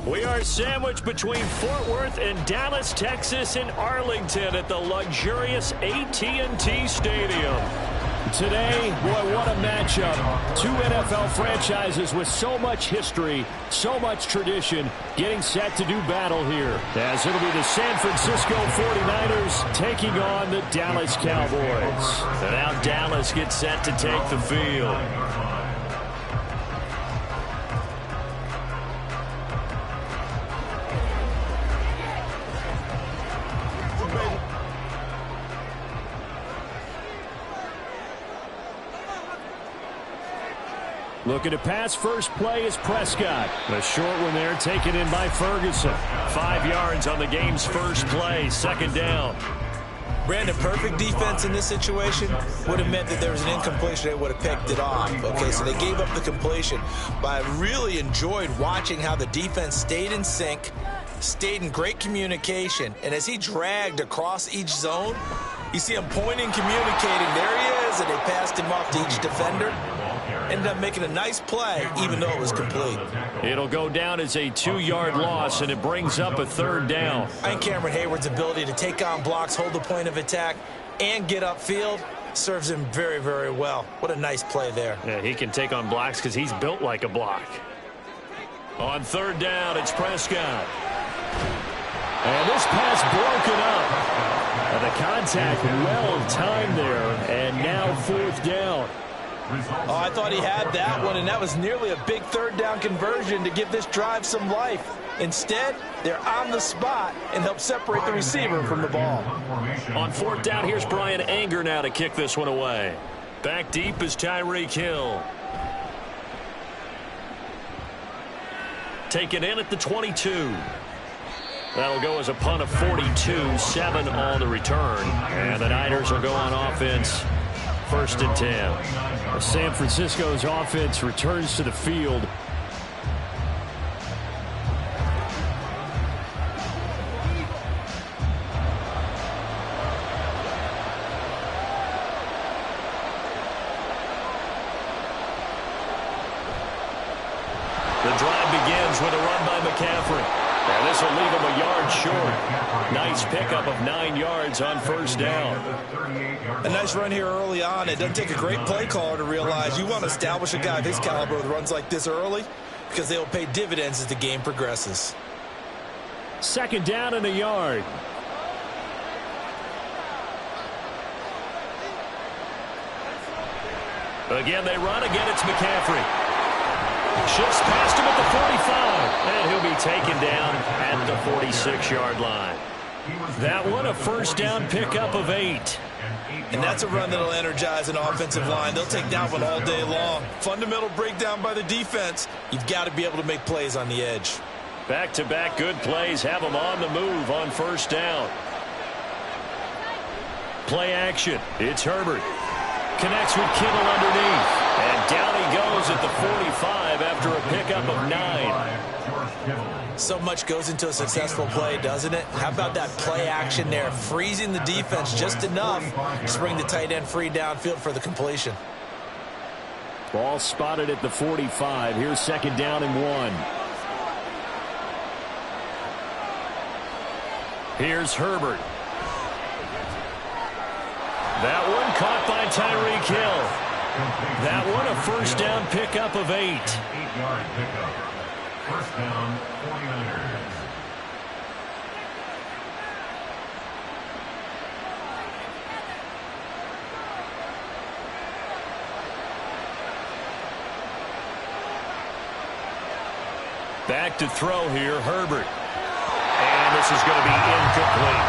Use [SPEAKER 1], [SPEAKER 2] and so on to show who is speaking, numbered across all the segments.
[SPEAKER 1] We are sandwiched between Fort Worth and Dallas, Texas, and Arlington at the luxurious AT&T Stadium. Today, boy, what a matchup. Two NFL franchises with so much history, so much tradition, getting set to do battle here. As it'll be the San Francisco 49ers taking on the Dallas Cowboys. And now Dallas gets set to take the field. Looking to pass, first play is Prescott. A short one there, taken in by Ferguson. 5 yards on the game's first play, second down.
[SPEAKER 2] Brandon, perfect defense in this situation would have meant that there was an incompletion. They would have picked it off. Okay, so they gave up the completion. But I really enjoyed watching how the defense stayed in sync, stayed in great communication. And as he dragged across each zone, you see him pointing, communicating. There he is, and they passed him off to each defender. Ended up making a nice play, even though it was complete.
[SPEAKER 1] It'll go down as a 2-yard loss, and it brings up a third down.
[SPEAKER 2] I think Cameron Hayward's ability to take on blocks, hold the point of attack, and get upfield serves him very, very well. What a nice play there.
[SPEAKER 1] Yeah, he can take on blocks because he's built like a block. On third down, it's Prescott. And this pass broken up. And the contact well timed there, and now fourth down.
[SPEAKER 2] Oh, I thought he had that one, and that was nearly a big third down conversion to give this drive some life. Instead, they're on the spot and help separate the receiver from the ball.
[SPEAKER 1] On fourth down, here's Brian Anger now to kick this one away. Back deep is Tyreek Hill. Taken in at the 22. That'll go as a punt of 42, 7 on the return. And the Niners will go on offense. First and 10. San Francisco's offense returns to the field. The drive begins with a run by McCaffrey. And this will leave him a yard short. Nice pickup of 9 yards on first down.
[SPEAKER 2] A nice run here early on. It doesn't take a great play caller to realize you want to establish a guy of his caliber with runs like this early because they'll pay dividends as the game progresses.
[SPEAKER 1] Second down and a yard. Again, they run. Again, it's McCaffrey. Shifts past him at the 45. And he'll be taken down at the 46-yard line. That one, a first down pickup of 8.
[SPEAKER 2] And that's a run that'll energize an offensive line. They'll take that one all day long. Fundamental breakdown by the defense. You've got to be able to make plays on the edge.
[SPEAKER 1] Back-to-back good plays have them on the move on first down. Play action. It's Herbert. Connects with Kittle underneath. And down he goes at the 45 after a pickup of 9.
[SPEAKER 2] So much goes into a successful play, doesn't it? How about that play action there? Freezing the defense just enough to bring the tight end free downfield for the completion.
[SPEAKER 1] Ball spotted at the 45. Here's second down and 1. Here's Herbert. That one caught by Tyreek Hill. That one a first down pickup of 8.
[SPEAKER 3] 8-yard pickup. First down, 49ers.
[SPEAKER 1] Back to throw here, Herbert. And this is going to be incomplete.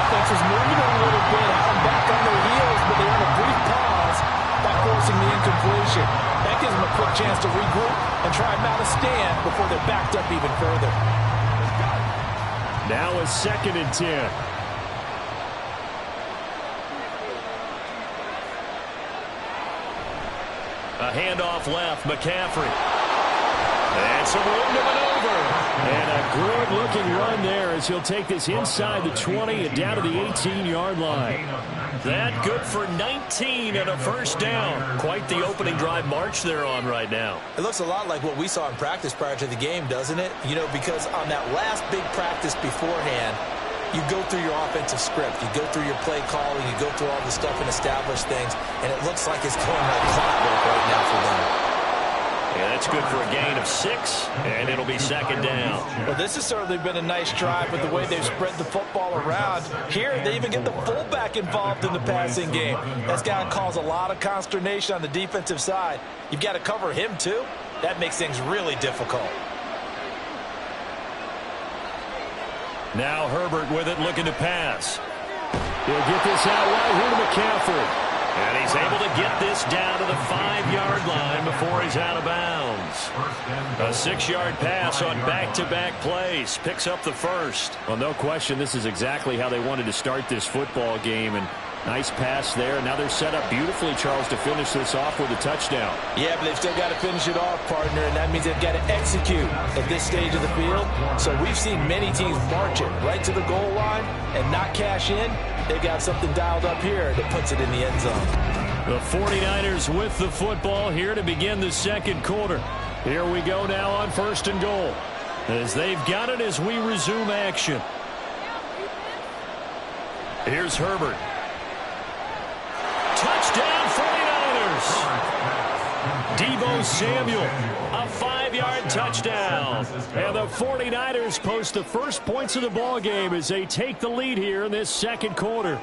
[SPEAKER 4] Offense is moving a little bit, having back on their heels, but they had a brief pause by forcing the incompletion. That gives them a quick chance to regroup and try and mount a stand before they're backed up even further.
[SPEAKER 1] Now a second and 10. A handoff left, McCaffrey. And some room to maneuver. And a good-looking run there as he'll take this inside the 20 and down to the 18-yard line. That good for 19 and a first down. Quite the opening drive march they're on right now.
[SPEAKER 2] It looks a lot like what we saw in practice prior to the game, doesn't it? You know, because on that last big practice beforehand, you go through your offensive script. You go through your play calling. You go through all the stuff and establish things. And it looks like it's going like clockwork right now for them.
[SPEAKER 1] Yeah, that's good for a gain of 6, and it'll be second down.
[SPEAKER 4] Well, this has certainly been a nice drive with the way they've spread the football around. Here, they even get the fullback involved in the passing game. That's got to cause a lot of consternation on the defensive side. You've got to cover him, too. That makes things really difficult.
[SPEAKER 1] Now Herbert with it, looking to pass. He'll get this out wide here to McCaffrey. And he's able to get this down to the 5-yard line before he's out of bounds. A 6-yard pass on back-to-back plays. Picks up the first. Well, no question, this is exactly how they wanted to start this football game. And nice pass there. Now they're set up beautifully, Charles, to finish this off with a touchdown.
[SPEAKER 4] Yeah, but they've still got to finish it off, partner, and that means they've got to execute at this stage of the field. So we've seen many teams march it right to the goal line and not cash in. They've got something dialed up here that puts it in the end zone.
[SPEAKER 1] The 49ers with the football here to begin the second quarter. Here we go now on first and goal, as they've got it as we resume action. Here's Herbert. Touchdown 49ers! Deebo Samuel, a 5-yard touchdown. And the 49ers post the first points of the ball game as they take the lead here in this second quarter.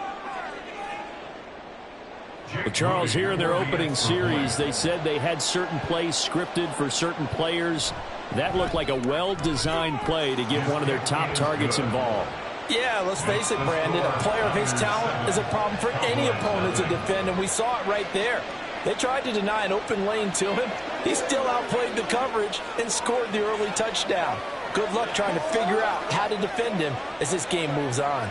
[SPEAKER 1] Well, Charles, here in their opening series, they said they had certain plays scripted for certain players. That looked like a well-designed play to get one of their top targets involved.
[SPEAKER 4] Yeah, let's face it, Brandon. A player of his talent is a problem for any opponent to defend, and we saw it right there. They tried to deny an open lane to him. He still outplayed the coverage and scored the early touchdown. Good luck trying to figure out how to defend him as this game moves on.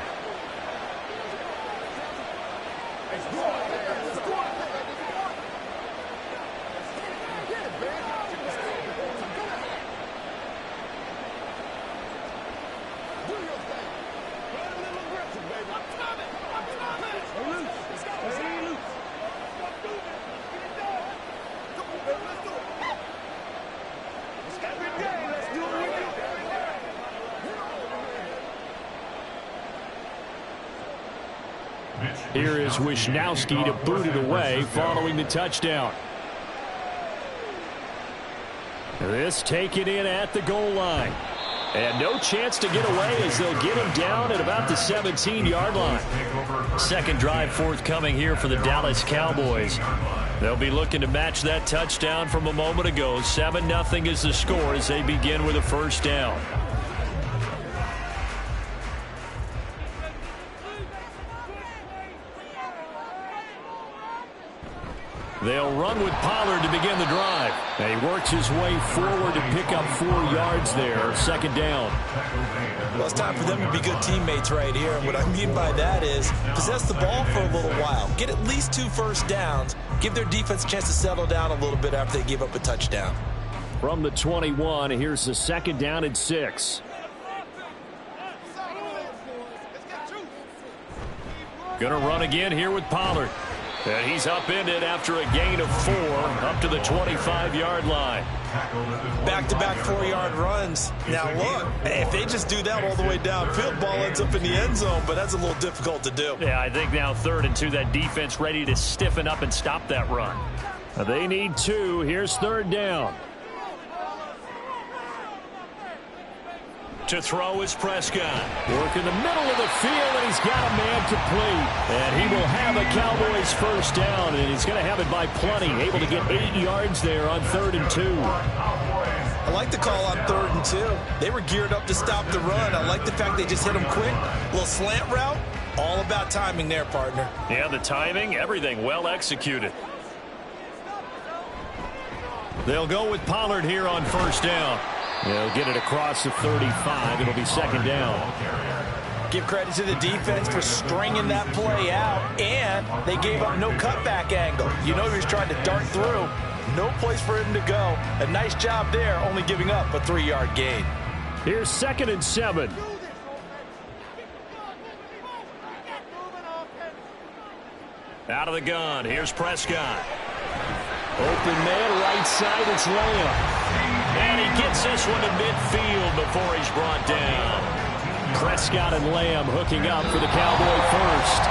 [SPEAKER 1] Here is Wisnowski to boot it away following the touchdown. This taken in at the goal line. And no chance to get away as they'll get him down at about the 17-yard line. Second drive forthcoming here for the Dallas Cowboys. They'll be looking to match that touchdown from a moment ago. 7-0 is the score as they begin with a first down. They'll run with Pollard to begin the drive. And he works his way forward to pick up 4 yards there. Second down.
[SPEAKER 2] Well, it's time for them to be good teammates right here. And what I mean by that is possess the ball for a little while. Get at least 2 first downs. Give their defense a chance to settle down a little bit after they give up a touchdown.
[SPEAKER 1] From the 21, here's the second down and 6. Gonna run again here with Pollard. And he's upended after a gain of 4 up to the 25-yard line.
[SPEAKER 2] Back-to-back 4-yard runs. Now look, if they just do that all the way downfield, ball ends up in the end zone, but that's a little difficult to do.
[SPEAKER 1] Yeah, I think now 3rd and 2, that defense ready to stiffen up and stop that run. They need 2. Here's 3rd down. To throw is Prescott. Work in the middle of the field, and he's got a man complete. And he will have a Cowboys first down, and he's going to have it by plenty. Able to get 8 yards there on 3rd and 2.
[SPEAKER 2] I like the call on 3rd and 2. They were geared up to stop the run. I like the fact they just hit him quick. A little slant route. All about timing there, partner.
[SPEAKER 1] Yeah, the timing, everything well executed. They'll go with Pollard here on first down. They'll get it across the 35. It'll be second down.
[SPEAKER 2] Give credit to the defense for stringing that play out, and they gave up no cutback angle. You know he was trying to dart through. No place for him to go. A nice job there, only giving up a 3-yard gain.
[SPEAKER 1] Here's 2nd and 7. Out of the gun. Here's Prescott. Open man, right side, it's Lamb. And he gets this one to midfield before he's brought down. Prescott and Lamb hooking up for the Cowboy first.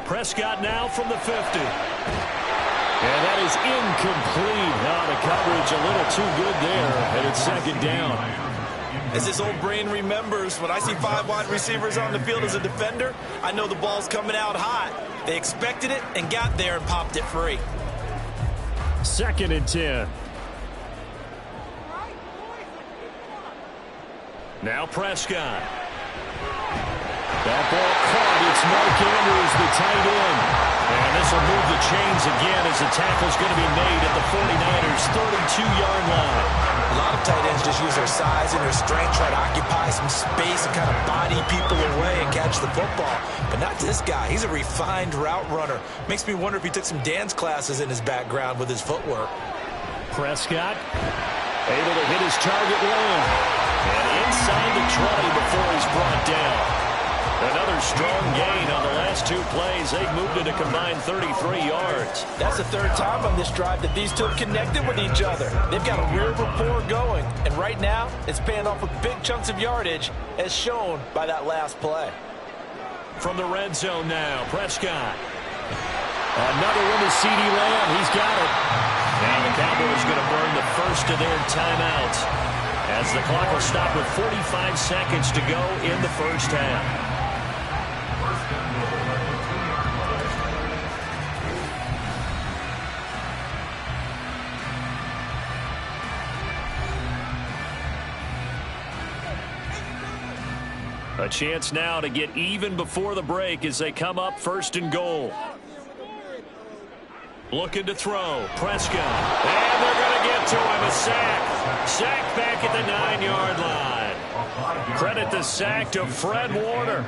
[SPEAKER 1] Prescott now from the 50. And that is incomplete. Now the coverage a little too good there, and it's second down.
[SPEAKER 2] As this old brain remembers, when I see 5 wide receivers on the field as a defender, I know the ball's coming out hot. They expected it and got there and popped it free.
[SPEAKER 1] 2nd and 10. Now Prescott. That ball caught. It's Mark Andrews, the tight end. And this will move the chains again as the tackle's going to be made at the 49ers' 32-yard line.
[SPEAKER 2] A lot of tight ends just use their size and their strength, try to occupy some space and kind of body people away and catch the football. But not this guy. He's a refined route runner. Makes me wonder if he took some dance classes in his background with his footwork.
[SPEAKER 1] Prescott able to hit his target Lamb. And inside the 20 before he's brought down. Another strong gain on the last 2 plays. They've moved it a combined 33 yards.
[SPEAKER 4] That's the 3rd time on this drive that these two have connected with each other. They've got a real rapport going. And right now, it's paying off with big chunks of yardage, as shown by that last play.
[SPEAKER 1] From the red zone now, Prescott. Another one to CeeDee Lamb. He's got it. Now the Cowboys going to burn the first of their timeouts as the clock will stop with 45 seconds to go in the first half. A chance now to get even before the break as they come up 1st and goal. Looking to throw. Prescott. And they're going to get to him. A sack. Sack back at the 9-yard line. Credit the sack to Fred Warner.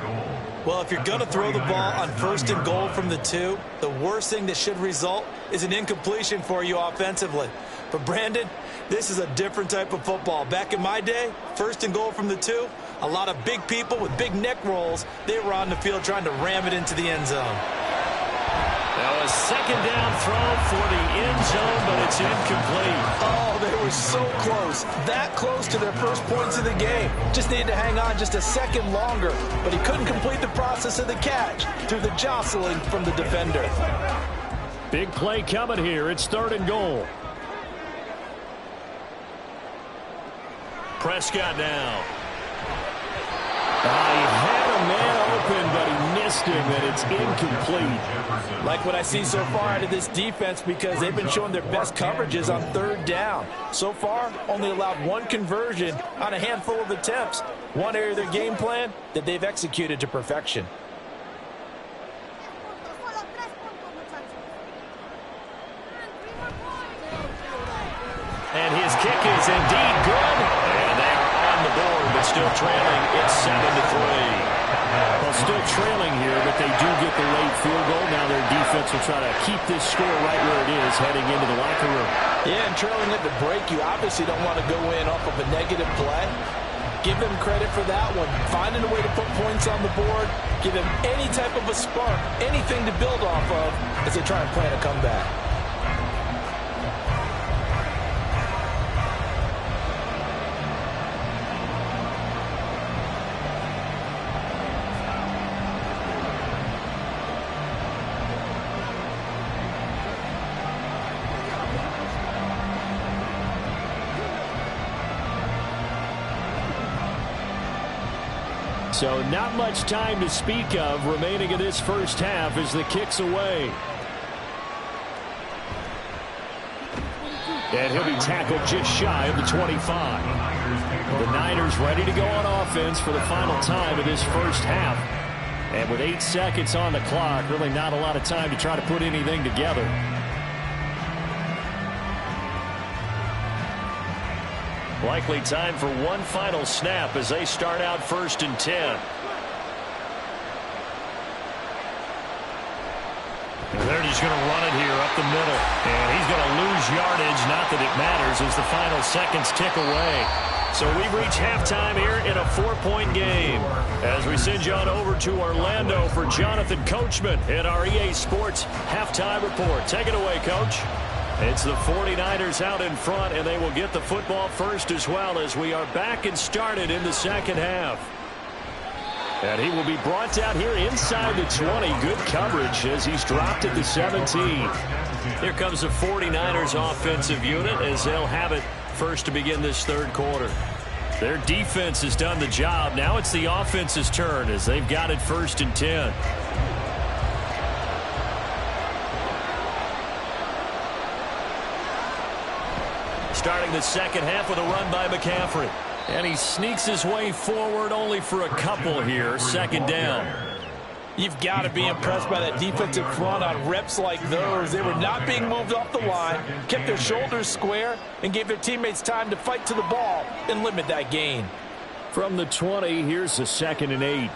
[SPEAKER 2] Well, if you're going to throw the ball on 1st and goal from the 2, the worst thing that should result is an incompletion for you offensively. But, Brandon, this is a different type of football. Back in my day, 1st and goal from the 2, a lot of big people with big neck rolls, they were on the field trying to ram it into the end zone.
[SPEAKER 1] Now a second down throw for the end zone, but it's incomplete.
[SPEAKER 4] Oh, they were so close. That close to their first points of the game. Just needed to hang on just a second longer, but he couldn't complete the process of the catch through the jostling from the defender.
[SPEAKER 1] Big play coming here. It's 3rd and goal. Prescott now. He had a man open, but he missed him, and it's incomplete.
[SPEAKER 4] Like what I see so far out of this defense, because they've been showing their best coverages on 3rd down. So far, only allowed 1 conversion on a handful of attempts. One area of their game plan that they've executed to perfection.
[SPEAKER 1] And his kick is indeed good. And they are on the board, but still trailing. It's 7-3. Well, still trailing here, but they do get the late field goal. Now their defense will try to keep this score right where it is heading into the locker room.
[SPEAKER 4] Yeah, and trailing at the break, you obviously don't want to go in off of a negative play. Give them credit for that one. Finding a way to put points on the board. Give them any type of a spark, anything to build off of as they try and plan a comeback.
[SPEAKER 1] So not much time to speak of remaining in this first half as the kick's away. And he'll be tackled just shy of the 25. The Niners ready to go on offense for the final time of this first half. And with 8 seconds on the clock, really not a lot of time to try to put anything together. Likely time for one final snap as they start out 1st and 10. And they're just going to run it here up the middle. And he's going to lose yardage. Not that it matters as the final seconds tick away. So we reach halftime here in a 4-point game. As we send you on over to Orlando for Jonathan Coachman in our EA Sports Halftime Report. Take it away, Coach. It's the 49ers out in front, and they will get the football first as well as we are back and started in the second half. And he will be brought down here inside the 20. Good coverage as he's dropped at the 17. Here comes the 49ers offensive unit as they'll have it first to begin this 3rd quarter. Their defense has done the job. Now it's the offense's turn as they've got it 1st and 10. Starting the second half with a run by McCaffrey. And he sneaks his way forward only for a couple here. 2nd down.
[SPEAKER 4] You've got to be impressed by that defensive front on reps like those. They were not being moved off the line, kept their shoulders square, and gave their teammates time to fight to the ball and limit that gain.
[SPEAKER 1] From the 20, here's the 2nd and 8.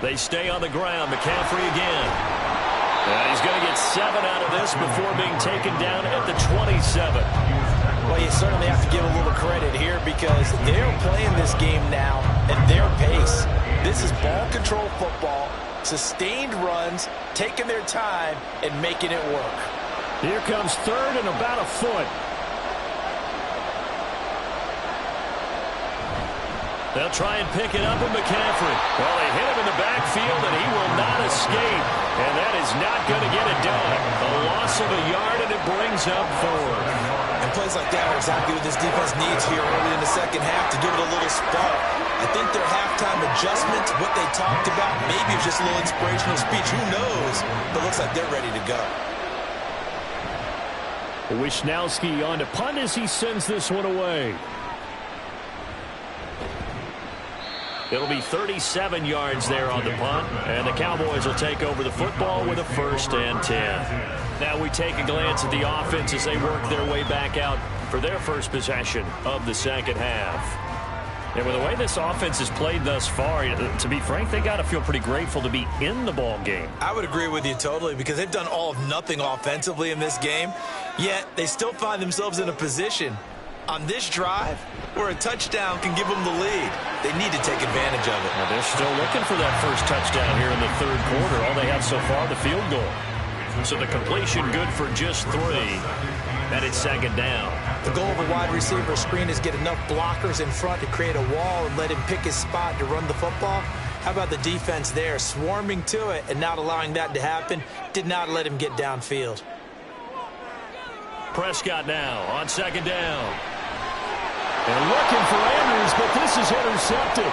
[SPEAKER 1] They stay on the ground. McCaffrey again. And he's going to get 7 out of this before being taken down at the 27.
[SPEAKER 4] Well, you certainly have to give a little credit here because they're playing this game now at their pace. This is ball control football, sustained runs, taking their time, and making it work.
[SPEAKER 1] Here comes 3rd and about a foot. They'll try and pick it up with McCaffrey. Well, they hit him in the backfield, and he will not escape. And that is not going to get it done. A loss of a yard, and it brings up 4.
[SPEAKER 2] And plays like that are exactly what this defense needs here early in the second half to give it a little spark. I think their halftime adjustment, what they talked about, maybe it's just a little inspirational speech. Who knows? But it looks like they're ready to go.
[SPEAKER 1] Wishnowski on to punt as he sends this one away. It'll be 37 yards there on the punt, and the Cowboys will take over the football with a 1st and 10. Now we take a glance at the offense as they work their way back out for their first possession of the second half. And with the way this offense has played thus far, to be frank, they got to feel pretty grateful to be in the ball game.
[SPEAKER 2] I would agree with you totally because they've done all of nothing offensively in this game, yet they still find themselves in a position on this drive where a touchdown can give them the lead. They need to take advantage of it.
[SPEAKER 1] Well, they're still looking for that first touchdown here in the third quarter. All they have so far, the field goal. So the completion good for just 3. And it's second down.
[SPEAKER 2] The goal of a wide receiver screen is get enough blockers in front to create a wall and let him pick his spot to run the football. How about the defense there, swarming to it and not allowing that to happen? Did not let him get downfield.
[SPEAKER 1] Prescott now on second down. They're looking for Andrews, but this is intercepted.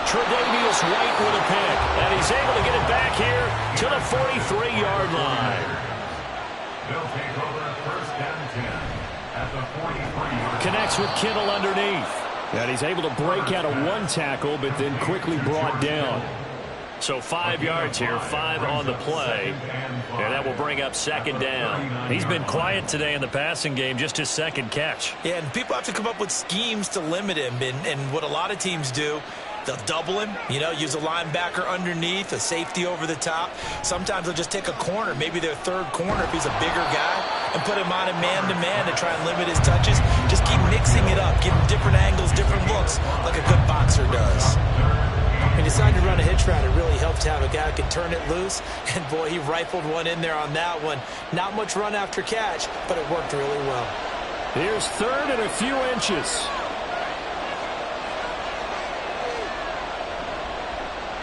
[SPEAKER 1] Tre'Davious White with a pick, and he's able to get it back here to the 43-yard line.
[SPEAKER 3] They'll take over first and 10 at the 43-yard.
[SPEAKER 1] Connects with Kittle underneath. And he's able to break out of 1 tackle, but then quickly brought down. So 5 yards here, 5 on the play. And that will bring up second down. He's been quiet today in the passing game, just his second catch.
[SPEAKER 2] Yeah, and people have to come up with schemes to limit him. And what a lot of teams do, they'll double him, use a linebacker underneath, a safety over the top. Sometimes they'll just take a corner, maybe their third corner if he's a bigger guy, and put him on a man-to-man to try and limit his touches. Just keep mixing it up, give him different angles, different looks, like a good boxer does. He decided to run a hitch route. It really helped to have a guy who could turn it loose. And, boy, he rifled one in there on that one. Not much run after catch, but it worked really well.
[SPEAKER 1] Here's third and a few inches.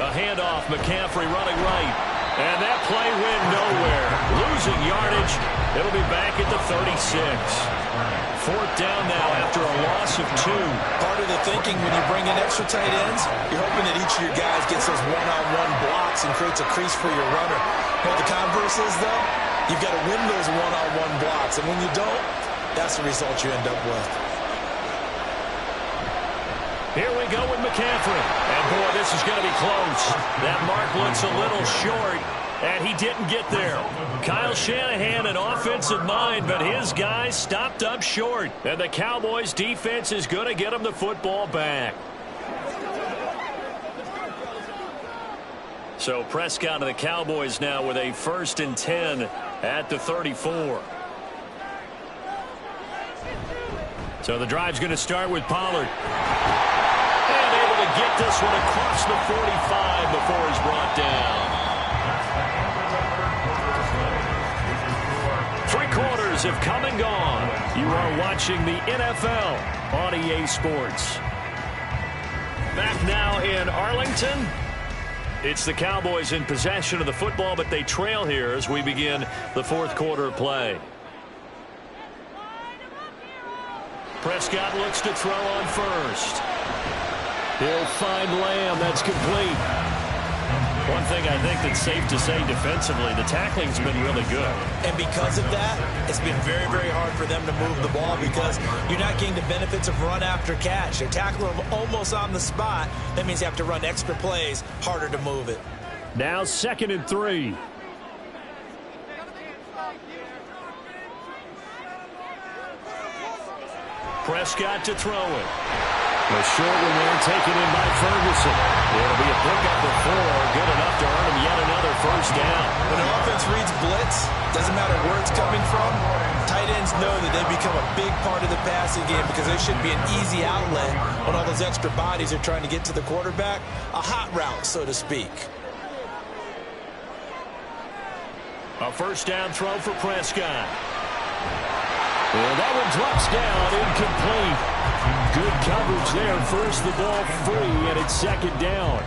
[SPEAKER 1] A handoff, McCaffrey running right. And that play went nowhere. Losing yardage. It'll be back at the 36. Fourth down now after a loss of 2.
[SPEAKER 2] Part of the thinking when you bring in extra tight ends, you're hoping that each of your guys gets those one-on-one blocks and creates a crease for your runner. What the converse is, though, you've got to win those one-on-one blocks. And when you don't, that's the result you end up with.
[SPEAKER 1] Here we go with McCaffrey. And, boy, this is going to be close. That mark looks a little short, and he didn't get there. Kyle Shanahan, an offensive mind, but his guys stopped up short. And the Cowboys' defense is going to get him the football back. So Prescott and the Cowboys now with a 1st and 10 at the 34. So the drive's going to start with Pollard. And able to get this one across the 45 before he's brought down. 3 quarters have come and gone. You are watching the NFL on EA Sports. Back now in Arlington. It's the Cowboys in possession of the football, but they trail here as we begin the 4th quarter of play. Prescott looks to throw on first. He'll find Lamb. That's complete. One thing I think that's safe to say defensively, the tackling's been really good.
[SPEAKER 2] And because of that, it's been very, very hard for them to move the ball because you're not getting the benefits of run after catch. They're tackling them almost on the spot. That means you have to run extra plays, harder to move it.
[SPEAKER 1] Now 2nd and 3. Prescott to throw it. The short one there taken in by Ferguson. It'll be a pickup of 4. Good enough to earn him yet another first down.
[SPEAKER 2] When an offense reads blitz, doesn't matter where it's coming from, tight ends know that they become a big part of the passing game because they should be an easy outlet when all those extra bodies are trying to get to the quarterback. A hot route, so to speak.
[SPEAKER 1] A first down throw for Prescott. And that one drops down, incomplete. Good coverage there. Forced the ball free, and it's 2nd down.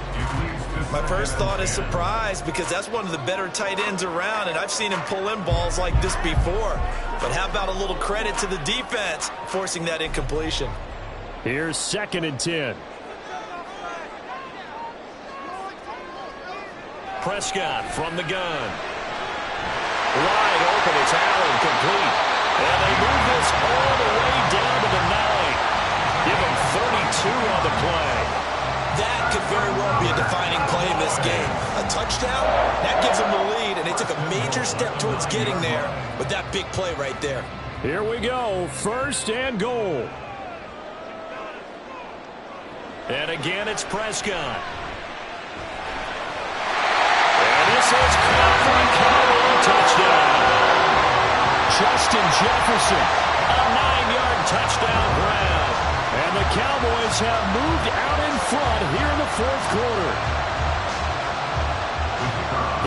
[SPEAKER 2] My first thought is surprise because that's one of the better tight ends around, and I've seen him pull in balls like this before. But how about a little credit to the defense forcing that incompletion?
[SPEAKER 1] Here's 2nd and 10. Prescott from the gun. Wide open, it's Allen, complete. And they move this all the way down to the 9. Give him 32 on the play.
[SPEAKER 2] That could very well be a defining play in this game. A touchdown, that gives them the lead, and they took a major step towards getting there with that big play right there.
[SPEAKER 1] Here we go, 1st and goal. And again, it's Prescott. And this is caught for a Cowboy touchdown. Justin Jefferson, a 9-yard touchdown grab. And the Cowboys have moved out in front here in the fourth quarter.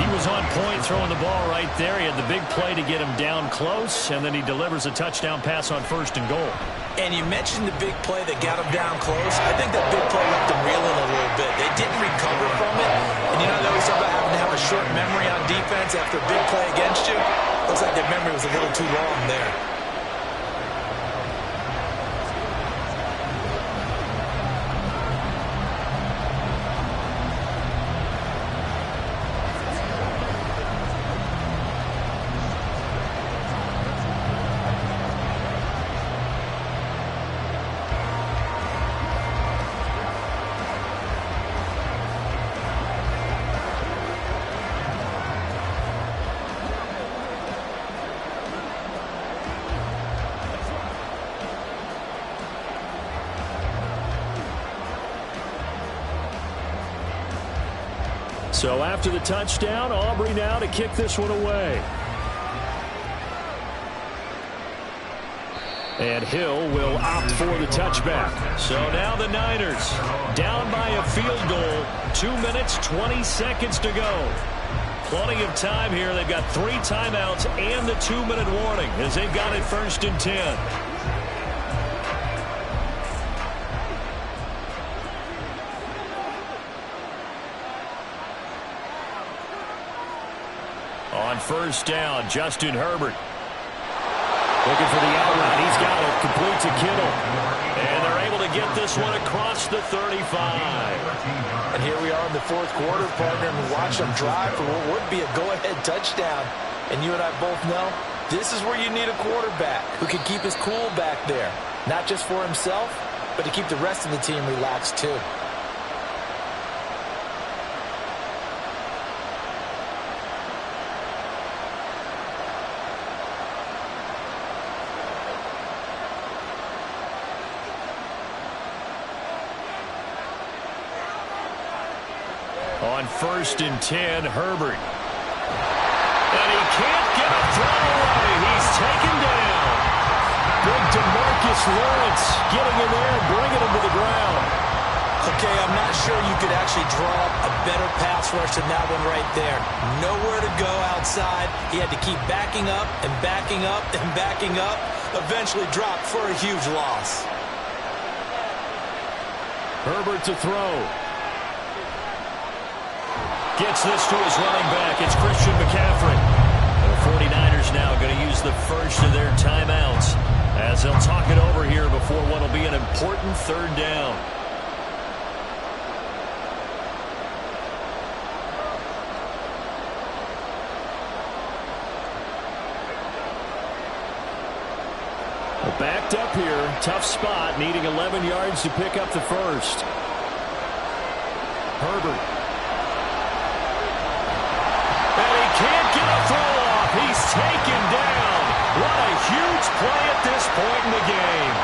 [SPEAKER 1] He was on point throwing the ball right there. He had the big play to get him down close, and then he delivers a touchdown pass on 1st and goal.
[SPEAKER 2] And you mentioned the big play that got him down close. I think that big play left them reeling a little bit. They didn't recover from it. And you know, they always talk about having to have a short memory on defense after a big play against you. Looks like their memory was a little too long there.
[SPEAKER 1] So after the touchdown, Aubrey now to kick this one away. And Hill will opt for the touchback. So now the Niners down by a field goal. 2 minutes, 20 seconds to go. Plenty of time here. They've got 3 timeouts and the 2-minute warning as they've got it 1st and 10. On 1st down, Justin Herbert. Looking for the out route. He's got it. Complete to Kittle. And they're able to get this one across the 35.
[SPEAKER 4] And here we are in the fourth quarter, partner, and watch them drive for what would be a go-ahead touchdown. And you and I both know this is where you need a quarterback who can keep his cool back there. Not just for himself, but to keep the rest of the team relaxed too.
[SPEAKER 1] On 1st and 10, Herbert. And he can't get a throw away. He's taken down. Big DeMarcus Lawrence getting in there and bringing him to the ground.
[SPEAKER 2] Okay, I'm not sure you could actually draw up a better pass rush than that one right there. Nowhere to go outside. He had to keep backing up and backing up and backing up. Eventually dropped for a huge loss.
[SPEAKER 1] Herbert to throw. Gets this to his running back. It's Christian McCaffrey. The 49ers now going to use the first of their timeouts as they'll talk it over here before what will be an important 3rd down. Well, backed up here. Tough spot. Needing 11 yards to pick up the first. Herbert. Can't get a throw off. He's taken down. What a huge play at this point in the game.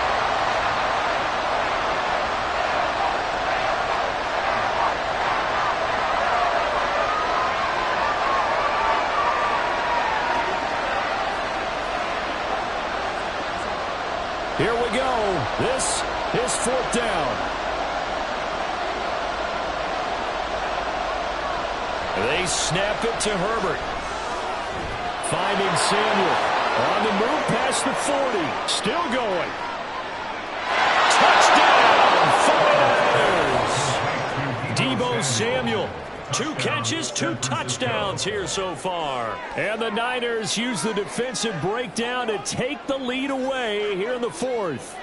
[SPEAKER 1] Here we go. This is 4th down. They snap it to Herbert. Finding Samuel. On the move past the 40. Still going. Touchdown, 49ers. Deebo Samuel. 2 catches, 2 touchdowns here so far. And the Niners use the defensive breakdown to take the lead away here in the 4th.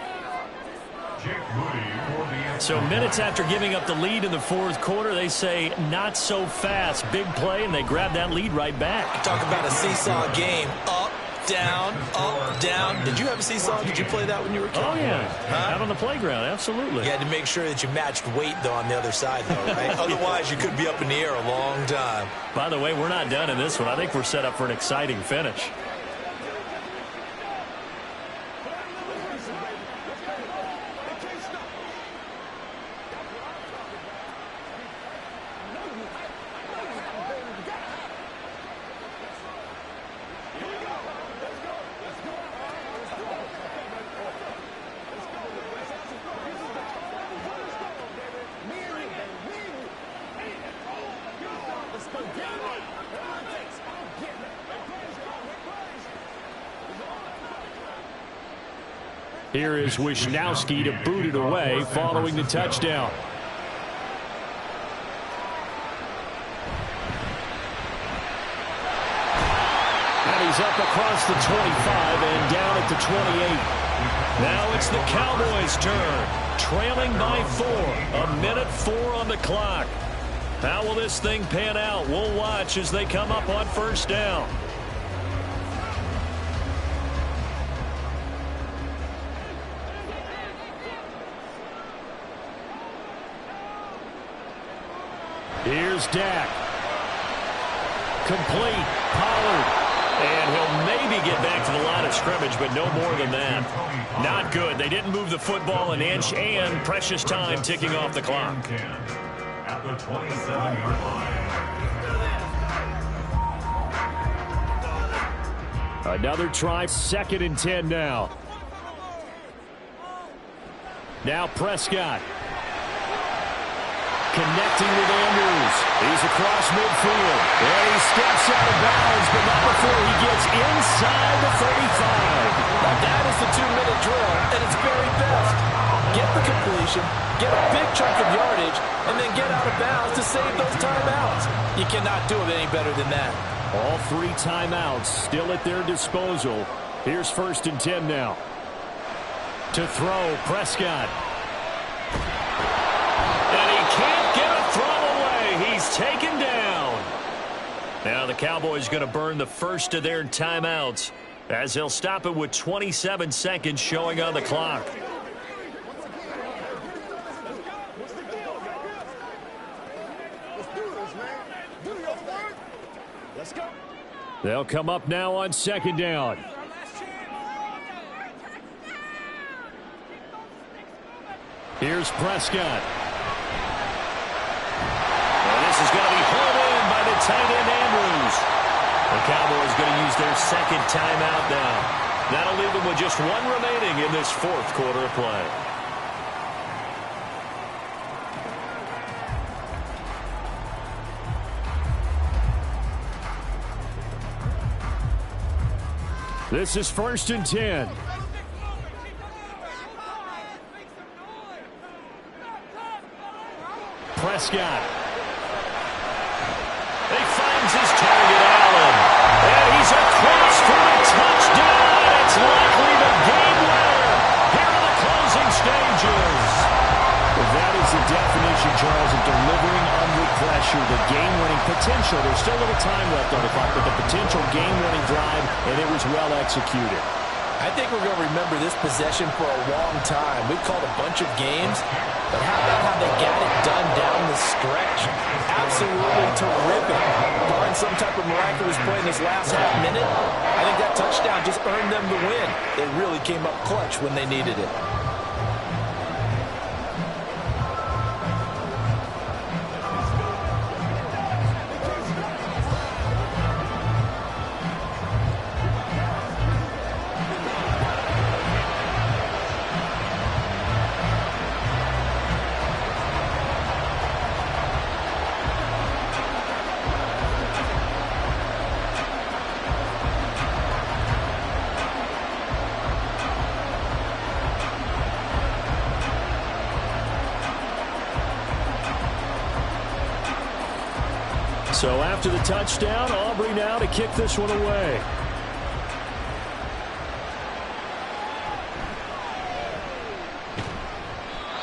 [SPEAKER 1] So minutes after giving up the lead in the 4th quarter, they say not so fast. Big play, and they grab that lead right back.
[SPEAKER 2] Talk about a seesaw game. Up, down, up, down. Did you have a seesaw? Did you play that when you were a kid?
[SPEAKER 1] Oh, yeah. Out on the playground, absolutely.
[SPEAKER 2] You had to make sure that you matched weight, though, on the other side, though, right? Otherwise, you could be up in the air a long time.
[SPEAKER 1] By the way, we're not done in this one. I think we're set up for an exciting finish. Here is Wisnowski to boot it away following the touchdown. And he's up across the 25 and down at the 28. Now it's the Cowboys' turn, trailing by 4. 1:04 on the clock. How will this thing pan out? We'll watch as they come up on first down. Here's Dak. Complete. Pollard. And he'll maybe get back to the line of scrimmage, but no more than that. Not good. They didn't move the football an inch, and precious time ticking off the clock.
[SPEAKER 3] At the 27-yard line.
[SPEAKER 1] Another try. 2nd and 10 now. Now Prescott. Connecting with Andrews. He's across midfield. And he steps out of bounds, but not before he gets inside the 35.
[SPEAKER 4] Now that is the 2-minute drill at its very best. Get the completion, get a big chunk of yardage, and then get out of bounds to save those timeouts. You cannot do it any better than that.
[SPEAKER 1] All 3 timeouts still at their disposal. Here's 1st and 10 now. To throw, Prescott. And he can't get a throw away. He's taken down. Now the Cowboys going to burn the first of their timeouts as they'll stop it with 27 seconds showing on the clock. They'll come up now on 2nd down. Here's Prescott. And this is going to be pulled in by the tight end Andrews. The Cowboys going to use their 2nd timeout now. That'll leave them with just 1 remaining in this 4th quarter of play. This is 1st and 10. Prescott. He finds his target, Allen. And he's across for the touchdown. It's likely the game winner. Here are the closing stages. That is the definition, Charles, of delivering under pressure. The game-winning potential. There's still a little time left on the clock, but the potential game-winning drive, and it was well executed.
[SPEAKER 4] I think we're going to remember this possession for a long time. We've called a bunch of games, but how about how they got it done down the stretch? Absolutely terrific. Barring some type of miraculous play in this last half minute, I think that touchdown just earned them the win. They really came up clutch when they needed it.
[SPEAKER 1] So after the touchdown, Aubrey now to kick this one away.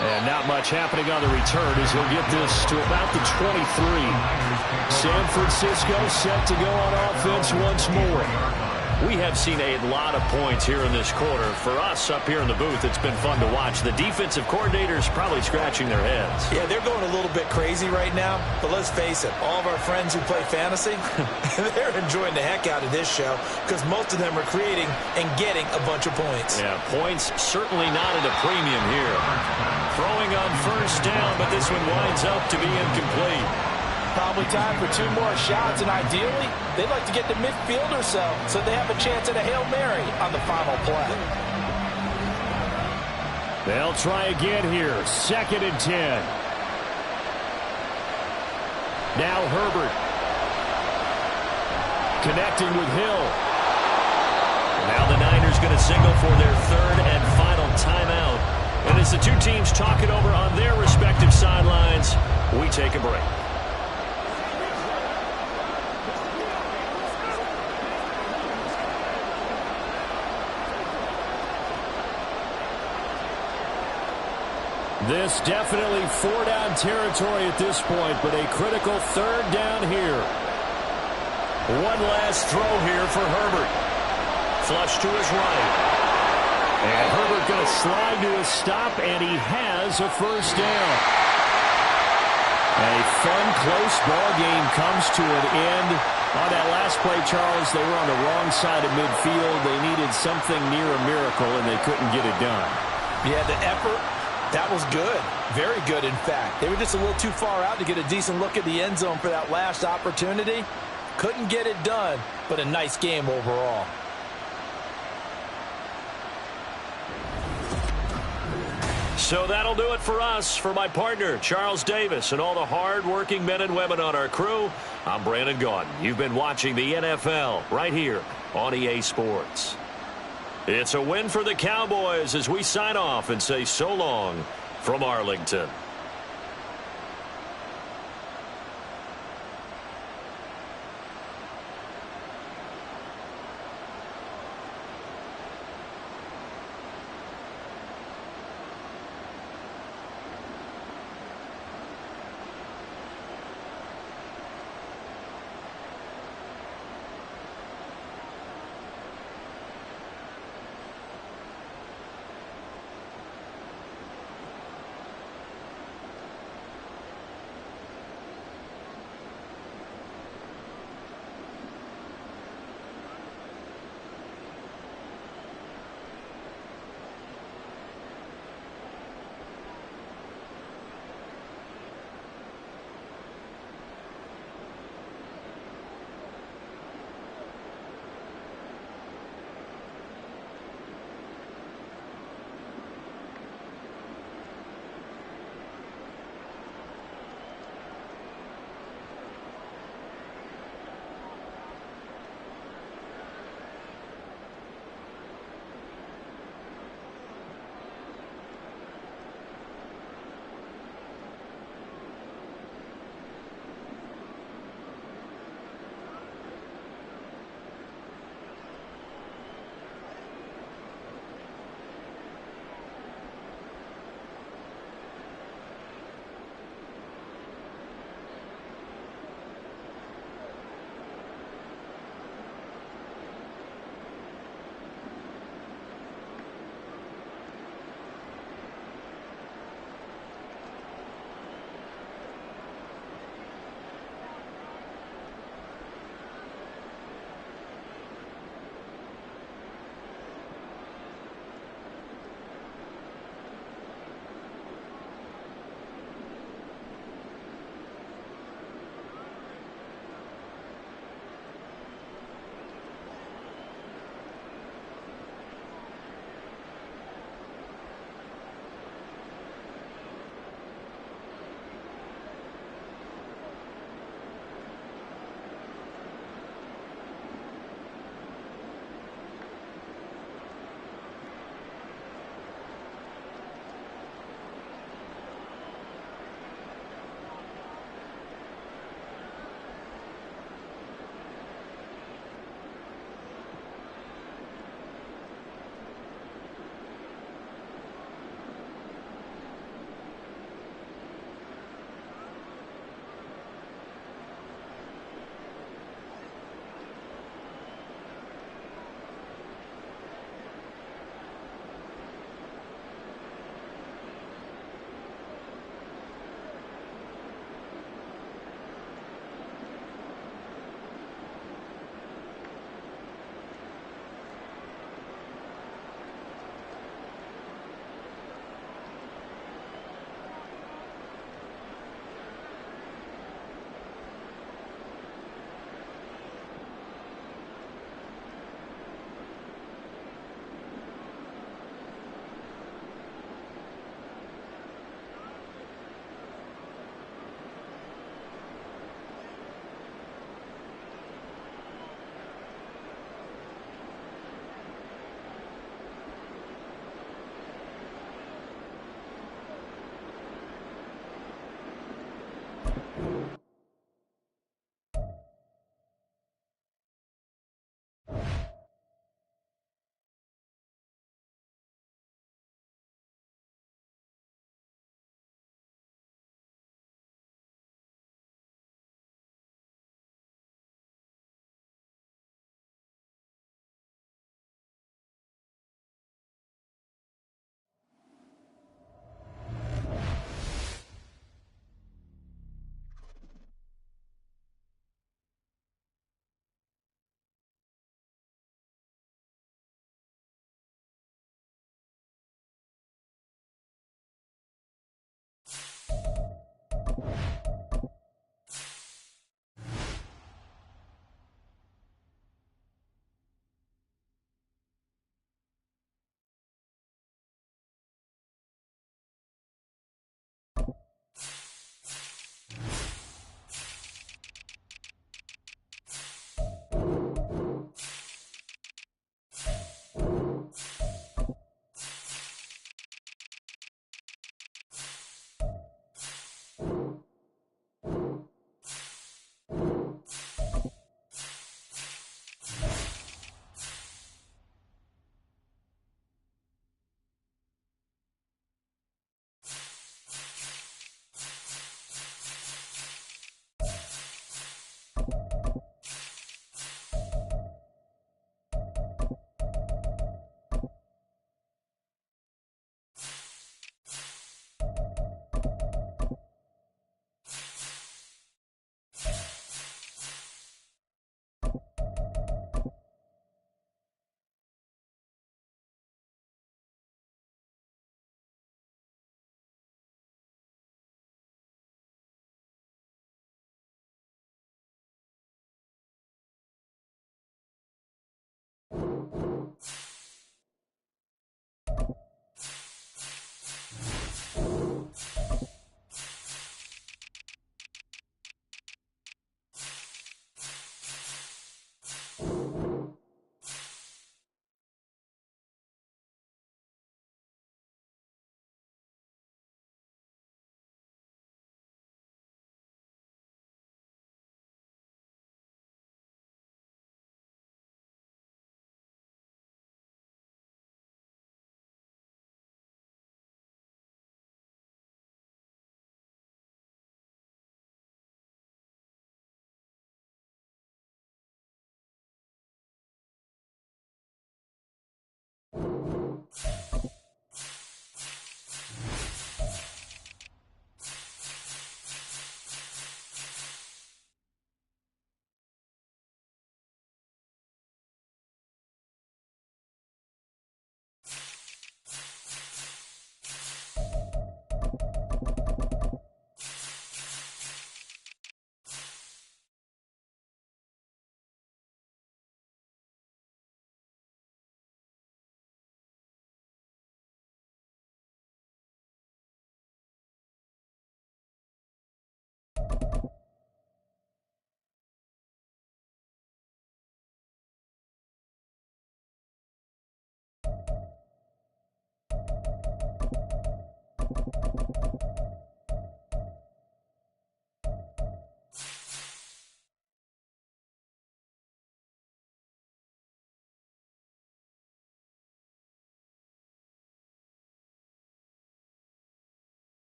[SPEAKER 1] And not much happening on the return as he'll get this to about the 23. San Francisco set to go on offense once more. We have seen a lot of points here in this quarter. For us up here in the booth, it's been fun to watch. The defensive coordinators probably scratching their heads.
[SPEAKER 2] Yeah, they're going a little bit crazy right now, but let's face it, all of our friends who play fantasy, they're enjoying the heck out of this show because most of them are creating and getting a bunch of points.
[SPEAKER 1] Yeah, points certainly not at a premium here. Throwing on first down, but this one winds up to be incomplete.
[SPEAKER 4] Probably time for 2 more shots, and ideally, they'd like to get to midfield or so they have a chance at a Hail Mary on the final play.
[SPEAKER 1] They'll try again here. 2nd and 10. Now Herbert. connecting with Hill. Now the Niners going to signal for their third and final timeout. And as the two teams talk it over on their respective sidelines, we take a break. This definitely four-down territory at this point, but a critical third down here. One last throw here for Herbert. Flush to his right. And Herbert going to slide to a stop, and he has a first down. A fun, close ball game comes to an end. On that last play, Charles, they were on the wrong side of midfield. They needed something near a miracle, and they couldn't get it done.
[SPEAKER 4] Yeah, the effort, that was good. Very good, in fact. They were just a little too far out to get a decent look at the end zone for that last opportunity. Couldn't get it done, but a nice game overall.
[SPEAKER 1] So that'll do it for us. For my partner, Charles Davis, and all the hard-working men and women on our crew, I'm Brandon Gaudin. You've been watching the NFL right here on EA Sports. It's a win for the Cowboys as we sign off and say so long from Arlington.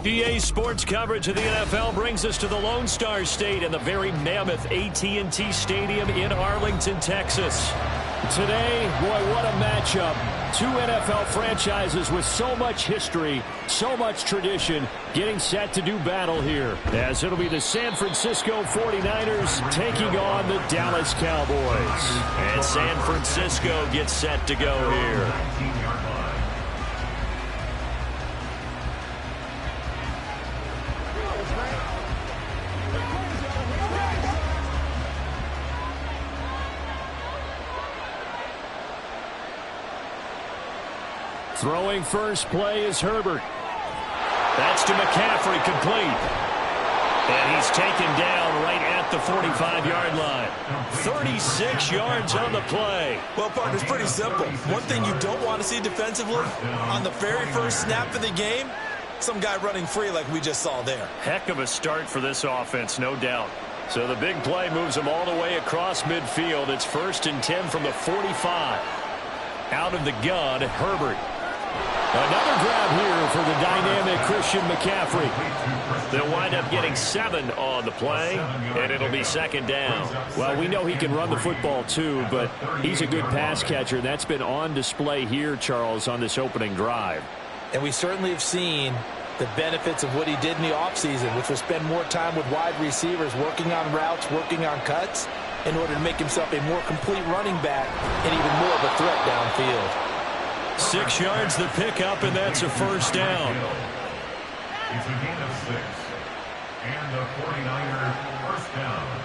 [SPEAKER 1] EA Sports coverage of the NFL brings us to the Lone Star State and the very mammoth AT&T Stadium in Arlington, Texas. Today, boy, what a matchup. Two NFL franchises with so much history, so much tradition, getting set to do battle here. As it'll be the San Francisco 49ers taking on the Dallas Cowboys. And San Francisco gets set to go here. Throwing first play is Herbert. That's to McCaffrey, complete. And he's taken down right at the 45-yard line. 36 yards on the play.
[SPEAKER 2] Well, partner, it's pretty simple. One thing you don't want to see defensively, on the very first snap of the game, some guy running free like we just saw there.
[SPEAKER 1] Heck of a start for this offense, no doubt. So the big play moves them all the way across midfield. It's 1st and 10 from the 45. Out of the gun, Herbert. Another grab here for the dynamic Christian McCaffrey. They'll wind up getting 7 on the play, and it'll be 2nd down. Well, we know he can run the football too, but he's a good pass catcher. That's been on display here, Charles, on this opening drive.
[SPEAKER 4] And we certainly have seen the benefits of what he did in the offseason, which was spend more time with wide receivers, working on routes, working on cuts, in order to make himself a more complete running back and even more of a threat downfield.
[SPEAKER 1] 6 yards the pickup, and that's a 1st down.
[SPEAKER 3] It's a gain of 6. And the 49ers 1st down.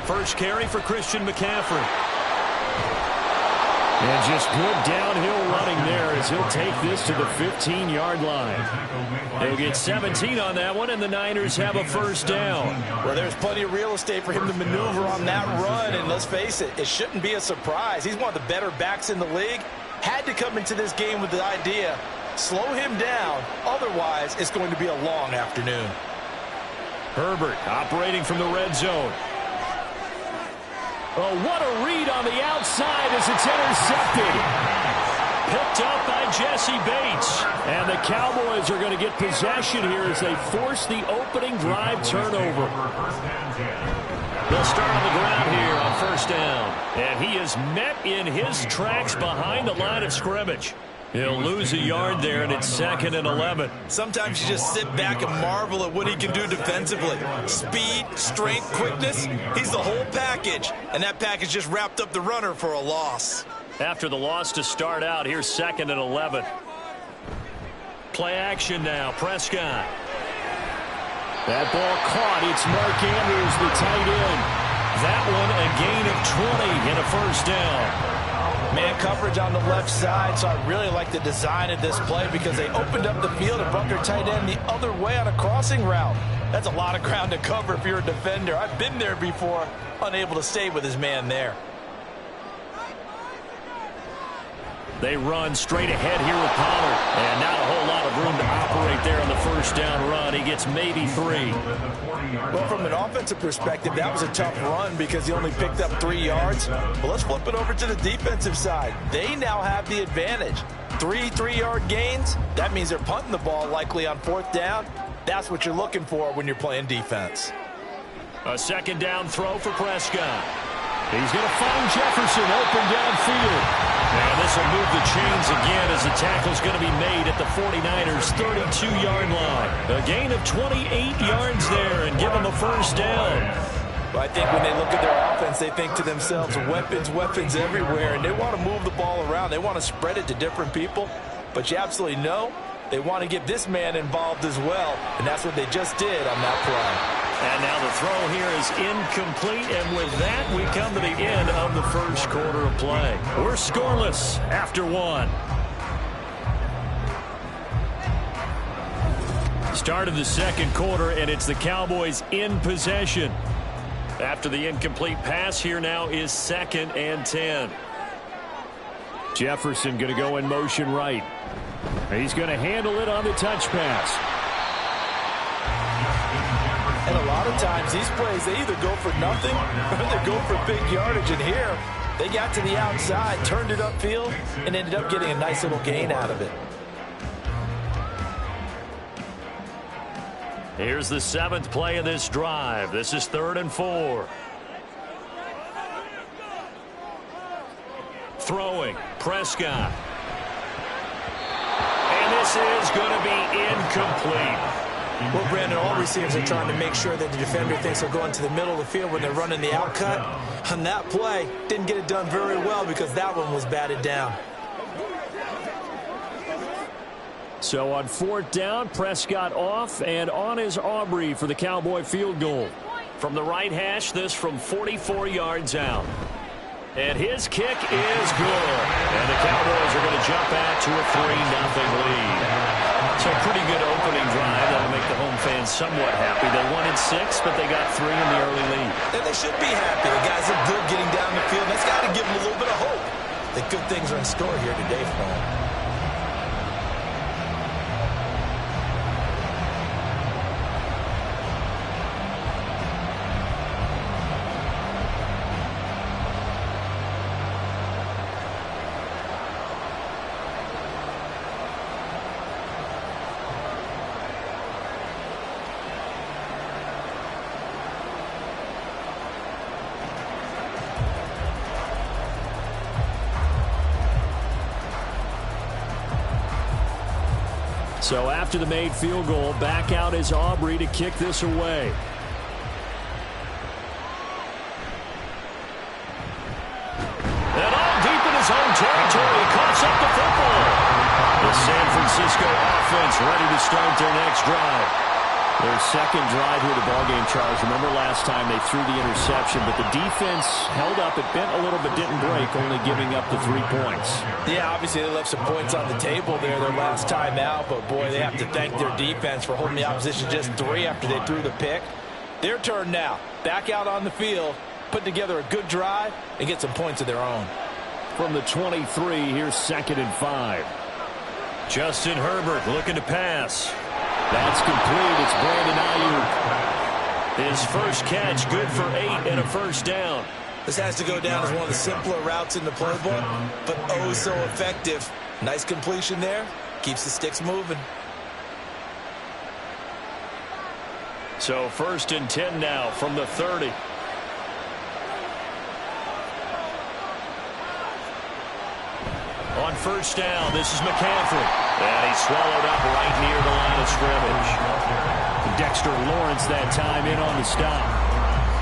[SPEAKER 1] First carry for Christian McCaffrey. And just good downhill running there as he'll take this to the 15-yard line. He'll get 17 on that one, and the Niners have a 1st down.
[SPEAKER 4] Well, there's plenty of real estate for him to maneuver on that run, and let's face it, it shouldn't be a surprise. He's one of the better backs in the league. Had to come into this game with the idea, slow him down, otherwise it's going to be a long afternoon.
[SPEAKER 1] Herbert operating from the red zone. Oh, what a read on the outside as it's intercepted. Picked up by Jesse Bates. And the Cowboys are going to get possession here as they force the opening drive turnover. They'll start on the ground here on 1st down. And he is met in his tracks behind the line of scrimmage. He'll lose a yard there, and it's 2nd and 11.
[SPEAKER 2] Sometimes you just sit back and marvel at what he can do defensively. Speed, strength, quickness, he's the whole package. And that package just wrapped up the runner for a loss.
[SPEAKER 1] After the loss to start out, here's 2nd and 11. Play action now, Prescott. That ball caught. It's Mark Andrews, the tight end. That one a gain of 20 and a 1st down.
[SPEAKER 4] Man coverage on the left side, so I really like the design of this play because they opened up the field and brought their tight end the other way on a crossing route. That's a lot of ground to cover if you're a defender. I've been there before, unable to stay with his man there.
[SPEAKER 1] They run straight ahead here with Pollard. And not a whole lot of room to operate there on the 1st down run. He gets maybe 3.
[SPEAKER 4] Well, from an offensive perspective, that was a tough run because he only picked up 3 yards. But let's flip it over to the defensive side. They now have the advantage. 3 3-yard gains. That means they're punting the ball likely on 4th down. That's what you're looking for when you're playing defense.
[SPEAKER 1] A 2nd down throw for Prescott. He's going to find Jefferson open downfield. And this will move the chains again as the tackle's going to be made at the 49ers' 32-yard line. A gain of 28 yards there and give them a 1st down.
[SPEAKER 4] Well, I think when they look at their offense, they think to themselves, weapons, weapons everywhere, and they want to move the ball around. They want to spread it to different people. But you absolutely know they want to get this man involved as well, and that's what they just did on that play.
[SPEAKER 1] And now the throw here is incomplete, and with that, we come to the end of the 1st quarter of play. We're scoreless after 1. Start of the 2nd quarter, and it's the Cowboys in possession. After the incomplete pass, here now is 2nd and 10. Jefferson going to go in motion right. He's going to handle it on the touch pass.
[SPEAKER 4] And a lot of times these plays, they either go for nothing or they go for big yardage. And here, they got to the outside, turned it upfield, and ended up getting a nice little gain out of it.
[SPEAKER 1] Here's the 7th play of this drive. This is 3rd and 4. Throwing, Prescott. And this is going to be incomplete.
[SPEAKER 4] Well, Brandon, all receivers are trying to make sure that the defender thinks they're going to the middle of the field when they're running the outcut. On that play, didn't get it done very well because that one was batted down.
[SPEAKER 1] So on 4th down, Prescott off, and on is Aubrey for the Cowboy field goal. From the right hash, this from 44 yards out. And his kick is good. And the Cowboys are going to jump back to a 3-0 lead. So a pretty good opening drive. That'll make the home fans somewhat happy. They wanted 6, but they got 3 in the early lead.
[SPEAKER 2] And they should be happy. The guys look good getting down the field. That's got to give them a little bit of hope that good things are in store here today for them.
[SPEAKER 1] So after the made field goal, back out is Aubrey to kick this away. And all deep in his own territory, he coughs up the football. The San Francisco offense ready to start their next drive. Their second drive here of the ballgame, Charles. Remember last time they threw the interception, but the defense held up. It bent a little but didn't break, only giving up the 3 points.
[SPEAKER 4] Yeah, obviously they left some points on the table there their last time out, but boy, they have to thank their defense for holding the opposition just 3 after they threw the pick. Their turn now. Back out on the field, put together a good drive, and get some points of their own.
[SPEAKER 1] From the 23, here's 2nd and 5. Justin Herbert looking to pass. That's complete. It's Brandon Ayuk. His first catch, good for 8 and a first down.
[SPEAKER 2] This has to go down as one of the simpler routes in the playbook, but oh so effective. Nice completion there. Keeps the sticks moving.
[SPEAKER 1] So 1st and 10 now from the 30. On first down, this is McCaffrey. And he's swallowed up right near the line of scrimmage. Dexter Lawrence that time in on the stop.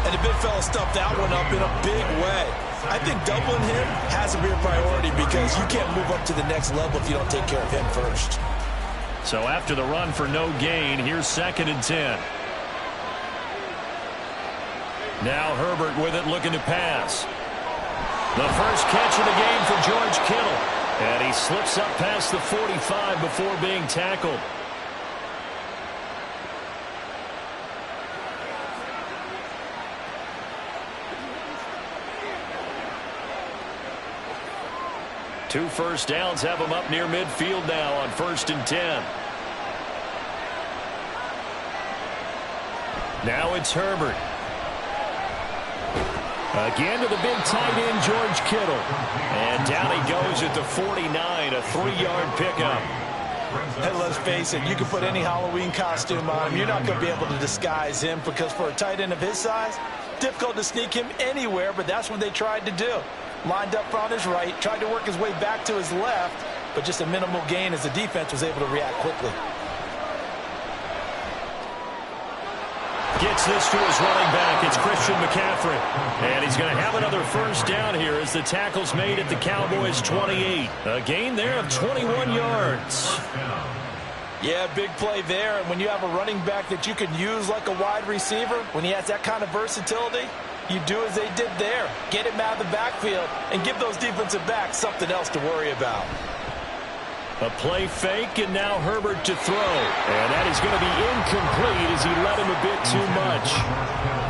[SPEAKER 2] And the big fella stuffed that one up in a big way. I think doubling him has to be a priority because you can't move up to the next level if you don't take care of him first.
[SPEAKER 1] So after the run for no gain, here's 2nd and 10. Now Herbert with it looking to pass. The first catch of the game for George Kittle. And he slips up past the 45 before being tackled. Two first downs have him up near midfield now on 1st and 10. Now it's Herbert. Again to the big tight end, George Kittle. And down he goes at the 49, a 3-yard pickup.
[SPEAKER 4] Hey, let's face it, you can put any Halloween costume on him. You're not going to be able to disguise him because for a tight end of his size, difficult to sneak him anywhere, but that's what they tried to do. Lined up on his right, tried to work his way back to his left, but just a minimal gain as the defense was able to react quickly.
[SPEAKER 1] Gets this to his running back. It's Christian McCaffrey. And he's going to have another first down here as the tackle's made at the Cowboys' 28. A gain there of 21 yards.
[SPEAKER 4] Yeah, big play there. And when you have a running back that you can use like a wide receiver, when he has that kind of versatility, you do as they did there. Get him out of the backfield and give those defensive backs something else to worry about.
[SPEAKER 1] A play fake, and now Herbert to throw. And that is going to be incomplete as he let him a bit too much.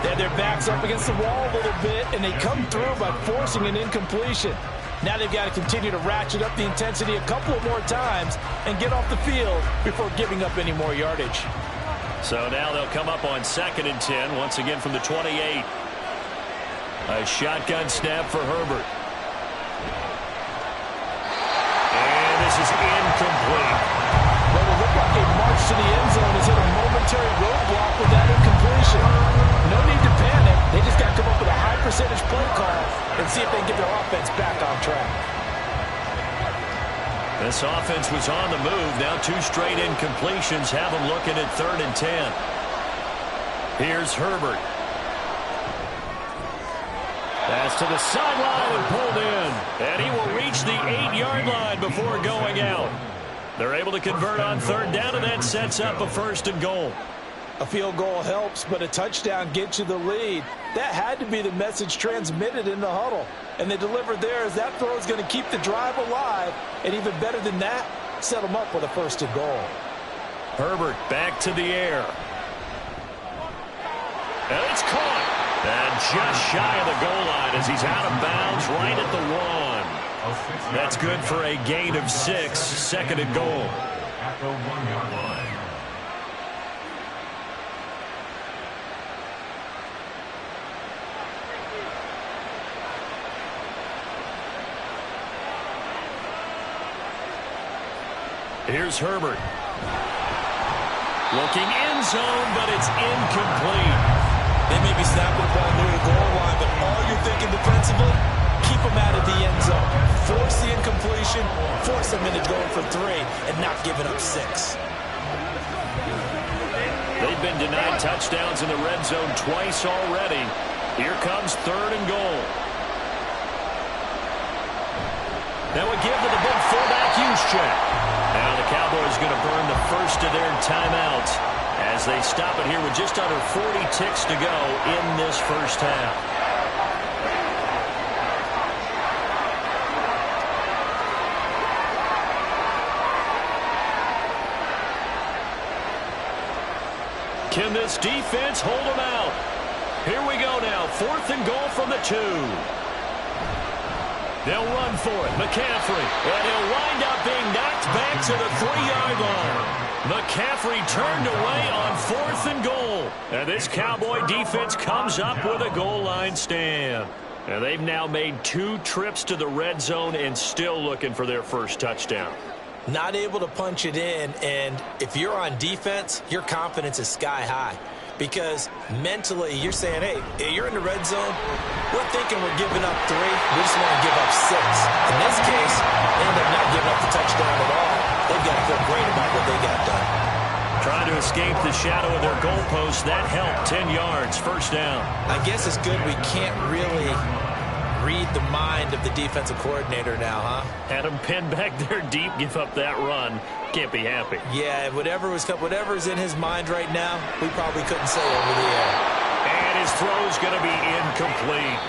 [SPEAKER 4] They had their backs up against the wall a little bit, and they come through by forcing an incompletion. Now they've got to continue to ratchet up the intensity a couple of more times and get off the field before giving up any more yardage.
[SPEAKER 1] So now they'll come up on 2nd and 10, once again from the 28. A shotgun snap for Herbert. And this is incomplete.
[SPEAKER 4] Well, it looked like a march to the end zone has hit a momentary roadblock with that incompletion. No need to panic. They just got to come up with a high percentage play call and see if they can get their offense back on track.
[SPEAKER 1] This offense was on the move. Now 2 straight incompletions have them looking at 3rd and 10. Here's Herbert. Pass to the sideline and pulled in. And he will reach the 8-yard line before going out. They're able to convert on 3rd down, and that sets up a 1st and goal.
[SPEAKER 4] A field goal helps, but a touchdown gets you the lead. That had to be the message transmitted in the huddle. And they delivered theirs. That throw is going to keep the drive alive. And even better than that, set them up with a 1st and goal.
[SPEAKER 1] Herbert back to the air. And it's caught. And just shy of the goal line as he's out of bounds right at the 1. That's good for a gain of 6, 2nd and goal.
[SPEAKER 3] At the 1-yard line.
[SPEAKER 1] Here's Herbert. Looking end zone, but it's incomplete.
[SPEAKER 4] They may be snapping the ball near the goal line, but all you're thinking defensively, keep them out of the end zone. Force the incompletion, force them into going for 3, and not giving up 6.
[SPEAKER 1] They've been denied touchdowns in the red zone twice already. Here comes 3rd and goal. Now we give to the big fullback Juszczyk. Now the Cowboys going to burn the first of their timeouts as they stop it here with just under 40 ticks to go in this first half. Can this defense hold them out? Here we go now. 4th and goal from the 2. They'll run for it. McCaffrey. And he'll wind up being knocked back to the 3-yard line. McCaffrey turned away on 4th and goal. And this Cowboy defense comes up with a goal line stand. And they've now made 2 trips to the red zone and still looking for their first touchdown.
[SPEAKER 4] Not able to punch it in, and if you're on defense, your confidence is sky high. Because mentally, you're saying, hey, you're in the red zone. We're thinking we're giving up 3. We just want to give up 6. In this case, they end up not giving up the touchdown at all. They've got to feel great about what they got done.
[SPEAKER 1] Trying to escape the shadow of their goalpost. That helped. 10 yards, first down.
[SPEAKER 4] I guess it's good we can't really read the mind of the defensive coordinator now, huh?
[SPEAKER 1] Had him pinned back there deep, give up that run. Can't be happy.
[SPEAKER 4] Yeah, whatever's in his mind right now, we probably couldn't say over the air.
[SPEAKER 1] And his throw's going to be incomplete.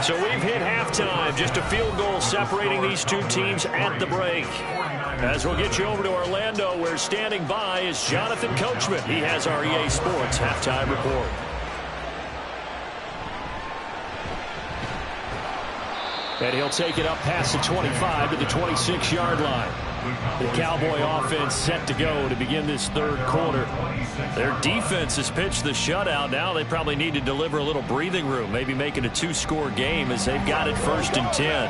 [SPEAKER 1] So we've hit halftime. Just a field goal separating these two teams at the break. As we'll get you over to Orlando, where standing by is Jonathan Coachman. He has our EA Sports halftime report. And he'll take it up past the 25 to the 26-yard line. The Cowboy offense set to go to begin this 3rd quarter. Their defense has pitched the shutout. Now they probably need to deliver a little breathing room, maybe make it a 2-score game as they've got it 1st and 10.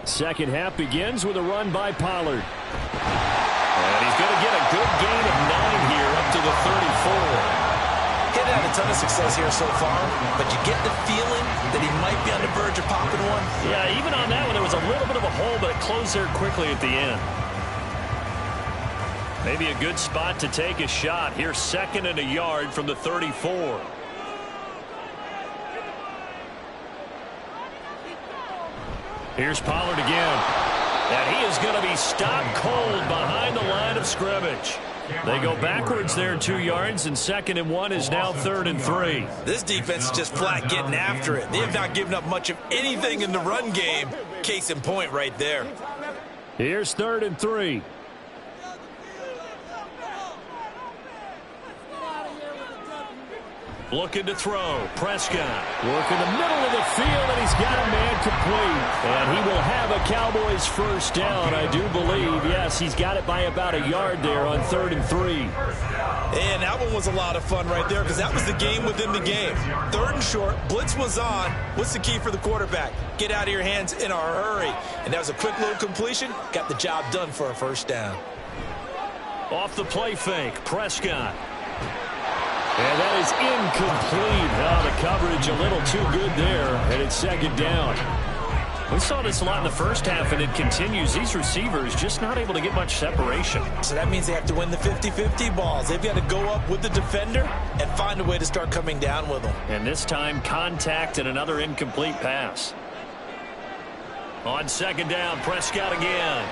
[SPEAKER 1] Second half begins with a run by Pollard. And he's going to get a good gain of 9 here up to the 34.
[SPEAKER 4] He's had a ton of success here so far, but you get the feeling that he might be on the verge of popping one.
[SPEAKER 1] Yeah, even on that one, there was a little bit of a hole, but it closed there quickly at the end. Maybe a good spot to take a shot. Here's 2nd and a yard from the 34. Here's Pollard again. And he is going to be stopped cold behind the line of scrimmage. They go backwards there 2 yards, and 2nd and 1 is now 3rd and 3.
[SPEAKER 4] This defense is just flat getting after it. They have not given up much of anything in the run game. Case in point right there.
[SPEAKER 1] Here's 3rd and 3. Looking to throw. Prescott working the middle of the field, and he's got a man complete. And he will have a Cowboys first down, I do believe. Yes, he's got it by about a yard there on 3rd and 3.
[SPEAKER 4] And that one was a lot of fun right there because that was the game within the game. 3rd and short, blitz was on. What's the key for the quarterback? Get out of your hands in a hurry. And that was a quick little completion. Got the job done for a first down.
[SPEAKER 1] Off the play fake, Prescott. And that is incomplete. The coverage a little too good there, and it's 2nd down. We saw this a lot in the first half, and it continues. These receivers just not able to get much separation.
[SPEAKER 4] So that means they have to win the 50-50 balls. They've got to go up with the defender and find a way to start coming down with them.
[SPEAKER 1] And this time, contact and another incomplete pass. On second down, Prescott again.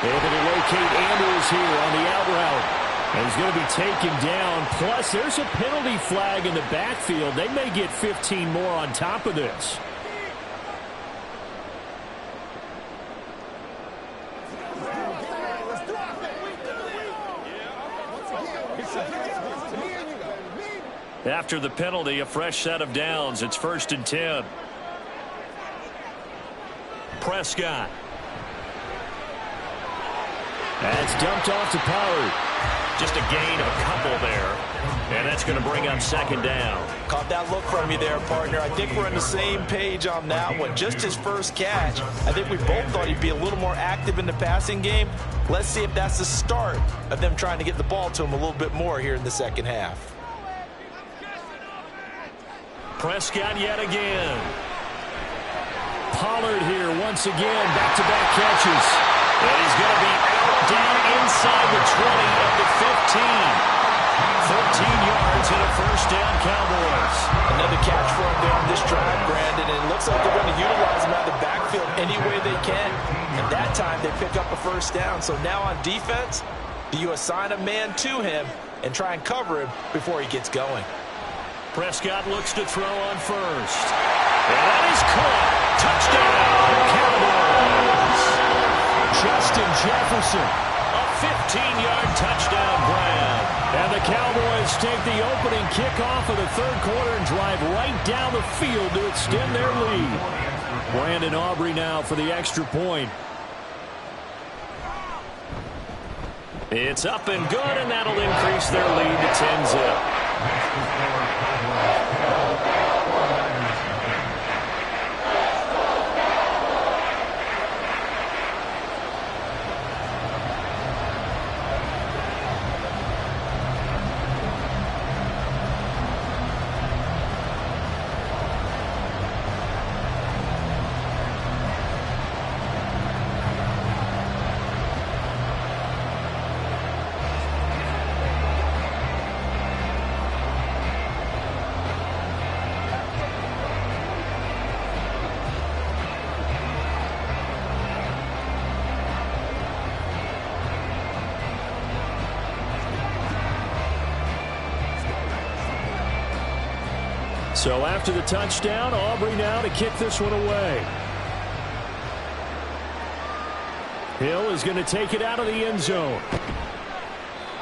[SPEAKER 1] Able to locate Andrews here on the out route. And he's going to be taken down. Plus, there's a penalty flag in the backfield. They may get 15 more on top of this. After the penalty, a fresh set of downs. It's 1st and 10. Prescott. That's dumped off to Pollard. Just a gain of a couple there. And that's going to bring up second down.
[SPEAKER 2] Caught that look from you there, partner. I think we're on the same page on that one. Just his first catch. I think we both thought he'd be a little more active in the passing game. Let's see if that's the start of them trying to get the ball to him a little bit more here in the second half.
[SPEAKER 1] Prescott yet again. Pollard here once again. Back-to-back catches. And he's going to be out down inside the 20 of the 15. 14 yards and a first down, Cowboys.
[SPEAKER 2] Another catch for him there on this drive, Brandon. And it looks like they're going to utilize him out of the backfield any way they can. And that time they pick up a first down. So now on defense, do you assign a man to him and try and cover him before he gets going?
[SPEAKER 1] Prescott looks to throw on first. And that is caught. Touchdown, Cowboys. Justin Jefferson, a 15-yard touchdown grab. And the Cowboys take the opening kickoff of the third quarter and drive right down the field to extend their lead. Brandon Aubrey now for the extra point. It's up and good, and that'll increase their lead to 10-zip. So after the touchdown, Aubrey now to kick this one away. Hill is going to take it out of the end zone.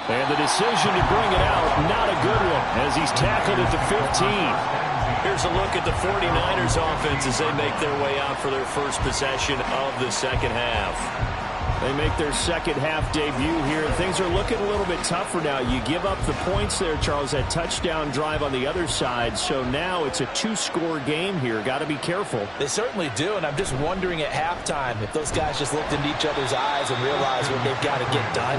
[SPEAKER 1] And the decision to bring it out, not a good one, as he's tackled at the 15. Here's a look at the 49ers offense as they make their way out for their first possession of the second half. They make their second half debut here, and things are looking a little bit tougher now. You give up the points there, Charles, that touchdown drive on the other side. So now it's a two-score game here. Got to be careful.
[SPEAKER 2] They certainly do, and I'm just wondering at halftime if those guys just looked into each other's eyes and realized what they've got to get done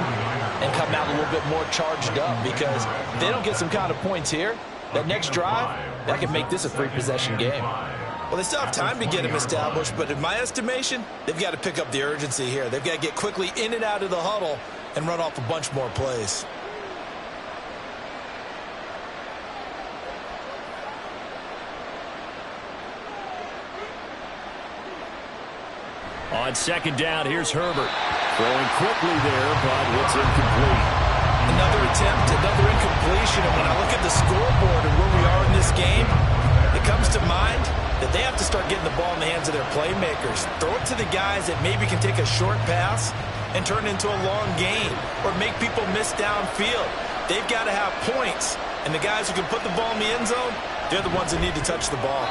[SPEAKER 2] and come out a little bit more charged up, because if they don't get some kind of points here, that next drive, that could make this a three-possession game. Well, they still have time to get him established, but in my estimation, they've got to pick up the urgency here. They've got to get quickly in and out of the huddle and run off a bunch more plays.
[SPEAKER 1] On second down, here's Herbert. Throwing quickly there, but it's incomplete.
[SPEAKER 2] Another attempt, another incompletion. And when I look at the scoreboard and where we are in this game, it comes to mind that they have to start getting the ball in the hands of their playmakers. Throw it to the guys that maybe can take a short pass and turn it into a long gain or make people miss downfield. They've got to have points, and the guys who can put the ball in the end zone, they're the ones that need to touch the ball.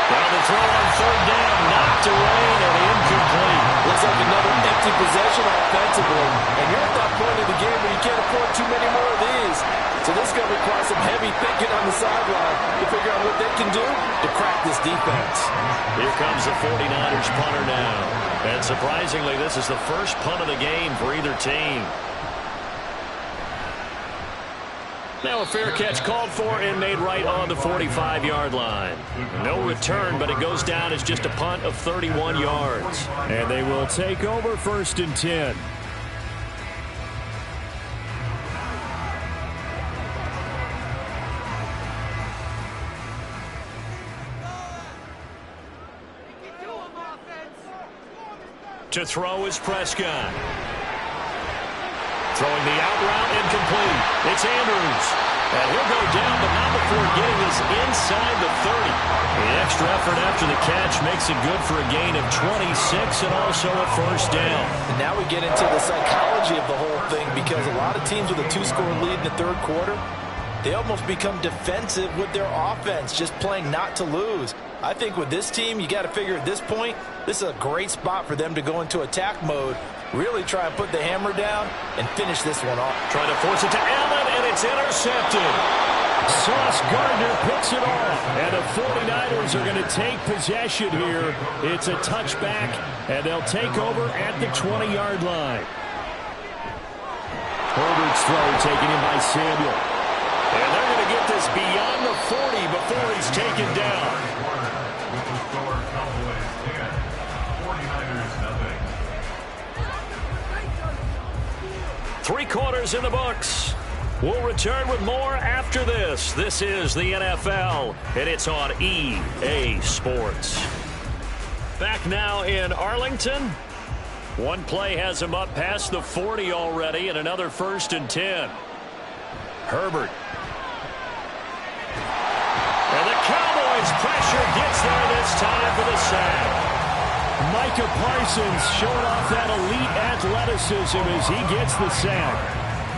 [SPEAKER 1] Well, the throw on third down, knocked away and incomplete.
[SPEAKER 4] Looks like another empty possession offensively. And you're at that point of the game where you can't afford too many more of these. So this is going to require some heavy thinking on the sideline to figure out what they can do to crack this defense.
[SPEAKER 1] Here comes the 49ers punter now. And surprisingly, this is the first punt of the game for either team. Now a fair catch called for and made right on the 45-yard line. No return, but it goes down as just a punt of 31 yards. And they will take over 1st and 10. To throw is Prescott. Throwing the out route incomplete. It's Andrews. And he'll go down, but not before getting this inside the 30. The extra effort after the catch makes it good for a gain of 26 and also a first down.
[SPEAKER 4] And now we get into the psychology of the whole thing, because a lot of teams with a 2-score lead in the third quarter, they almost become defensive with their offense, just playing not to lose. I think with this team, you got to figure at this point, this is a great spot for them to go into attack mode, really try and put the hammer down and finish this one off.
[SPEAKER 1] Trying to force it to Allen, and it's intercepted. Sauce Gardner picks it off, and the 49ers are going to take possession here. It's a touchback, and they'll take over at the 20-yard line. Herbert's throw taken in by Samuel. And they're going to get this beyond the 40 before he's taken down. Three quarters in the books. We'll return with more after this. This is the NFL, and it's on EA Sports. Back now in Arlington. One play has him up past the 40 already, and another 1st and 10. Herbert. And the Cowboys pressure gets there this time for the sack. Micah Parsons showing off that elite athleticism as he gets the sack.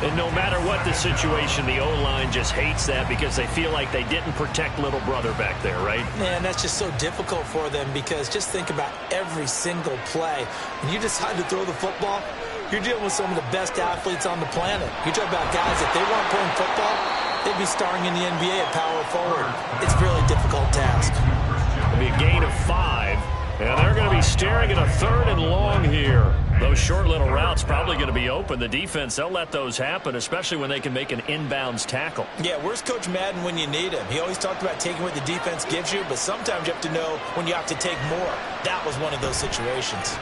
[SPEAKER 1] And no matter what the situation, the O-line just hates that because they feel like they didn't protect little brother back there, right?
[SPEAKER 2] Man, that's just so difficult for them, because just think about every single play. When you decide to throw the football, you're dealing with some of the best athletes on the planet. You talk about guys, if they weren't playing football, they'd be starring in the NBA at power forward. It's a really difficult task.
[SPEAKER 1] It'll be a gain of 5. And they're going to be staring at a 3rd and long here. Those short little routes probably going to be open. The defense, they'll let those happen, especially when they can make an inbounds tackle.
[SPEAKER 2] Yeah, where's Coach Madden when you need him? He always talked about taking what the defense gives you, but sometimes you have to know when you have to take more. That was one of those situations.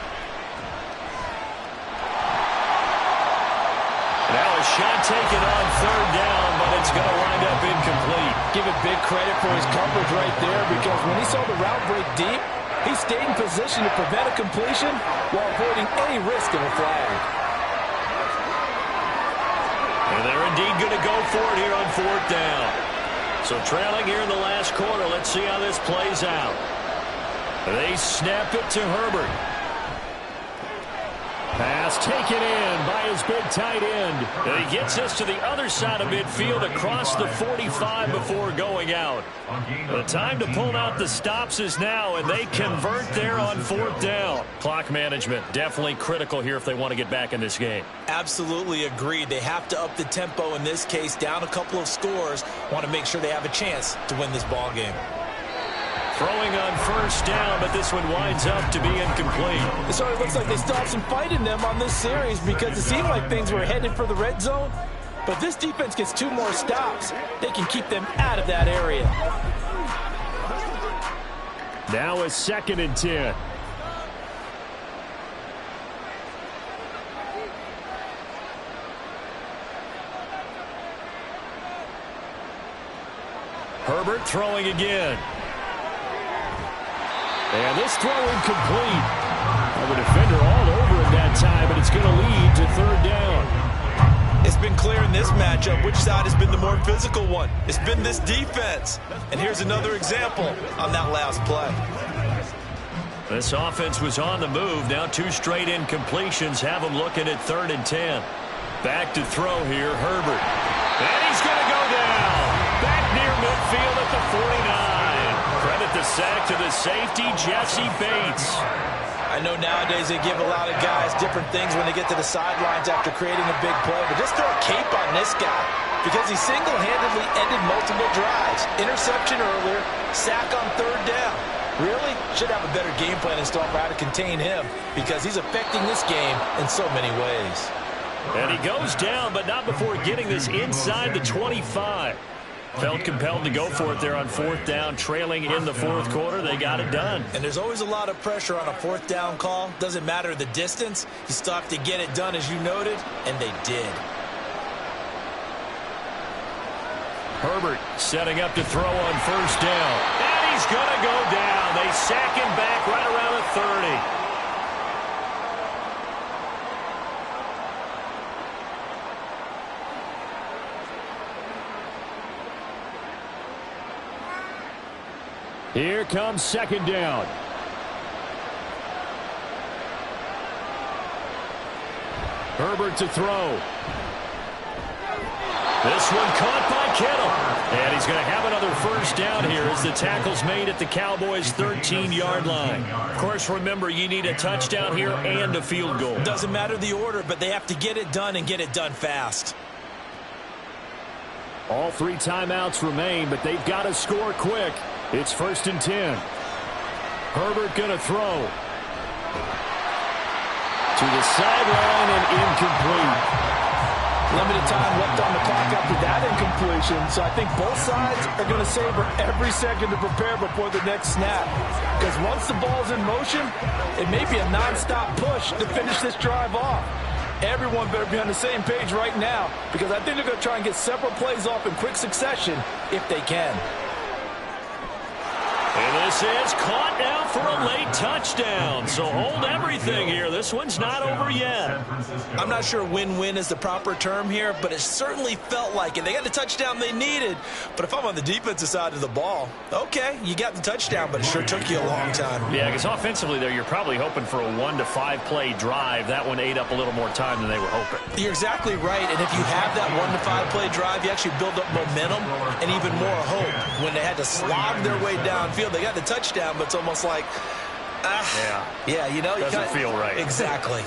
[SPEAKER 1] Now a shot taken on 3rd down, but it's going to wind up incomplete.
[SPEAKER 4] Give it big credit for his coverage right there, because when he saw the route break deep, he stayed in position to prevent a completion while avoiding any risk of a flag.
[SPEAKER 1] And they're indeed going to go for it here on 4th down. So trailing here in the last quarter, let's see how this plays out. They snap it to Herbert. Pass taken in by his big tight end. And he gets us to the other side of midfield across the 45 before going out. The time to pull out the stops is now, and they convert there on 4th down. Clock management definitely critical here if they want to get back in this game.
[SPEAKER 2] Absolutely agreed. They have to up the tempo in this case, down a couple of scores. Want to make sure they have a chance to win this ball game.
[SPEAKER 1] Throwing on 1st down, but this one winds up to be incomplete.
[SPEAKER 4] It sort of looks like they still have some fight in them on this series, because it seemed like things were headed for the red zone. But if this defense gets 2 more stops, they can keep them out of that area.
[SPEAKER 1] Now a 2nd and 10. Herbert throwing again. And this throw incomplete. A defender all over him that time, but it's going to lead to 3rd down.
[SPEAKER 2] It's been clear in this matchup which side has been the more physical one. It's been this defense. And here's another example on that last play.
[SPEAKER 1] This offense was on the move. Now 2 straight incompletions have them looking at 3rd and 10. Back to throw here, Herbert. And he's going to go down. Back near midfield at the 49. Credit the sack to the safety, Jesse Bates.
[SPEAKER 2] I know nowadays they give a lot of guys different things when they get to the sidelines after creating a big play, but just throw a cape on this guy, because he single-handedly ended multiple drives. Interception earlier, sack on 3rd down. Really should have a better game plan installed for how to contain him, because he's affecting this game in so many ways.
[SPEAKER 1] And he goes down, but not before getting this inside the 25. Felt compelled to go for it there on 4th down, trailing in the 4th quarter. They got it done.
[SPEAKER 2] And there's always a lot of pressure on a 4th down call. Doesn't matter the distance. You still have to get it done, as you noted, and they did.
[SPEAKER 1] Herbert setting up to throw on 1st down. And he's going to go down. They sack him back right around the 30. Here comes second down. Herbert to throw. This one caught by Kittle. And he's going to have another first down here as the tackle's made at the Cowboys' 13-yard line. Of course, remember, you need a touchdown here and a field goal.
[SPEAKER 2] Doesn't matter the order, but they have to get it done and get it done fast.
[SPEAKER 1] All 3 timeouts remain, but they've got to score quick. It's 1st and 10. Herbert going to throw. To the sideline and incomplete.
[SPEAKER 4] Limited time left on the clock after that incompletion, so I think both sides are going to savor every second to prepare before the next snap. Because once the ball's in motion, it may be a nonstop push to finish this drive off. Everyone better be on the same page right now, because I think they're going to try and get several plays off in quick succession if they can.
[SPEAKER 1] And this is caught now for a late touchdown. So hold everything here. This one's not over yet.
[SPEAKER 2] I'm not sure win-win is the proper term here, but it certainly felt like it. They got the touchdown they needed. But if I'm on the defensive side of the ball, okay, you got the touchdown, but it sure took you a long time.
[SPEAKER 1] Yeah, because offensively there, you're probably hoping for a 1 to 5 play drive. That one ate up a little more time than they were hoping.
[SPEAKER 2] You're exactly right. And if you have that 1 to 5 play drive, you actually build up momentum and even more hope. When they had to slog their way downfield, they got the touchdown, but it's almost like, yeah, you know,
[SPEAKER 1] doesn't feel right.
[SPEAKER 2] Exactly.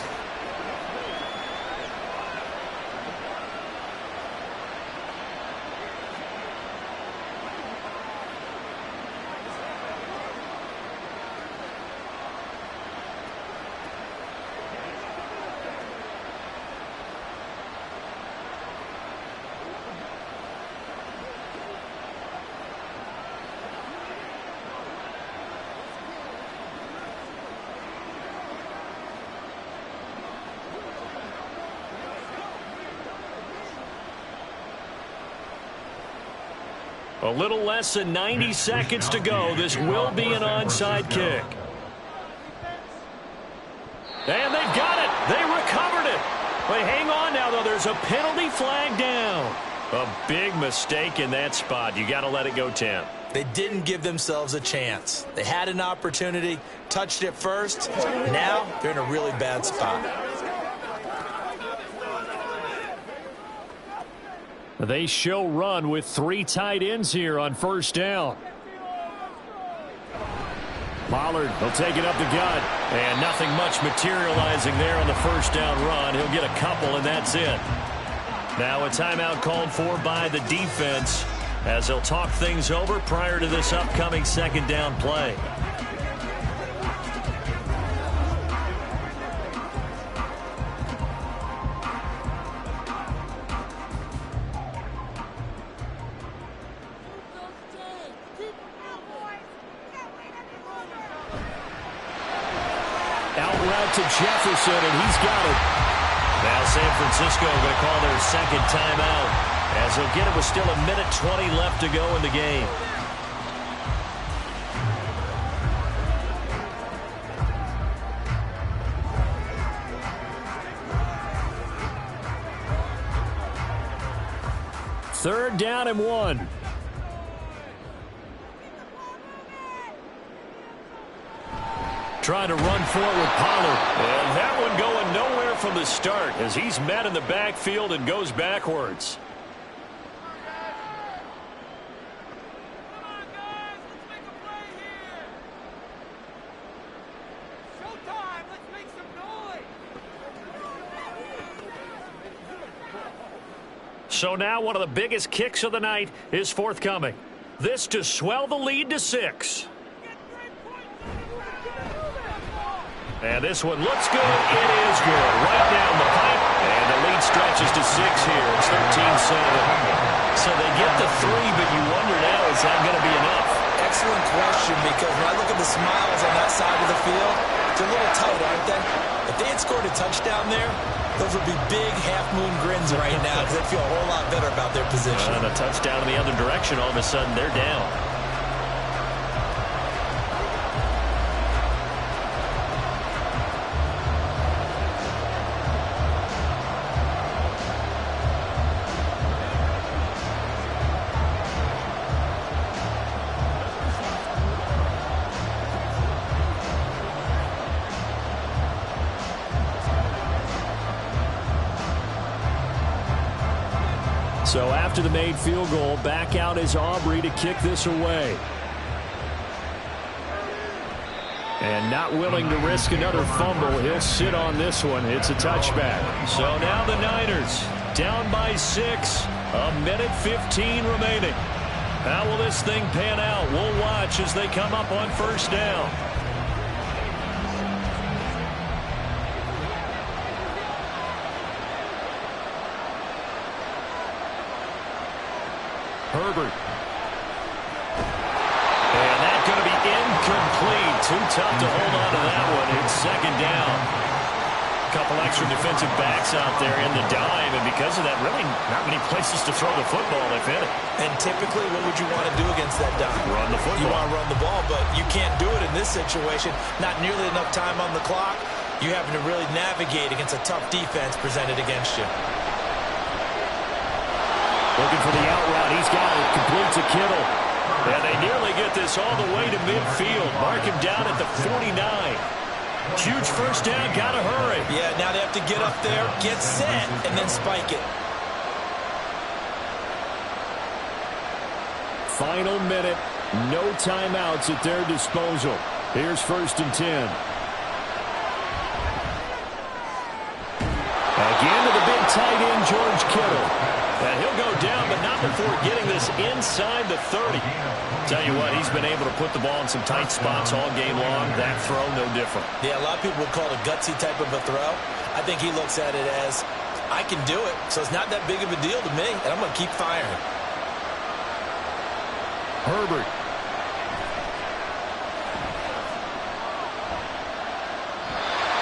[SPEAKER 1] A little less than 90 seconds to go. This will be an onside kick. And they've got it. They recovered it. But hang on now, though. There's a penalty flag down. A big mistake in that spot. You got to let it go 10.
[SPEAKER 2] They didn't give themselves a chance. They had an opportunity, touched it first. Now they're in a really bad spot.
[SPEAKER 1] They show run with 3 tight ends here on first down. Pollard will take it up the gut. And nothing much materializing there on the first down run. He'll get a couple, and that's it. Now a timeout called for by the defense as they'll talk things over prior to this upcoming second down play. To Jefferson, and he's got it. Now San Francisco going to call their second timeout as they'll get it with still 1:20 left to go in the game. Third down and 1. Trying to run for it with Pollard. And that one going nowhere from the start as he's met in the backfield and goes backwards. So now one of the biggest kicks of the night is forthcoming. This to swell the lead to 6. And this one looks good. It is good. Right down the pipe. And the lead stretches to 6 here. It's 13-7. So they get the 3, but you wonder now, is that going to be enough?
[SPEAKER 2] Excellent question, because when I look at the smiles on that side of the field, they're a little tight, aren't they? If they had scored a touchdown there, those would be big half-moon grins right now because they'd feel a whole lot better about their position.
[SPEAKER 1] And a touchdown in the other direction, all of a sudden they're down. So after the made field goal, back out is Aubrey to kick this away. And not willing to risk another fumble, he'll sit on this one. It's a touchback. So now the Niners down by 6. A minute 15 remaining. How will this thing pan out? We'll watch as they come up on first down. Herbert. And that's going to be incomplete. Too tough to hold on to that one. It's second down. A couple extra defensive backs out there in the dime, and because of that, really not many places to throw the football, if any.
[SPEAKER 2] And typically, what would you want to do against that dime?
[SPEAKER 1] Run the football.
[SPEAKER 2] You want to run the ball, but you can't do it in this situation. Not nearly enough time on the clock. You having to really navigate against a tough defense presented against you.
[SPEAKER 1] Looking for the out route. He's got it. Complete to Kittle. And they nearly get this all the way to midfield. Mark him down at the 49. Huge first down. Got to hurry.
[SPEAKER 2] Yeah, now they have to get up there, get set, and then spike it.
[SPEAKER 1] Final minute. No timeouts at their disposal. Here's 1st and 10. Again to the big tight end, George Kittle. And he'll go down, but not before getting this inside the 30. Tell you what, he's been able to put the ball in some tight spots all game long. That throw, no different.
[SPEAKER 2] Yeah, a lot of people would call it a gutsy type of a throw. I think he looks at it as, I can do it, so it's not that big of a deal to me, and I'm going to keep firing.
[SPEAKER 1] Herbert.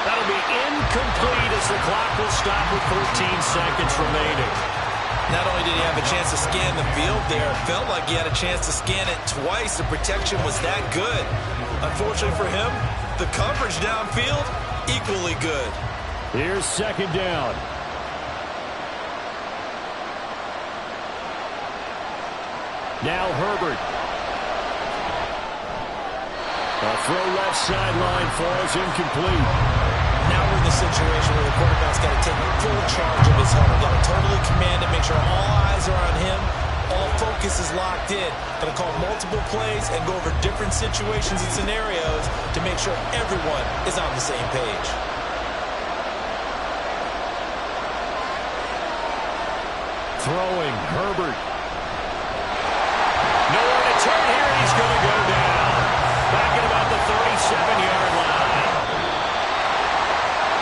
[SPEAKER 1] That'll be incomplete as the clock will stop with 14 seconds remaining.
[SPEAKER 2] Not only did he have a chance to scan the field there, it felt like he had a chance to scan it twice. The protection was that good. Unfortunately for him, the coverage downfield, equally good.
[SPEAKER 1] Here's 2nd down. Now Herbert. A throw left sideline falls incomplete.
[SPEAKER 2] Now we're in the situation where the quarterback's got to take full charge of his helmet. Got to totally command it, make sure all eyes are on him. All focus is locked in. Got to call multiple plays and go over different situations and scenarios to make sure everyone is on the same page.
[SPEAKER 1] Throwing, Herbert. Nowhere to turn here. He's going to go down. Back at about the 37-yard line.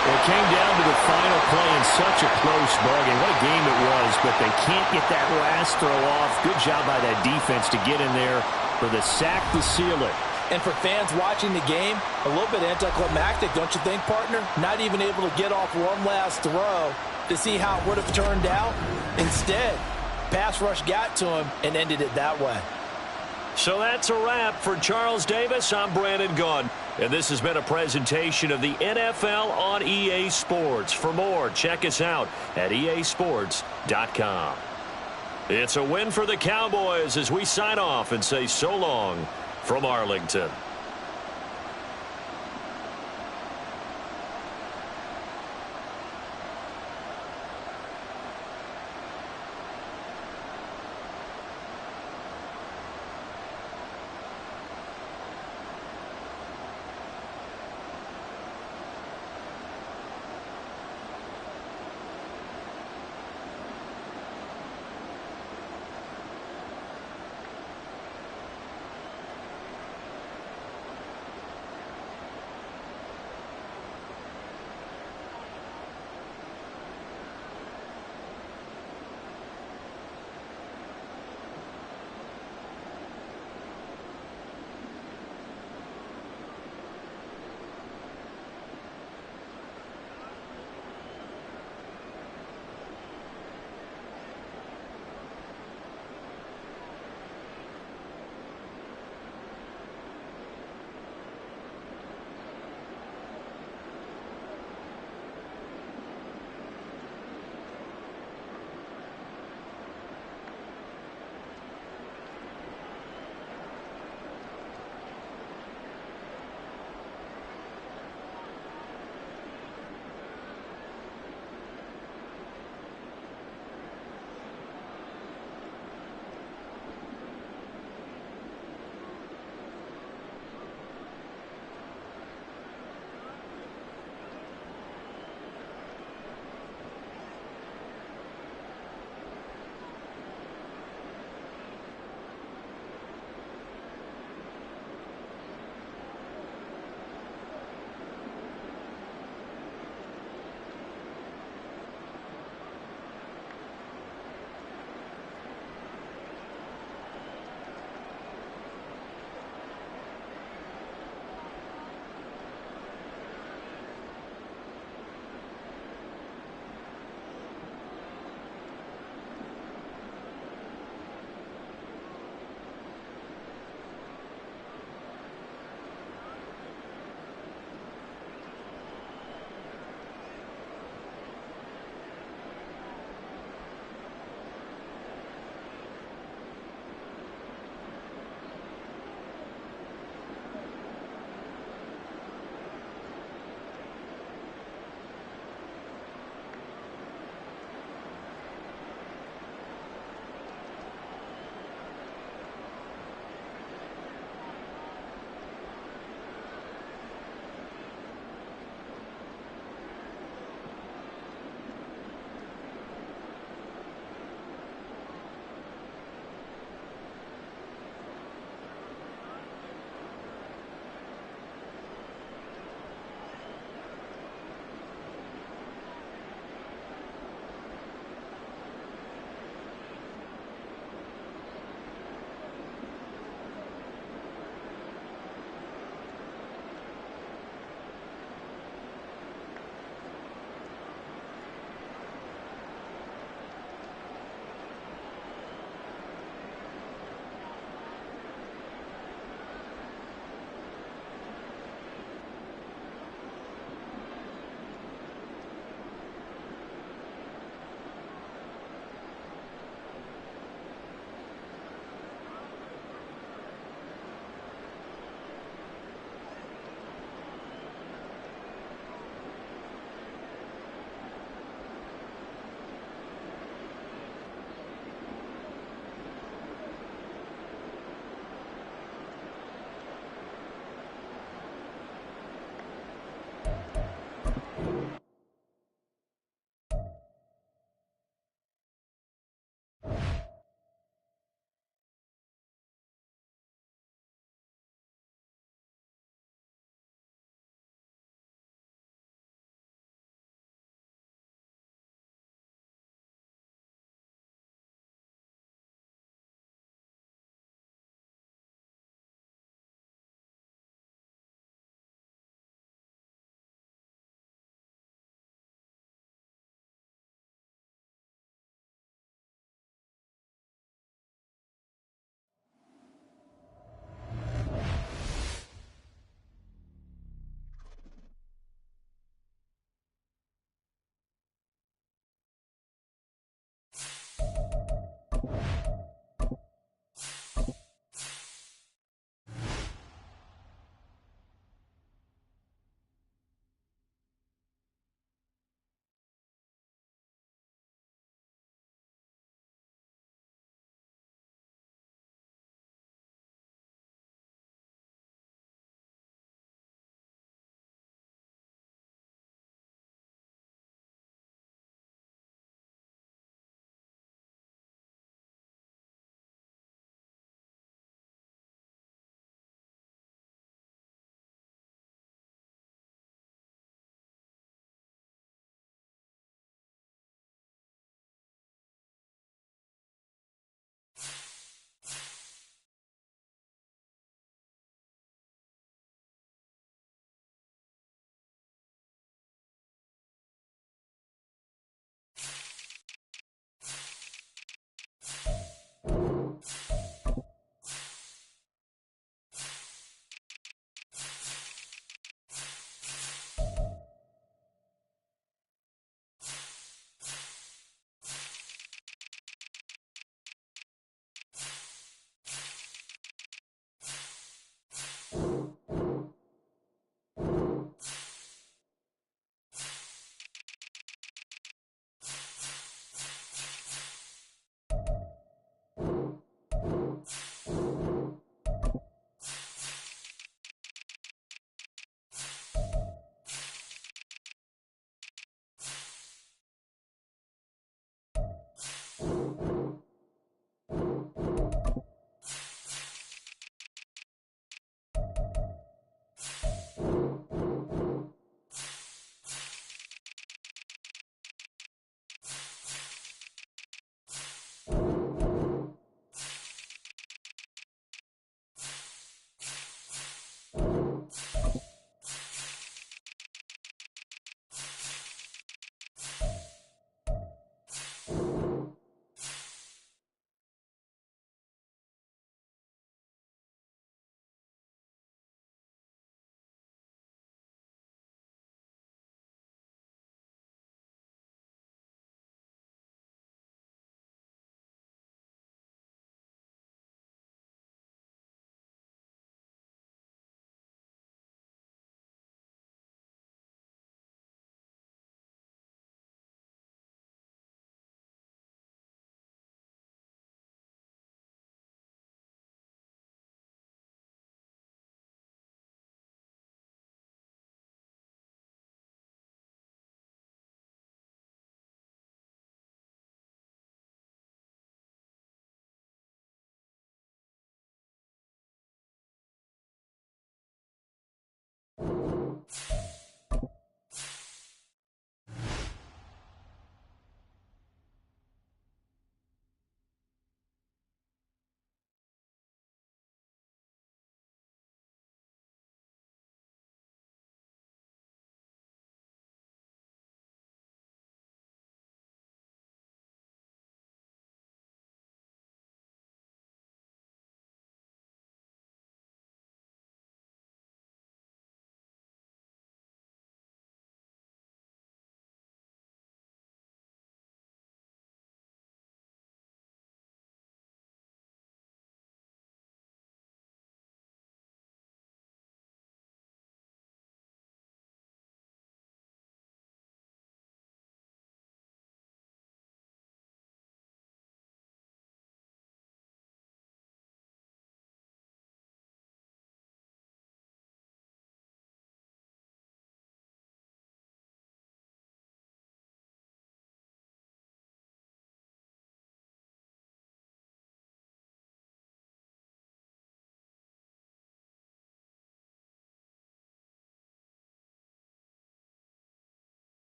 [SPEAKER 1] It came down to the final play in such a close ball game. What a game it was, but they can't get that last throw off. Good job by that defense to get in there for the sack to seal it.
[SPEAKER 4] And for fans watching the game, a little bit anticlimactic, don't you think, partner? Not even able to get off one last throw to see how it would have turned out. Instead, pass rush got to him and ended it that way.
[SPEAKER 1] So that's a wrap for Charles Davis. I'm Brandon Gaudin. And this has been a presentation of the NFL on EA Sports. For more, check us out at easports.com. It's a win for the Cowboys as we sign off and say so long from Arlington.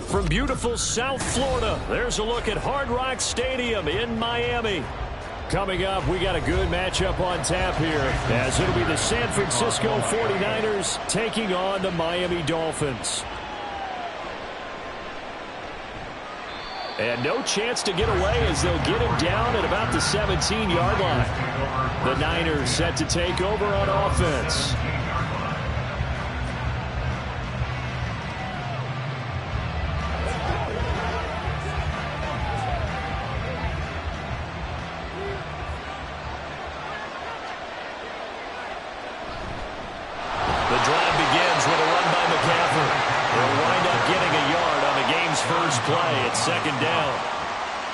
[SPEAKER 1] From beautiful South Florida, there's a look at Hard Rock Stadium in Miami. Coming up, we got a good matchup on tap here, as it'll be the San Francisco 49ers taking on the Miami Dolphins. And no chance to get away as they'll get him down at about the 17-yard line. The Niners set to take over on offense. The drive begins with a run by McCaffrey. They'll wind up getting a yard on the game's first play. It's second down.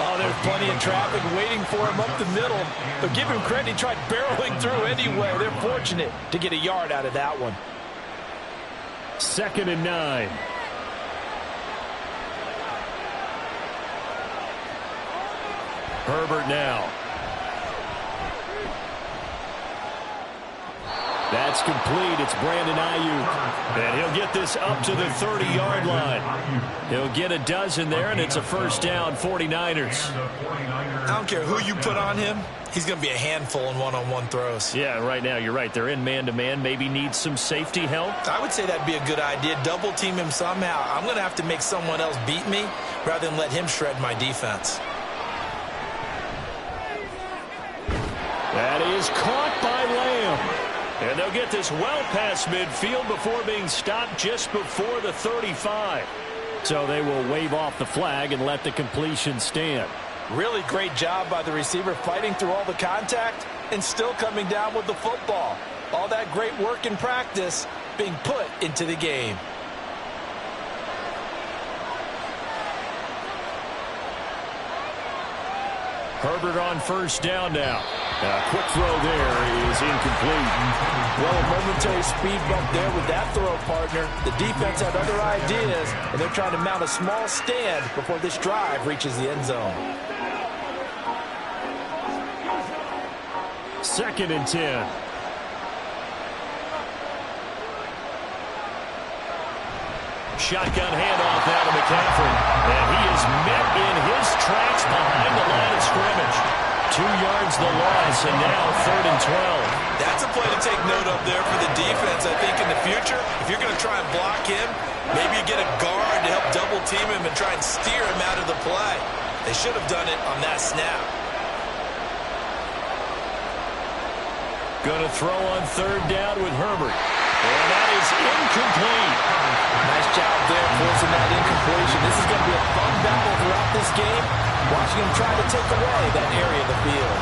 [SPEAKER 4] Oh, there's plenty of traffic waiting for him up the middle. But give him credit, he tried barreling through anyway. They're fortunate to get a yard out of that one.
[SPEAKER 1] 2nd and 9. Herbert now. That's complete. It's Brandon Ayuk. And he'll get this up to the 30-yard line. He'll get a dozen there, and it's a first down, 49ers.
[SPEAKER 2] I don't care who you put on him. He's going to be a handful in one-on-one throws.
[SPEAKER 1] Yeah, right now, you're right. They're in man-to-man. Maybe needs some safety help.
[SPEAKER 2] I would say that'd be a good idea. Double team him somehow. I'm going to have to make someone else beat me rather than let him shred my defense.
[SPEAKER 1] That is caught by Lamb. And they'll get this well past midfield before being stopped just before the 35. So they will wave off the flag and let the completion stand.
[SPEAKER 4] Really great job by the receiver fighting through all the contact and still coming down with the football. All that great work in practice being put into the game.
[SPEAKER 1] Herbert on first down now. A quick throw there is incomplete.
[SPEAKER 4] Well, a momentary speed bump there with that throw, partner. The defense had other ideas, and they're trying to mount a small stand before this drive reaches the end zone.
[SPEAKER 1] 2nd and 10. Shotgun handoff now to McCaffrey. And he is met in his tracks behind the line of scrimmage. 2 yards the loss, and now 3rd and 12.
[SPEAKER 2] That's a play to take note of there for the defense. I think in the future, if you're going to try and block him, maybe you get a guard to help double team him and try and steer him out of the play. They should have done it on that snap.
[SPEAKER 1] Going to throw on 3rd down with Herbert. And that is incomplete.
[SPEAKER 4] Nice job there forcing that incompletion. This is going to be a fun battle throughout this game. Watching him try to take away that area of the field.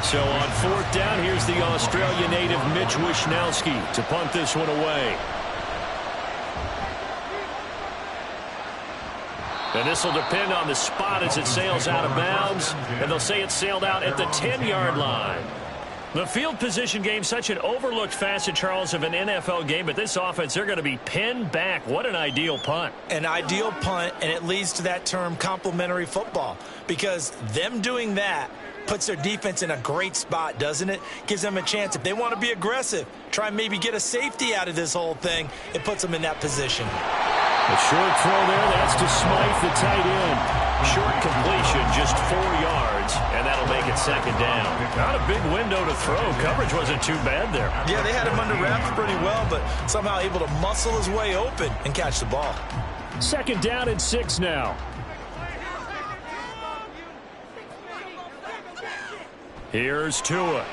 [SPEAKER 1] So on 4th down, here's the Australia native Mitch Wishnowsky to punt this one away. And this will depend on the spot as it sails out of bounds. And they'll say it sailed out at the 10-yard line. The field position game, such an overlooked facet, Charles, of an NFL game. But this offense, they're going to be pinned back. What an ideal punt.
[SPEAKER 2] An ideal punt, and it leads to that term complementary football. Because them doing that puts their defense in a great spot, doesn't it? Gives them a chance. If they want to be aggressive, try and maybe get a safety out of this whole thing, it puts them in that position.
[SPEAKER 1] A short throw there, that's to Smythe, the tight end. Short completion, just 4 yards, and that'll make it 2nd down. Not a big window to throw. Coverage wasn't too bad there.
[SPEAKER 2] Yeah, they had him under wraps pretty well, but somehow able to muscle his way open and catch the ball.
[SPEAKER 1] 2nd down and 6 now. Here's Tua.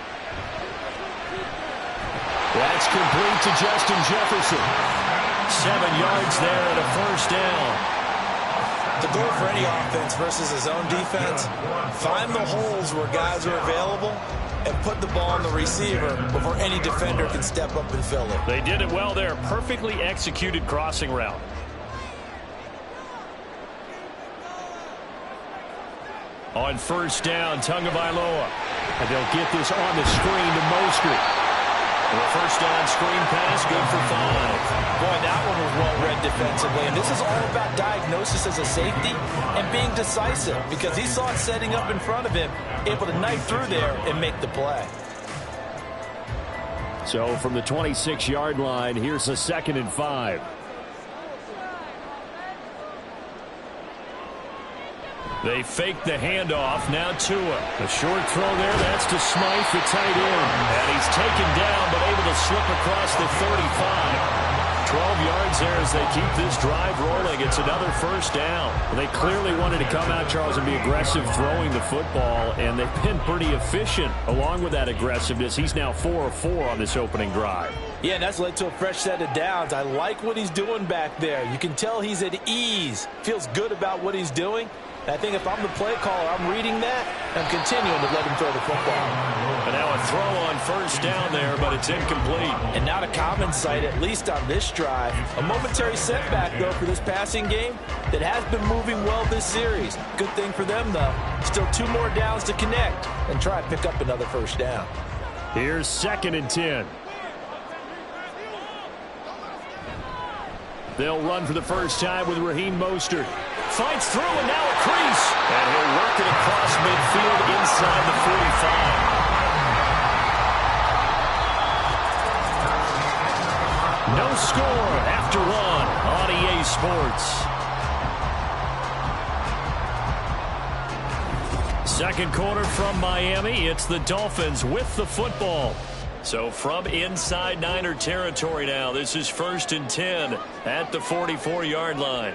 [SPEAKER 1] That's complete to Justin Jefferson. 7 yards there and a first down.
[SPEAKER 2] The goal for any offense versus his own defense, find the holes where guys are available and put the ball on the receiver before any defender can step up and fill it.
[SPEAKER 1] They did it well there. Perfectly executed crossing route. On first down, Tagovailoa. And they'll get this on the screen to Mostert. The first down screen pass, good for 5.
[SPEAKER 4] Boy, that one was well read defensively. And this is all about diagnosis as a safety and being decisive, because he saw it setting up in front of him, able to knife through there and make the play.
[SPEAKER 1] So from the 26-yard line, here's a 2nd and 5. They fake the handoff. Now Tua. A short throw there. That's to Smythe, the tight end. And he's taken down, but able to slip across the 35. 12 yards there as they keep this drive rolling. It's another first down. They clearly wanted to come out, Charles, and be aggressive throwing the football, and they've been pretty efficient along with that aggressiveness. He's now 4 of 4 on this opening drive.
[SPEAKER 4] Yeah, and that's led to a fresh set of downs. I like what he's doing back there. You can tell he's at ease. Feels good about what he's doing. And I think if I'm the play caller, I'm reading that and continuing to let him throw the football.
[SPEAKER 1] And now a throw on first down there, but it's incomplete.
[SPEAKER 4] And not a common sight, at least on this drive. A momentary setback, though, for this passing game that has been moving well this series. Good thing for them, though. Still 2 more downs to connect and try and pick up another first down.
[SPEAKER 1] Here's 2nd and 10. They'll run for the first time with Raheem Mostert. Fights through, and now a crease. And he'll work it across midfield inside the 45. No score after 1 on EA Sports. Second quarter from Miami. It's the Dolphins with the football. So from inside Niner territory now, this is 1st and 10 at the 44-yard line.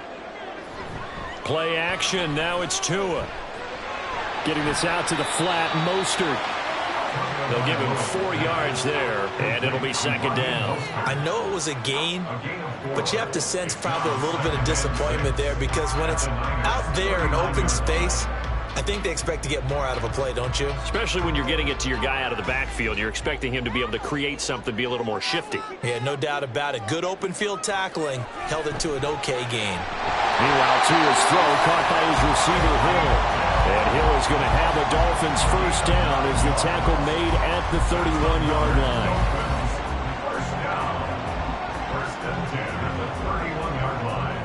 [SPEAKER 1] Play action. Now it's Tua. Getting this out to the flat. Mostert. They'll give him 4 yards there, and it'll be 2nd down.
[SPEAKER 2] I know it was a gain, but you have to sense probably a little bit of disappointment there because when it's out there in open space, I think they expect to get more out of a play, don't you?
[SPEAKER 1] Especially when you're getting it to your guy out of the backfield. You're expecting him to be able to create something, be a little more shifty.
[SPEAKER 2] Yeah, no doubt about it. Good open field tackling held it to an okay gain.
[SPEAKER 1] Meanwhile, Tua's throw caught by his receiver, Hill. And Hill is going to have a Dolphins first down as the tackle made at the 31-yard line.
[SPEAKER 3] First down. 1st and 10 at the 31-yard line.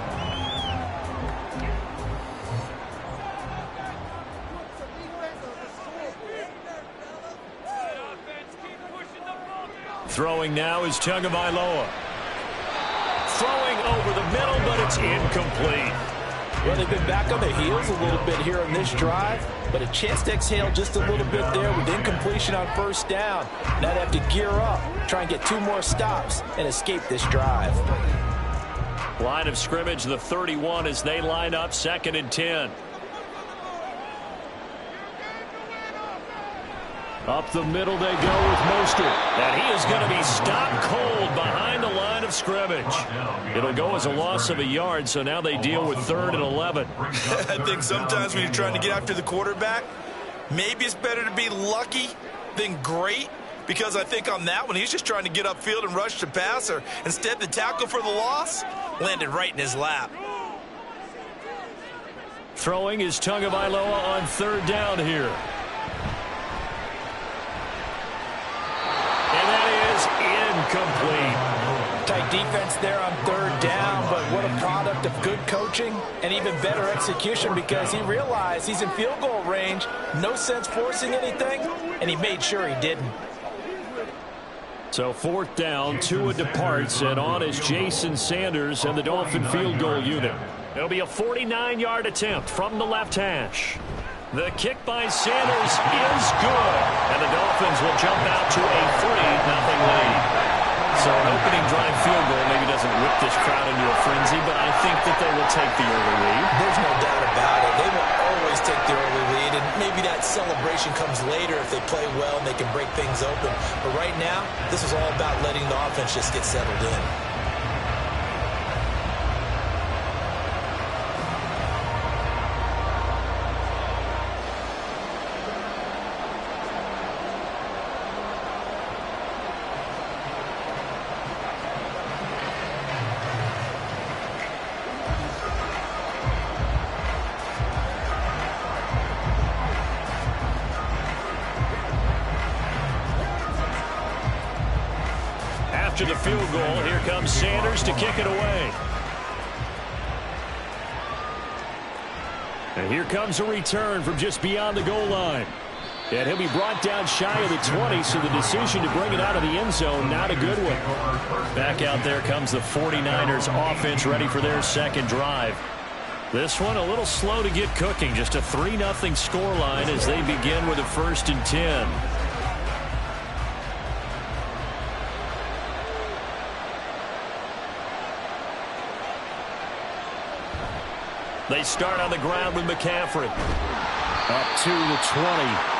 [SPEAKER 1] Throwing now is Tagovailoa. Throwing over the middle, but it's incomplete.
[SPEAKER 4] Well, they've been back on their heels a little bit here in this drive, but a chance to exhale just a little bit there with incompletion on first down. Now they have to gear up, try and get 2 more stops, and escape this drive.
[SPEAKER 1] Line of scrimmage, the 31 as they line up 2nd and 10. Up the middle they go with Mostert. And he is going to be stopped cold behind the line of scrimmage. It'll go as a loss of a yard, so now they deal with 3rd and 11.
[SPEAKER 2] I think sometimes when you're trying to get after the quarterback, maybe it's better to be lucky than great, because I think on that one, he's just trying to get upfield and rush the passer. Instead, the tackle for the loss landed right in his lap.
[SPEAKER 1] Throwing is Tagovailoa on 3rd down here. And that is incomplete.
[SPEAKER 4] Tight defense there on 3rd down, but what a product of good coaching and even better execution, because he realized he's in field goal range. No sense forcing anything, and he made sure he didn't.
[SPEAKER 1] So 4th down, Tua departs, and on is Jason Sanders and the Dolphin field goal unit. It'll be a 49-yard attempt from the left hash. The kick by Sanders is good, and the Dolphins will jump out to a 3-0 lead. So an opening drive field goal maybe doesn't whip this crowd into a frenzy, but I think that they will take the early lead.
[SPEAKER 2] There's no doubt about it. They will always take the early lead, and maybe that celebration comes later if they play well and they can break things open. But right now, this is all about letting the offense just get settled in.
[SPEAKER 1] After the field goal, here comes Sanders to kick it away. And here comes a return from just beyond the goal line. And he'll be brought down shy of the 20, so the decision to bring it out of the end zone, not a good one. Back out there comes the 49ers offense ready for their second drive. This one a little slow to get cooking. Just a 3-0 scoreline as they begin with a 1st and 10. They start on the ground with McCaffrey. Up to the 20.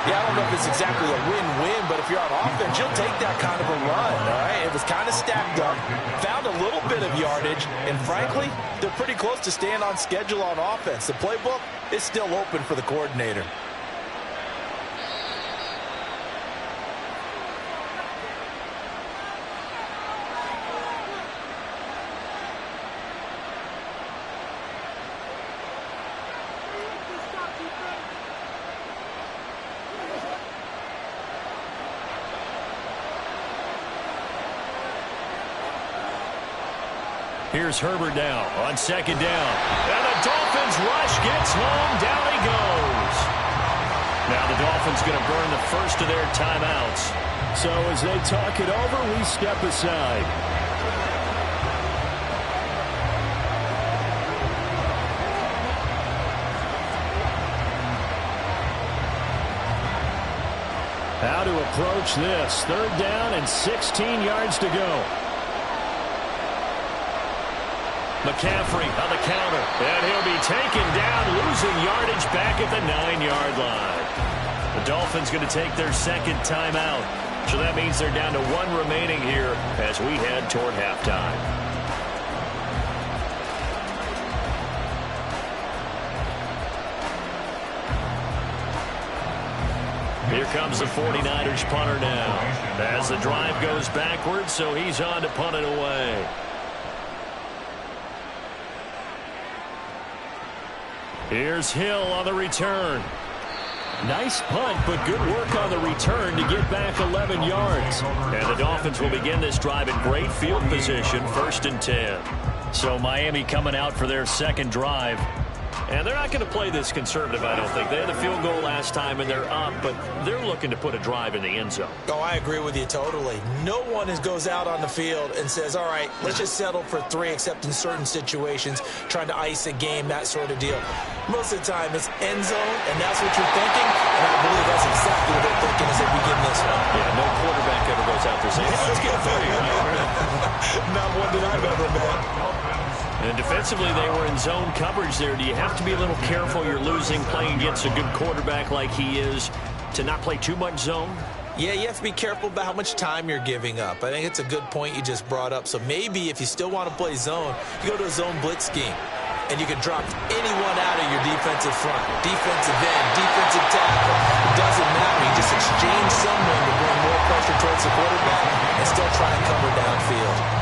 [SPEAKER 4] Yeah, I don't know if it's exactly a win-win, but if you're on offense, you'll take that kind of a run, all right? It was kind of stacked up, found a little bit of yardage, and frankly, they're pretty close to staying on schedule on offense. The playbook is still open for the coordinator.
[SPEAKER 1] Here's Herbert now on 2nd down. And the Dolphins rush gets home. Down he goes. Now the Dolphins going to burn the first of their timeouts. So as they talk it over, we step aside. How to approach this. 3rd down and 16 yards to go. McCaffrey on the counter, and he'll be taken down, losing yardage back at the 9-yard line. The Dolphins going to take their 2nd timeout, so that means they're down to 1 remaining here as we head toward halftime. Here comes the 49ers punter now as the drive goes backwards, so he's on to punt it away. Here's Hill on the return. Nice punt, but good work on the return to get back 11 yards. And the Dolphins will begin this drive in great field position, 1st and 10. So Miami coming out for their 2nd drive. And they're not going to play this conservative, I don't think. They had a field goal last time, and they're up, but they're looking to put a drive in the end zone.
[SPEAKER 2] Oh, I agree with you totally. No one goes out on the field and says, all right, let's just settle for 3, except in certain situations, trying to ice a game, that sort of deal. Most of the time, it's end zone, and that's what you're thinking, and I believe that's exactly what they're thinking as they begin this one.
[SPEAKER 1] Yeah, no quarterback ever goes out there saying, hey, let's get 3.
[SPEAKER 2] Not one that I've ever met.
[SPEAKER 1] And defensively, they were in zone coverage there. Do you have to be a little careful? You're losing, playing against a good quarterback like he is, to not play too much zone?
[SPEAKER 2] Yeah, you have to be careful about how much time you're giving up. I think it's a good point you just brought up. So maybe if you still want to play zone, you go to a zone blitz scheme. And you can drop anyone out of your defensive front. Defensive end, defensive tackle. It doesn't matter. You just exchange someone to bring more pressure towards the quarterback and still try and cover downfield.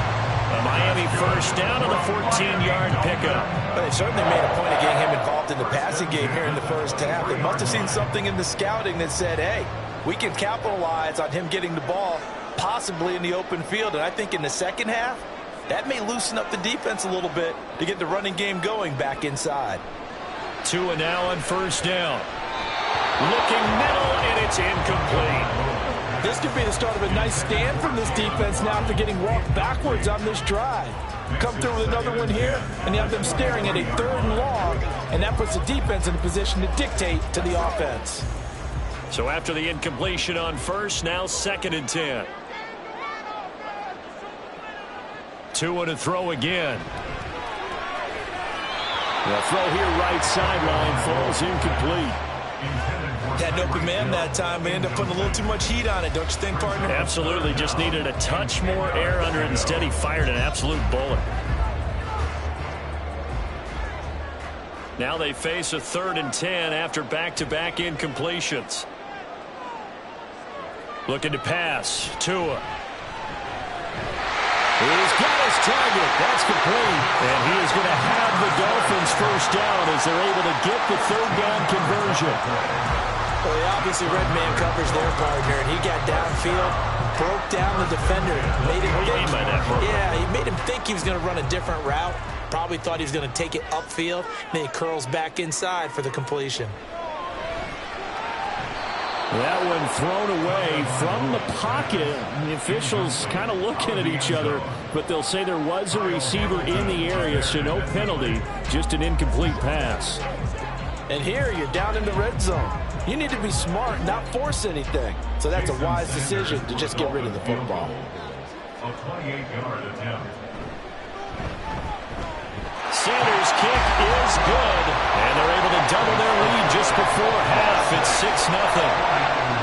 [SPEAKER 1] A Miami 1st down on the 14-yard pickup.
[SPEAKER 4] But they certainly made a point of getting him involved in the passing game here in the 1st half. They must have seen something in the scouting that said, hey, we can capitalize on him getting the ball possibly in the open field. And I think in the 2nd half, that may loosen up the defense a little bit to get the running game going back inside.
[SPEAKER 1] Tua now on 1st down. Looking middle, and it's incomplete.
[SPEAKER 4] This could be the start of a nice stand from this defense now after getting walked backwards on this drive. Come through with another one here, and you have them staring at a 3rd and long, and that puts the defense in a position to dictate to the offense.
[SPEAKER 1] So after the incompletion on 1st, now 2nd and 10. Tua to throw again. The throw here right sideline falls incomplete.
[SPEAKER 2] Had an open man that time. They ended up putting a little too much heat on it, don't you think, partner?
[SPEAKER 1] Absolutely. Just needed a touch more air under it. Instead, he fired an absolute bullet. Now they face a 3rd and 10 after back-to-back incompletions. Looking to pass. Tua. He's got his target. That's complete. And he is going to have the Dolphins 1st down as they're able to get the 3rd down conversion.
[SPEAKER 2] Well, he obviously read man coverage there, partner, and he got downfield, broke down the defender, made him think. Yeah, he made him think he was going to run a different route. Probably thought he was going to take it upfield. Then he curls back inside for the completion.
[SPEAKER 1] That one thrown away from the pocket. The officials kind of looking at each other, but they'll say there was a receiver in the area, so no penalty, just an incomplete pass.
[SPEAKER 4] And here you're down in the red zone. You need to be smart, not force anything. So that's a wise decision to just get rid of the football.
[SPEAKER 3] A 28-yard attempt.
[SPEAKER 1] Sanders' kick is good, and they're able to double their lead just before half. It's 6-0.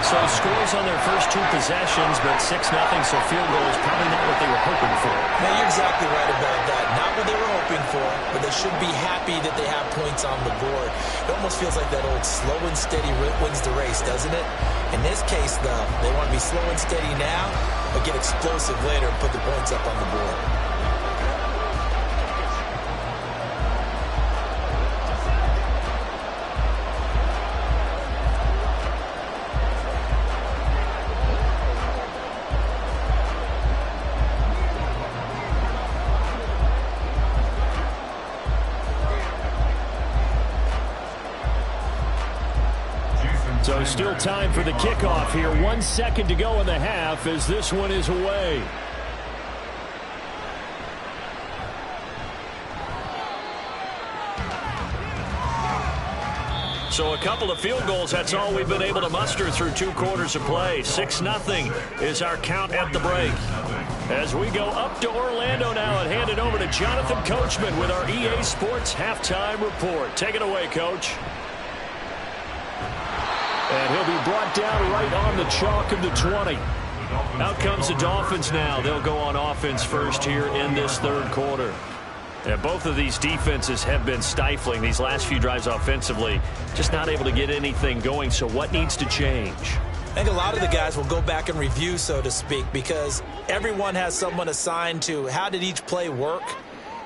[SPEAKER 1] So scores on their first two possessions, but 6-0, so field goal is probably not what they were hoping for.
[SPEAKER 2] Now, you're exactly right about that. Not what they were hoping for, but they should be happy that they have points on the board. It almost feels like that old slow and steady wins the race, doesn't it? In this case, though, they want to be slow and steady now, but get explosive later and put the points up on the board.
[SPEAKER 1] So still time for the kickoff here. 1 second to go in the half as this one is away. So a couple of field goals, that's all we've been able to muster through 2 quarters of play. 6-0 is our count at the break. As we go up to Orlando now and hand it over to Jonathan Coachman with our EA Sports Halftime Report. Take it away, Coach. And he'll be brought down right on the chalk of the 20. Out comes the Dolphins now. They'll go on offense first here in this third quarter. And both of these defenses have been stifling these last few drives offensively. Just not able to get anything going. So what needs to change?
[SPEAKER 2] I think a lot of the guys will go back and review, so to speak, because everyone has someone assigned to how did each play work.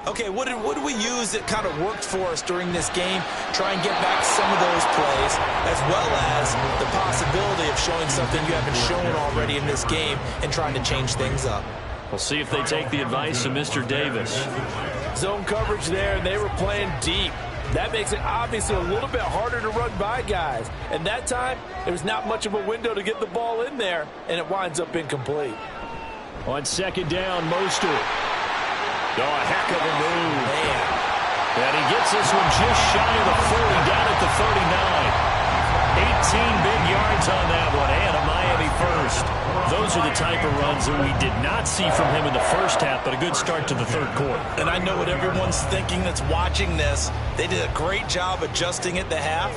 [SPEAKER 2] Okay, what did we use that kind of worked for us during this game? Try and get back some of those plays, as well as the possibility of showing something you haven't shown already in this game and trying to change things up.
[SPEAKER 1] We'll see if they take the advice of Mr. Davis.
[SPEAKER 4] Zone coverage there, and they were playing deep. That makes it obviously a little bit harder to run by guys. And that time, there was not much of a window to get the ball in there, and it winds up incomplete.
[SPEAKER 1] On second down, Mostert. Oh, a heck of a move.
[SPEAKER 2] Man.
[SPEAKER 1] And he gets this one just shy of the 40, down at the 39. 18 big yards on that one, and a Miami first. Those are the type of runs that we did not see from him in the first half, but a good start to the third quarter.
[SPEAKER 2] And I know what everyone's thinking that's watching this. They did a great job adjusting at the half.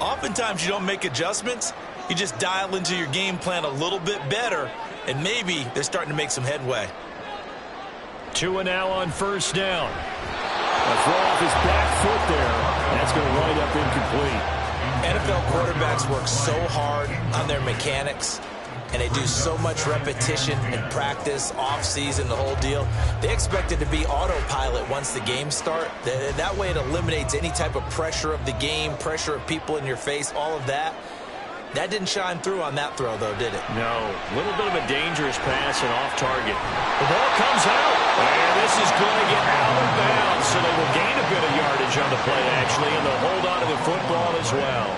[SPEAKER 2] Oftentimes you don't make adjustments. You just dial into your game plan a little bit better, and maybe they're starting to make some headway.
[SPEAKER 1] 2 now on first down. A throw off his back foot there. That's going to wind up incomplete.
[SPEAKER 2] NFL quarterbacks work so hard on their mechanics, and they do so much repetition and practice, off-season, the whole deal. They expect it to be autopilot once the games start. That way it eliminates any type of pressure of the game, pressure of people in your face, all of that. That didn't shine through on that throw, though, did it?
[SPEAKER 1] No. A little bit of a dangerous pass and off target. The ball comes out. And this is going to get out of bounds, so they will gain a bit of yardage on the play, actually, and they'll hold on to the football as well.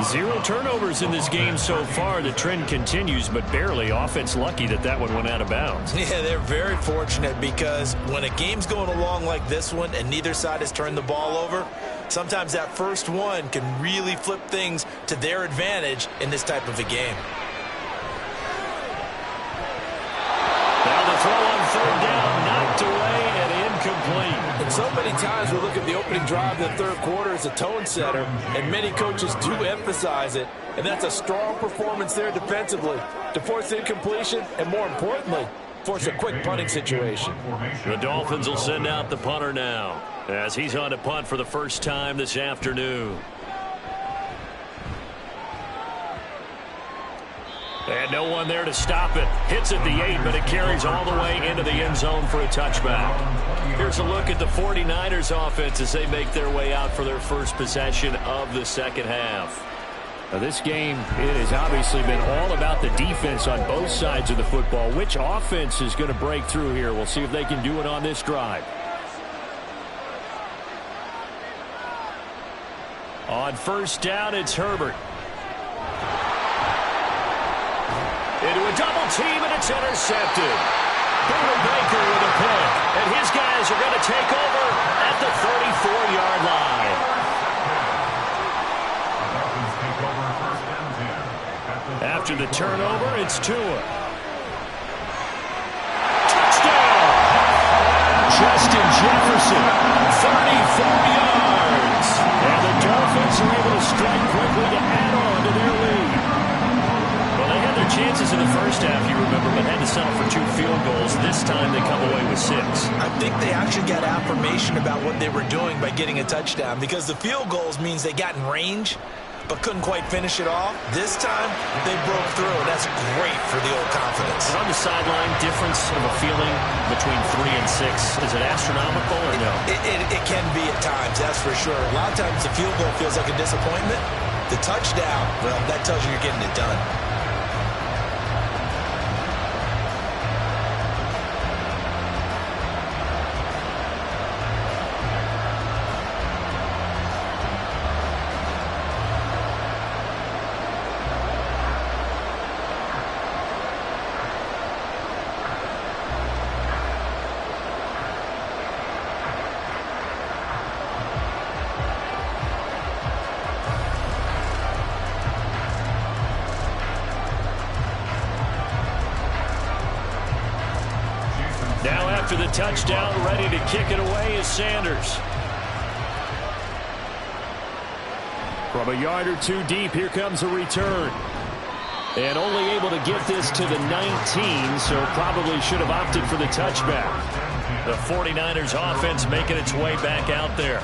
[SPEAKER 1] 0 turnovers in this game so far. The trend continues, but barely. Offense lucky that that one went out of bounds.
[SPEAKER 2] Yeah, they're very fortunate because when a game's going along like this one and neither side has turned the ball over, sometimes that first one can really flip things to their advantage in this type of a game.
[SPEAKER 1] Now the throw on third down, knocked away and incomplete.
[SPEAKER 4] And so many times we look at the opening drive of the third quarter as a tone setter, and many coaches do emphasize it. And that's a strong performance there defensively to force incompletion and, more importantly, force a quick punting situation.
[SPEAKER 1] The Dolphins will send out the punter now as he's on to punt for the first time this afternoon. And no one there to stop it. Hits at the 8, but it carries all the way into the end zone for a touchback. Here's a look at the 49ers offense as they make their way out for their first possession of the second half. Now this game, it has obviously been all about the defense on both sides of the football. Which offense is going to break through here? We'll see if they can do it on this drive. On first down, it's Herbert. into a double team, and it's intercepted. Budda Baker with a pick, and his guys are going to take over at the 34-yard line. After the turnover, it's Tua. Touchdown! Justin Jefferson, 34 yards. And the Dolphins are able to strike quickly to add on to their lead. Well, they had their chances in the first half, you remember, but had to settle for 2 field goals. This time they come away with 6.
[SPEAKER 2] I think they actually got affirmation about what they were doing by getting a touchdown, because the field goals means they got in range but couldn't quite finish it off. This time, they broke through, and that's great for the old confidence.
[SPEAKER 1] And on the sideline, difference of a feeling between 3 and 6, is it astronomical or no?
[SPEAKER 2] It can be at times, that's for sure. A lot of times the field goal feels like a disappointment. The touchdown, well, that tells you you're getting it done.
[SPEAKER 1] Now after the touchdown, ready to kick it away is Sanders. From a yard or 2 deep, here comes a return. And only able to get this to the 19, so probably should have opted for the touchback. The 49ers offense making its way back out there.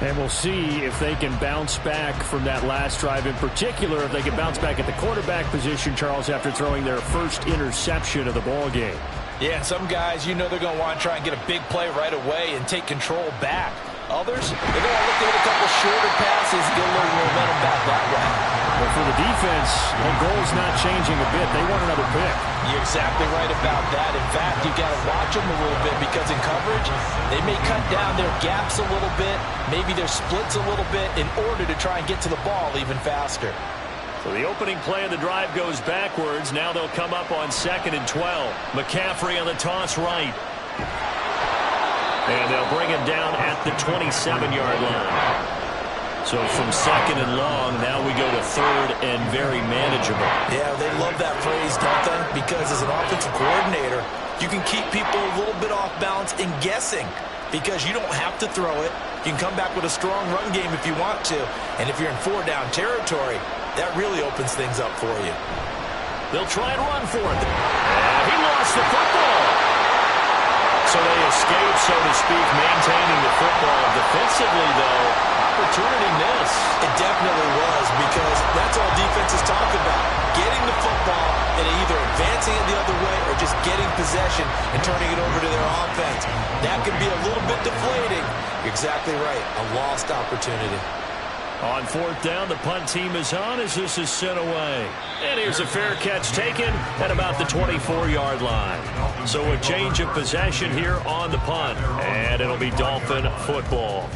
[SPEAKER 1] And we'll see if they can bounce back from that last drive, in particular if they can bounce back at the quarterback position, Charles, after throwing their first interception of the ball game.
[SPEAKER 4] Yeah, and some guys, you know they're going to want to try and get a big play right away and take control back. Others, they're going to look to hit a couple shorter passes, get a little momentum back that way.
[SPEAKER 1] But for the defense, the goal's not changing a bit. They want another pick.
[SPEAKER 4] You're exactly right about that. In fact, you've got to watch them a little bit, because in coverage, they may cut down their gaps a little bit, maybe their splits a little bit, in order to try and get to the ball even faster.
[SPEAKER 1] So the opening play of the drive goes backwards. Now they'll come up on 2nd and 12. McCaffrey on the toss right. And they'll bring him down at the 27-yard line. So from 2nd and long, now we go to 3rd and very manageable.
[SPEAKER 2] Yeah, they love that phrase, don't they? Because as an offensive coordinator, you can keep people a little bit off balance and guessing, because you don't have to throw it. You can come back with a strong run game if you want to. And if you're in 4-down territory, that really opens things up for you.
[SPEAKER 1] They'll try and run for it. And he lost the football. So they escape, so to speak, maintaining the football. Defensively, though, opportunity missed.
[SPEAKER 2] It definitely was, because that's all defenses talk about. Getting the football and either advancing it the other way or just getting possession and turning it over to their offense. That can be a little bit deflating. You're exactly right. A lost opportunity.
[SPEAKER 1] On 4th down, the punt team is on as this is sent away. And here's a fair catch taken at about the 24-yard line. So a change of possession here on the punt. And it'll be Dolphin football.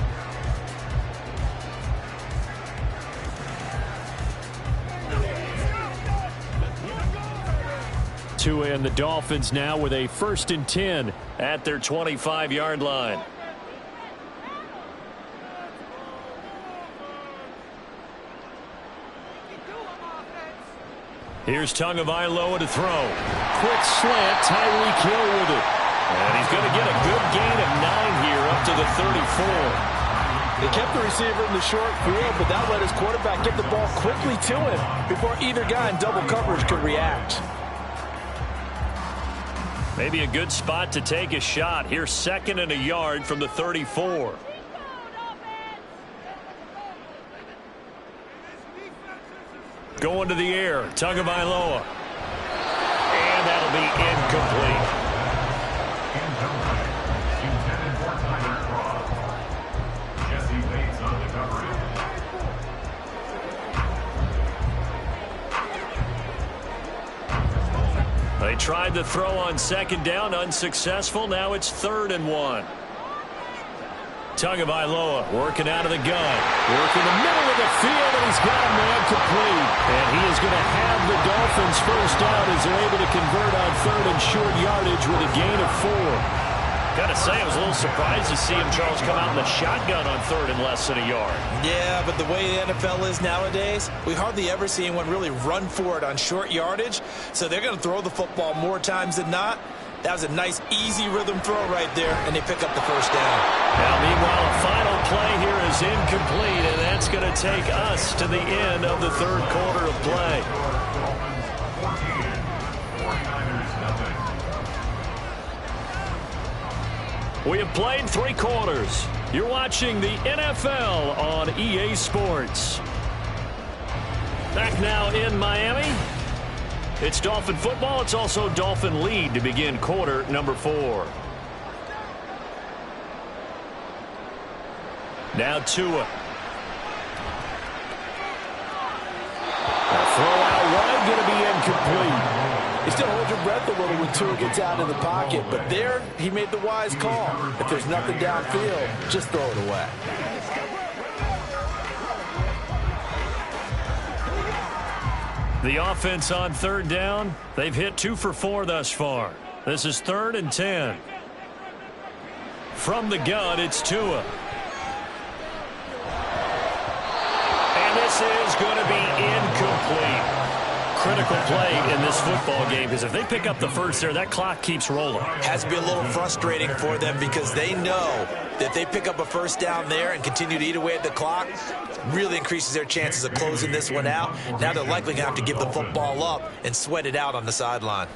[SPEAKER 1] Tua and the Dolphins now with a 1st and 10 at their 25-yard line. Here's Tagovailoa to throw. Quick slant, Tyreek Hill with it. And he's going to get a good gain of 9 here up to the 34.
[SPEAKER 4] They kept the receiver in the short field, but that let his quarterback get the ball quickly to him before either guy in double coverage could react.
[SPEAKER 1] Maybe a good spot to take a shot. Here's 2nd and a yard from the 34. Going to the air, Tagovailoa. And that'll be incomplete.
[SPEAKER 3] Intended for Tyler Cross. Jesse Bates on the coverage.
[SPEAKER 1] They tried to throw on 2nd down, unsuccessful. Now it's 3rd and 1. Tagovailoa working out of the gun. Working the middle of the field, and he's got a man complete. And he is going to have the Dolphins first down as they're able to convert on third and short yardage with a gain of 4. Got to say, I was a little surprised to see him, Charles, come out in the shotgun on third and less than a yard. Yeah, but the way the NFL is nowadays, we hardly ever see anyone really run for it on short yardage. So they're going to throw the football more times than not. That was a nice, easy rhythm throw right there, and they pick up the first down. Now, meanwhile, a final play here is incomplete, and that's going to take us to the end of the third quarter of play. We have played 3 quarters. You're watching the NFL on EA Sports. Back now in Miami. It's Dolphin football. It's also Dolphin lead to begin quarter number 4. Now Tua. A throw out wide, going to be incomplete.
[SPEAKER 4] You still hold your breath a little when Tua gets out of the pocket, but there he made the wise call. If there's nothing downfield, just throw it away.
[SPEAKER 1] The offense on third down, they've hit 2 for 4 thus far. This is 3rd and 10. From the gun, it's Tua. And this is going to be incomplete. Critical play in this football game, because if they pick up the first there, that clock keeps rolling. Has to be a little frustrating for them because they know that they pick up a first down there and continue to eat away at the clock, really increases their chances of closing this one out. Now they're likely going to have to give the football up and sweat it out on the sideline.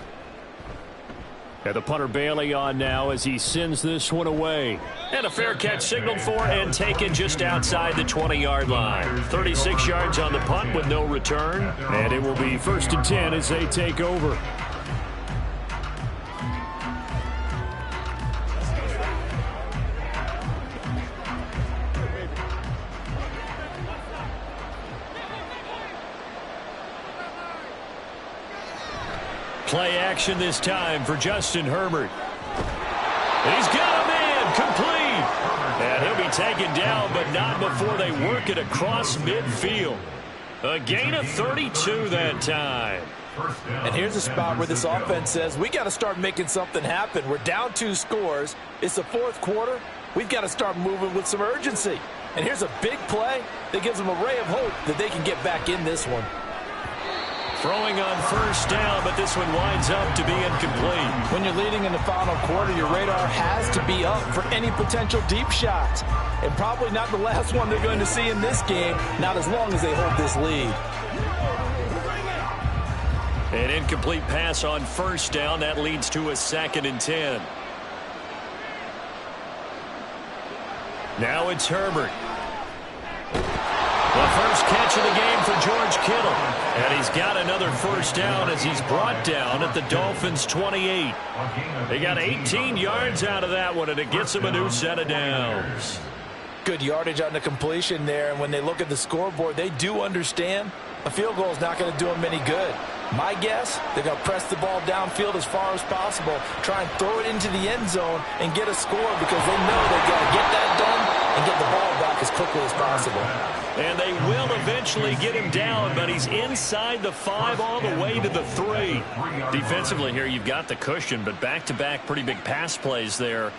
[SPEAKER 1] And the punter Bailey on now as he sends this one away. And a fair catch signaled for and taken just outside the 20-yard line. 36 yards on the punt with no return. And it will be 1st and 10 as they take over. Play action this time for Justin Herbert. He's got a man complete. And he'll be taken down, but not before they work it across midfield. A gain of 32 that time.
[SPEAKER 4] And here's a spot where this offense says, we got to start making something happen. We're down 2 scores. It's the 4th quarter. We've got to start moving with some urgency. And here's a big play that gives them a ray of hope that they can get back in this one.
[SPEAKER 1] Throwing on first down, but this one winds up to be incomplete.
[SPEAKER 4] When you're leading in the final quarter, your radar has to be up for any potential deep shots. And probably not the last one they're going to see in this game, not as long as they hold this lead.
[SPEAKER 1] An incomplete pass on first down. That leads to a 2nd and 10. Now it's Herbert. The first catch of the game for George Kittle. And he's got another first down as he's brought down at the Dolphins' 28. They got 18 yards out of that one, and it gets them a new set of downs.
[SPEAKER 4] Good yardage on the completion there, and when they look at the scoreboard, they do understand a field goal is not going to do them any good. My guess, they're going to press the ball downfield as far as possible, try and throw it into the end zone and get a score because they know they've got to get that done and get the ball back as quickly as possible.
[SPEAKER 1] And they will eventually get him down, but he's inside the 5 all the way to the 3. Defensively here, you've got the cushion, but back-to-back pretty big pass plays there.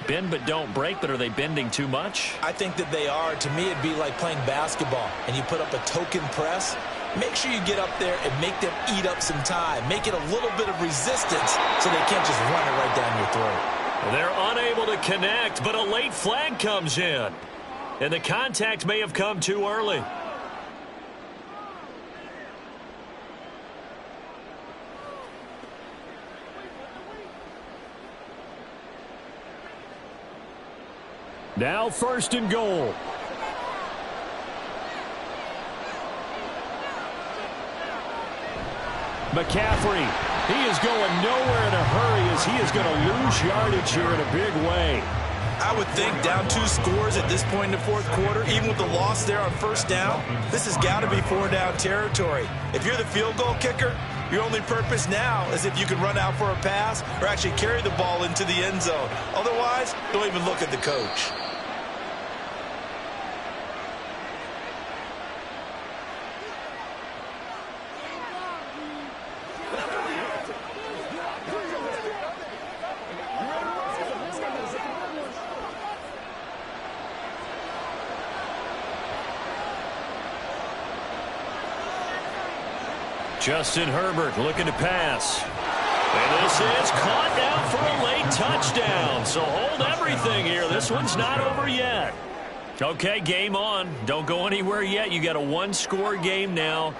[SPEAKER 1] Bend but don't break, but are they bending too much?
[SPEAKER 2] I think that they are. To me, it'd be like playing basketball, and you put up a token press. Make sure you get up there and make them eat up some time. Make it a little bit of resistance so they can't just run it right down your throat.
[SPEAKER 1] They're unable to connect, but a late flag comes in. And the contact may have come too early. Now 1st and goal. McCaffrey, he is going nowhere in a hurry as he is going to lose yardage here in a big way.
[SPEAKER 2] I would think down 2 scores at this point in the 4th quarter, even with the loss there on first down, this has got to be 4-down territory. If you're the field goal kicker, your only purpose now is if you can run out for a pass or actually carry the ball into the end zone. Otherwise, don't even look at the coach.
[SPEAKER 1] Justin Herbert looking to pass. And this is caught down for a late touchdown. So hold everything here. This one's not over yet. Okay, game on. Don't go anywhere yet. You got a one-score game now.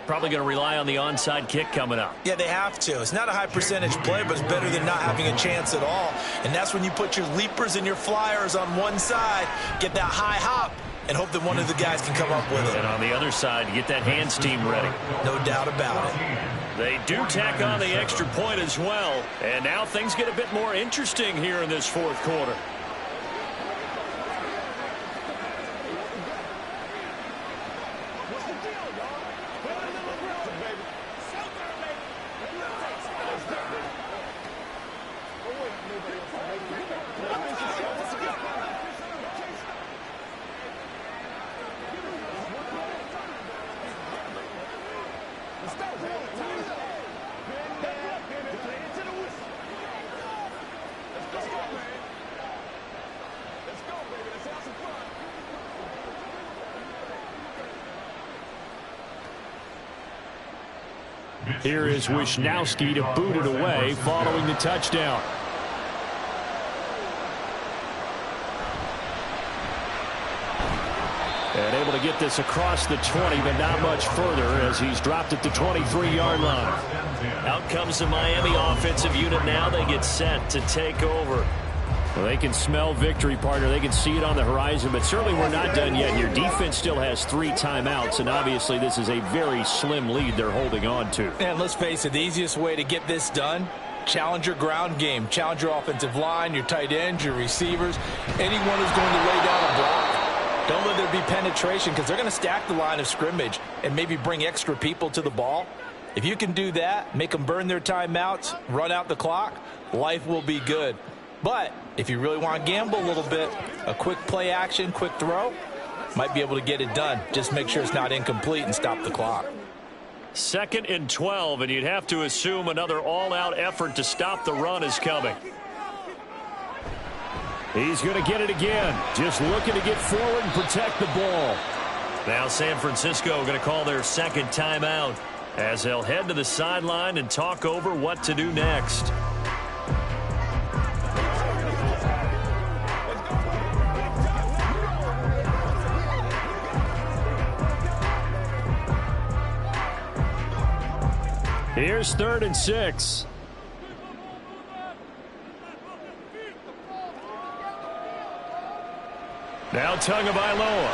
[SPEAKER 1] Probably going to rely on the onside kick coming up.
[SPEAKER 2] Yeah, they have to. It's not a high percentage play, but it's better than not having a chance at all. And that's when you put your leapers and your flyers on one side, get that high hop, and hope that one of the guys can come up with it.
[SPEAKER 1] And on the other side, get that hands team ready.
[SPEAKER 2] No doubt about it.
[SPEAKER 1] They do tack on the extra point as well. And now things get a bit more interesting here in this fourth quarter. Here is Wisnowski to boot it away following the touchdown. And able to get this across the 20, but not much further as he's dropped at the 23-yard line. Out comes the Miami offensive unit now. They get set to take over. Well, they can smell victory, partner. They can see it on the horizon, but certainly we're not done yet. Your defense still has 3 timeouts, and obviously this is a very slim lead they're holding on to.
[SPEAKER 4] And let's face it, the easiest way to get this done, challenge your ground game. Challenge your offensive line, your tight ends, your receivers, anyone who's going to lay down a block. Don't let there be penetration because they're going to stack the line of scrimmage and maybe bring extra people to the ball. If you can do that, make them burn their timeouts, run out the clock, life will be good. But if you really want to gamble a little bit, a quick play action, quick throw, might be able to get it done. Just make sure it's not incomplete and stop the clock.
[SPEAKER 1] 2nd and 12, and you'd have to assume another all-out effort to stop the run is coming. He's going to get it again. Just looking to get forward and protect the ball. Now San Francisco going to call their second timeout as they'll head to the sideline and talk over what to do next. Here's 3rd and 6. Now Tagovailoa.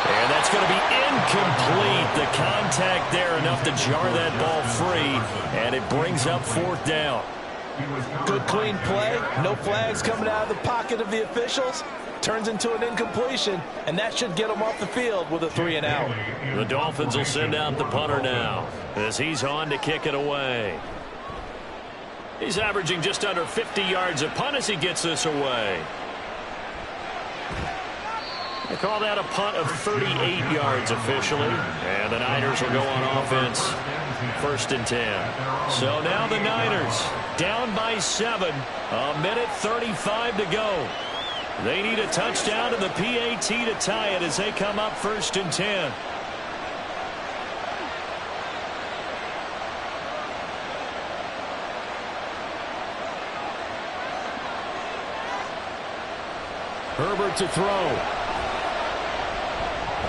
[SPEAKER 1] And that's going to be incomplete. The contact there enough to jar that ball free. And it brings up 4th down.
[SPEAKER 4] Good clean play. No flags coming out of the pocket of the officials. Turns into an incompletion, and that should get them off the field with a 3-and-out.
[SPEAKER 1] The Dolphins will send out the punter now as he's on to kick it away. He's averaging just under 50 yards a punt as he gets this away. They call that a punt of 38 yards officially, and the Niners will go on offense. 1st and 10. So now the Niners down by 7. 1:35 to go. They need a touchdown and the PAT to tie it as they come up 1st and 10. Herbert to throw.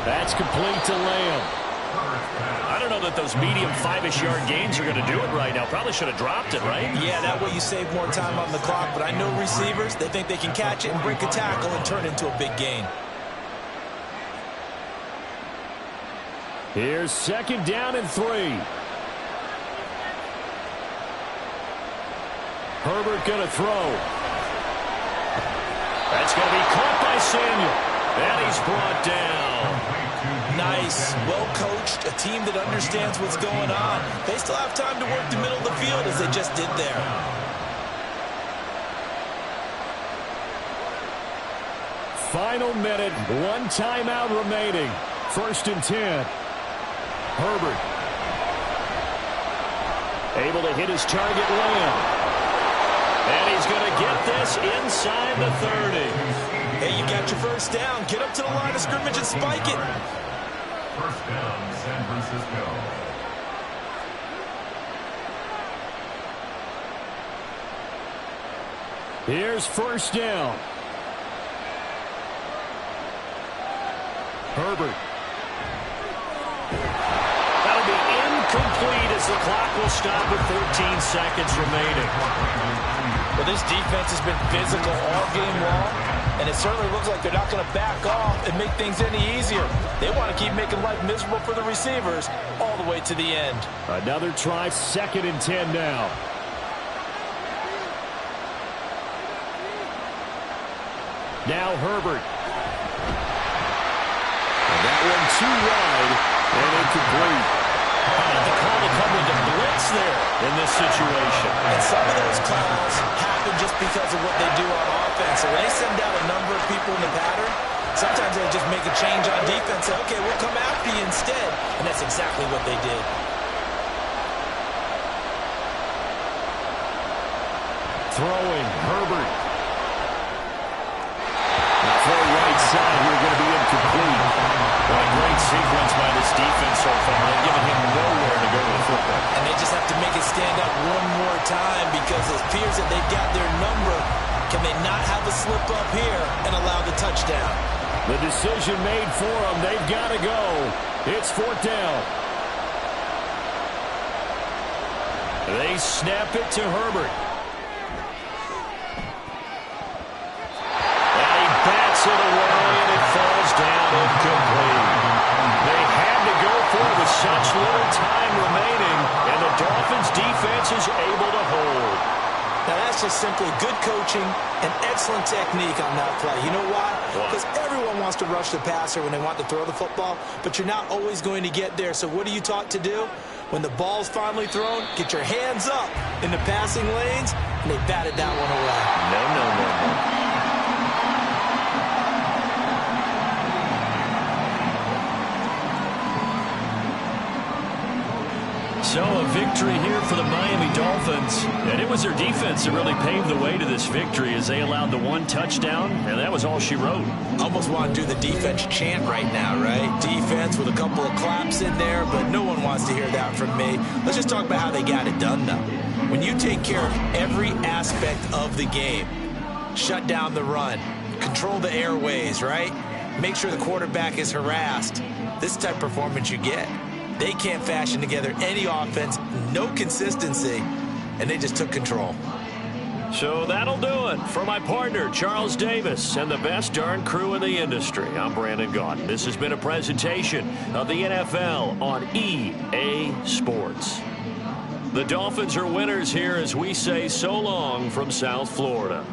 [SPEAKER 1] That's complete to Lamb. I don't know that those medium 5-ish yard gains are going to do it right now. Probably should have dropped it, right?
[SPEAKER 2] Yeah, that way you save more time on the clock. But I know receivers, they think they can catch it and break a tackle and turn it into a big gain.
[SPEAKER 1] Here's 2nd down and 3. Herbert going to throw. That's going to be caught by Samuel. And he's brought down.
[SPEAKER 2] Nice, well-coached, a team that understands what's going on. They still have time to work the middle of the field as they just did there.
[SPEAKER 1] Final minute, 1 timeout remaining. 1st and 10. Herbert. Able to hit his target, Lamb. And he's going to get this inside the 30.
[SPEAKER 2] Hey, you got your 1st down. Get up to the line of scrimmage and spike it.
[SPEAKER 3] First down, San Francisco.
[SPEAKER 1] Here's first down. Herbert. That'll be incomplete as the clock will stop with 14 seconds remaining.
[SPEAKER 4] Well, this defense has been physical all game long, and it certainly looks like they're not going to back off and make things any easier. They want to keep making life miserable for the receivers all the way to the end.
[SPEAKER 1] Another try, 2nd and 10 now. Now Herbert. And that one too wide and incomplete.
[SPEAKER 4] The call to come with a blitz there
[SPEAKER 1] In this situation.
[SPEAKER 2] And some of those calls happen just because of what they do on offense. So when they send out a number of people in the pattern, sometimes they just make a change on defense. Say, okay, we'll come after you instead. And that's exactly what they did.
[SPEAKER 1] Throwing, Herbert. The throw right side here going to be incomplete. What a great sequence by this defense so far. They're giving him nowhere to go with the football.
[SPEAKER 2] And they just have to make it stand up one more time because it appears that they've got their number. Can they not have a slip up here and allow the touchdown?
[SPEAKER 1] The decision made for them. They've got to go. It's 4th down. They snap it to Herbert. And he bats it away, and it falls down incomplete. They had to go for it with such little time remaining, and the Dolphins' defense is able to hold.
[SPEAKER 2] Now, that's just simply good coaching and excellent technique on that play. You know why? Because everyone wants to rush the passer when they want to throw the football, but you're not always going to get there. So what are you taught to do? When the ball's finally thrown, get your hands up in the passing lanes, and they batted that one away.
[SPEAKER 1] No. So a victory here for the Miami Dolphins. And it was their defense that really paved the way to this victory as they allowed the one touchdown, and that was all she wrote.
[SPEAKER 2] Almost want to do the defense chant right now, right? Defense with a couple of claps in there, but no one wants to hear that from me. Let's just talk about how they got it done, though. When you take care of every aspect of the game, shut down the run, control the airways, right? Make sure the quarterback is harassed. This type of performance you get. They can't fashion together any offense, no consistency, and they just took control.
[SPEAKER 1] So that'll do it for my partner, Charles Davis, and the best darn crew in the industry. I'm Brandon Gaudin. This has been a presentation of the NFL on EA Sports. The Dolphins are winners here as we say so long from South Florida.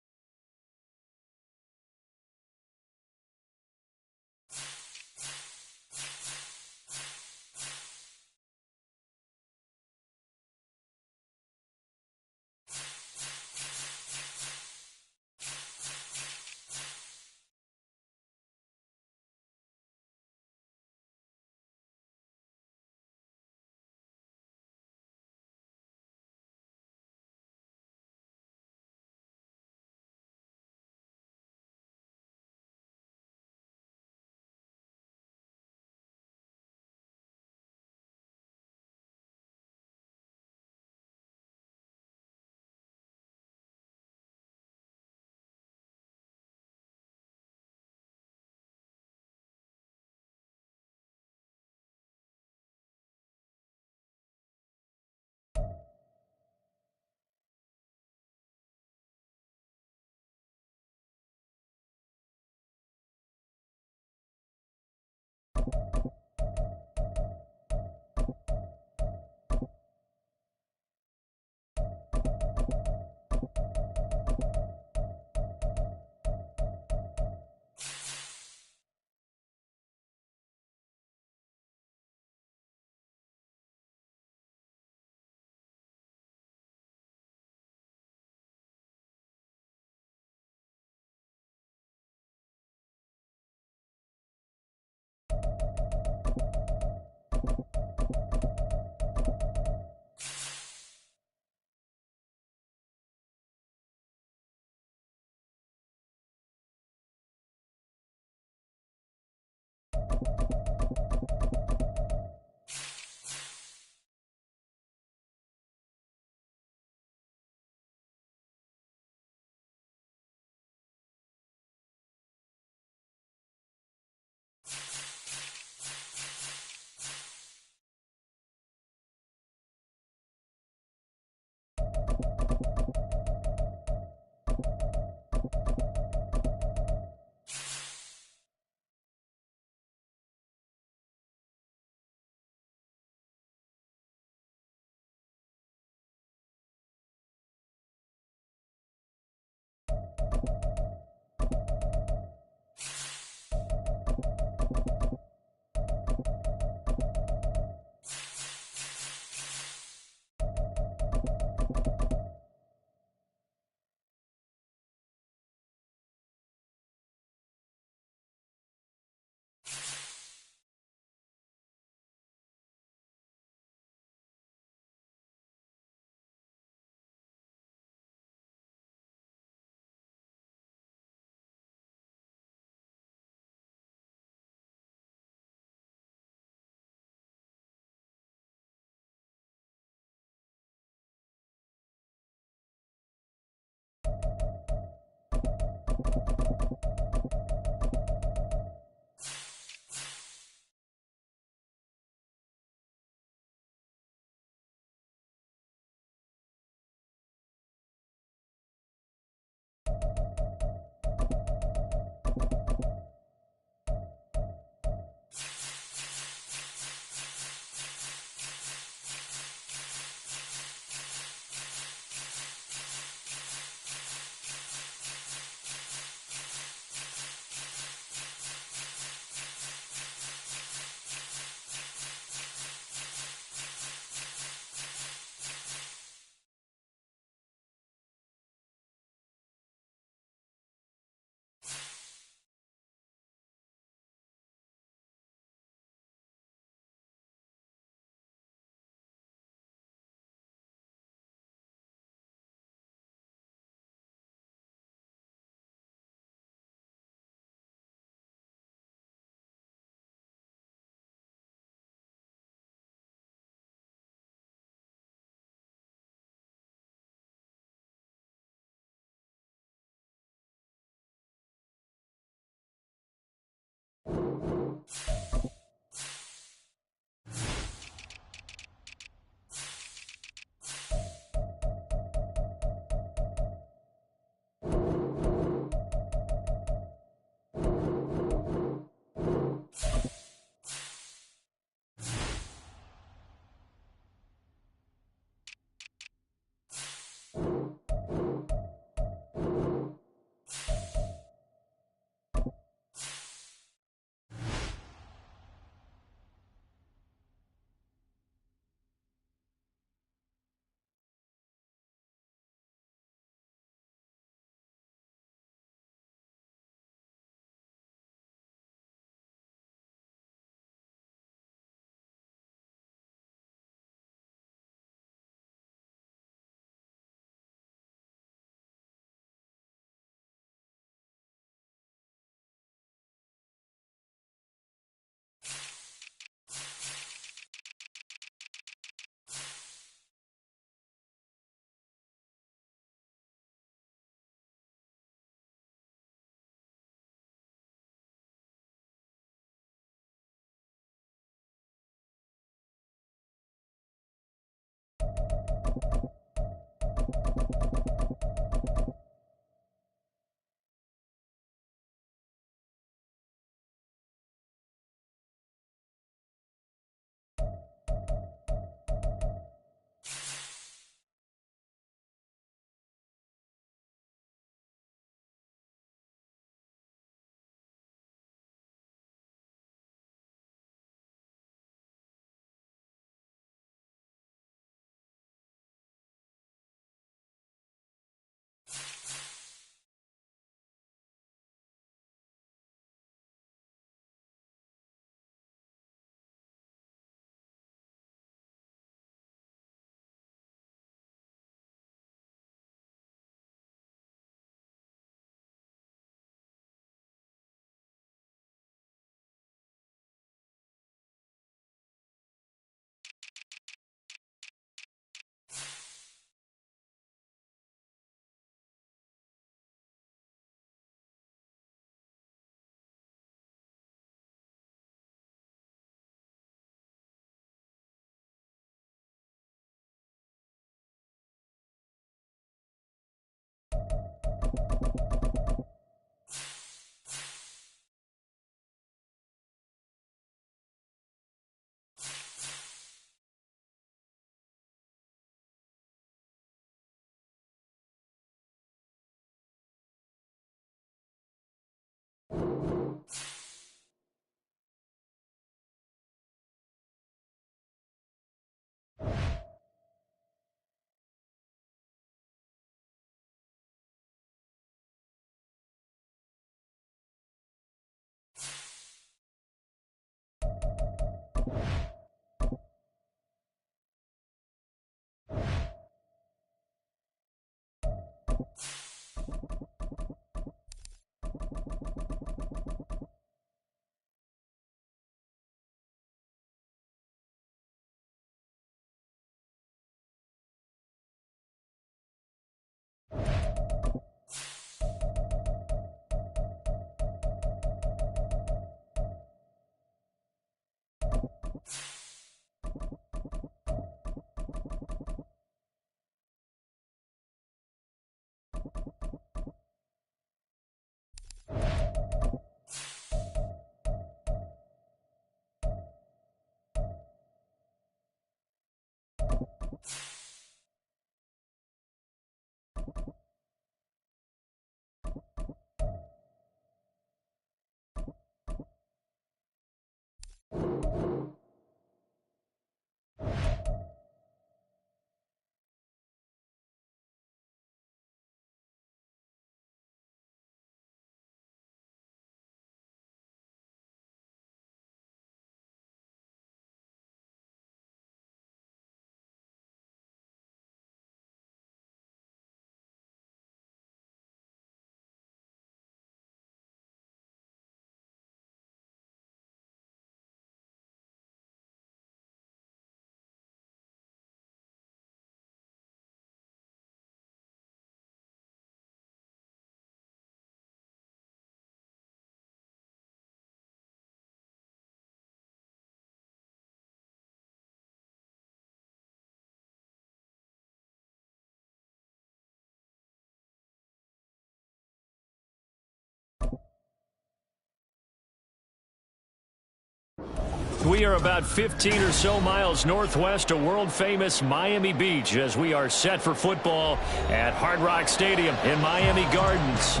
[SPEAKER 1] We are about 15 or so miles northwest of world-famous Miami Beach as we are set for football at Hard Rock Stadium in Miami Gardens.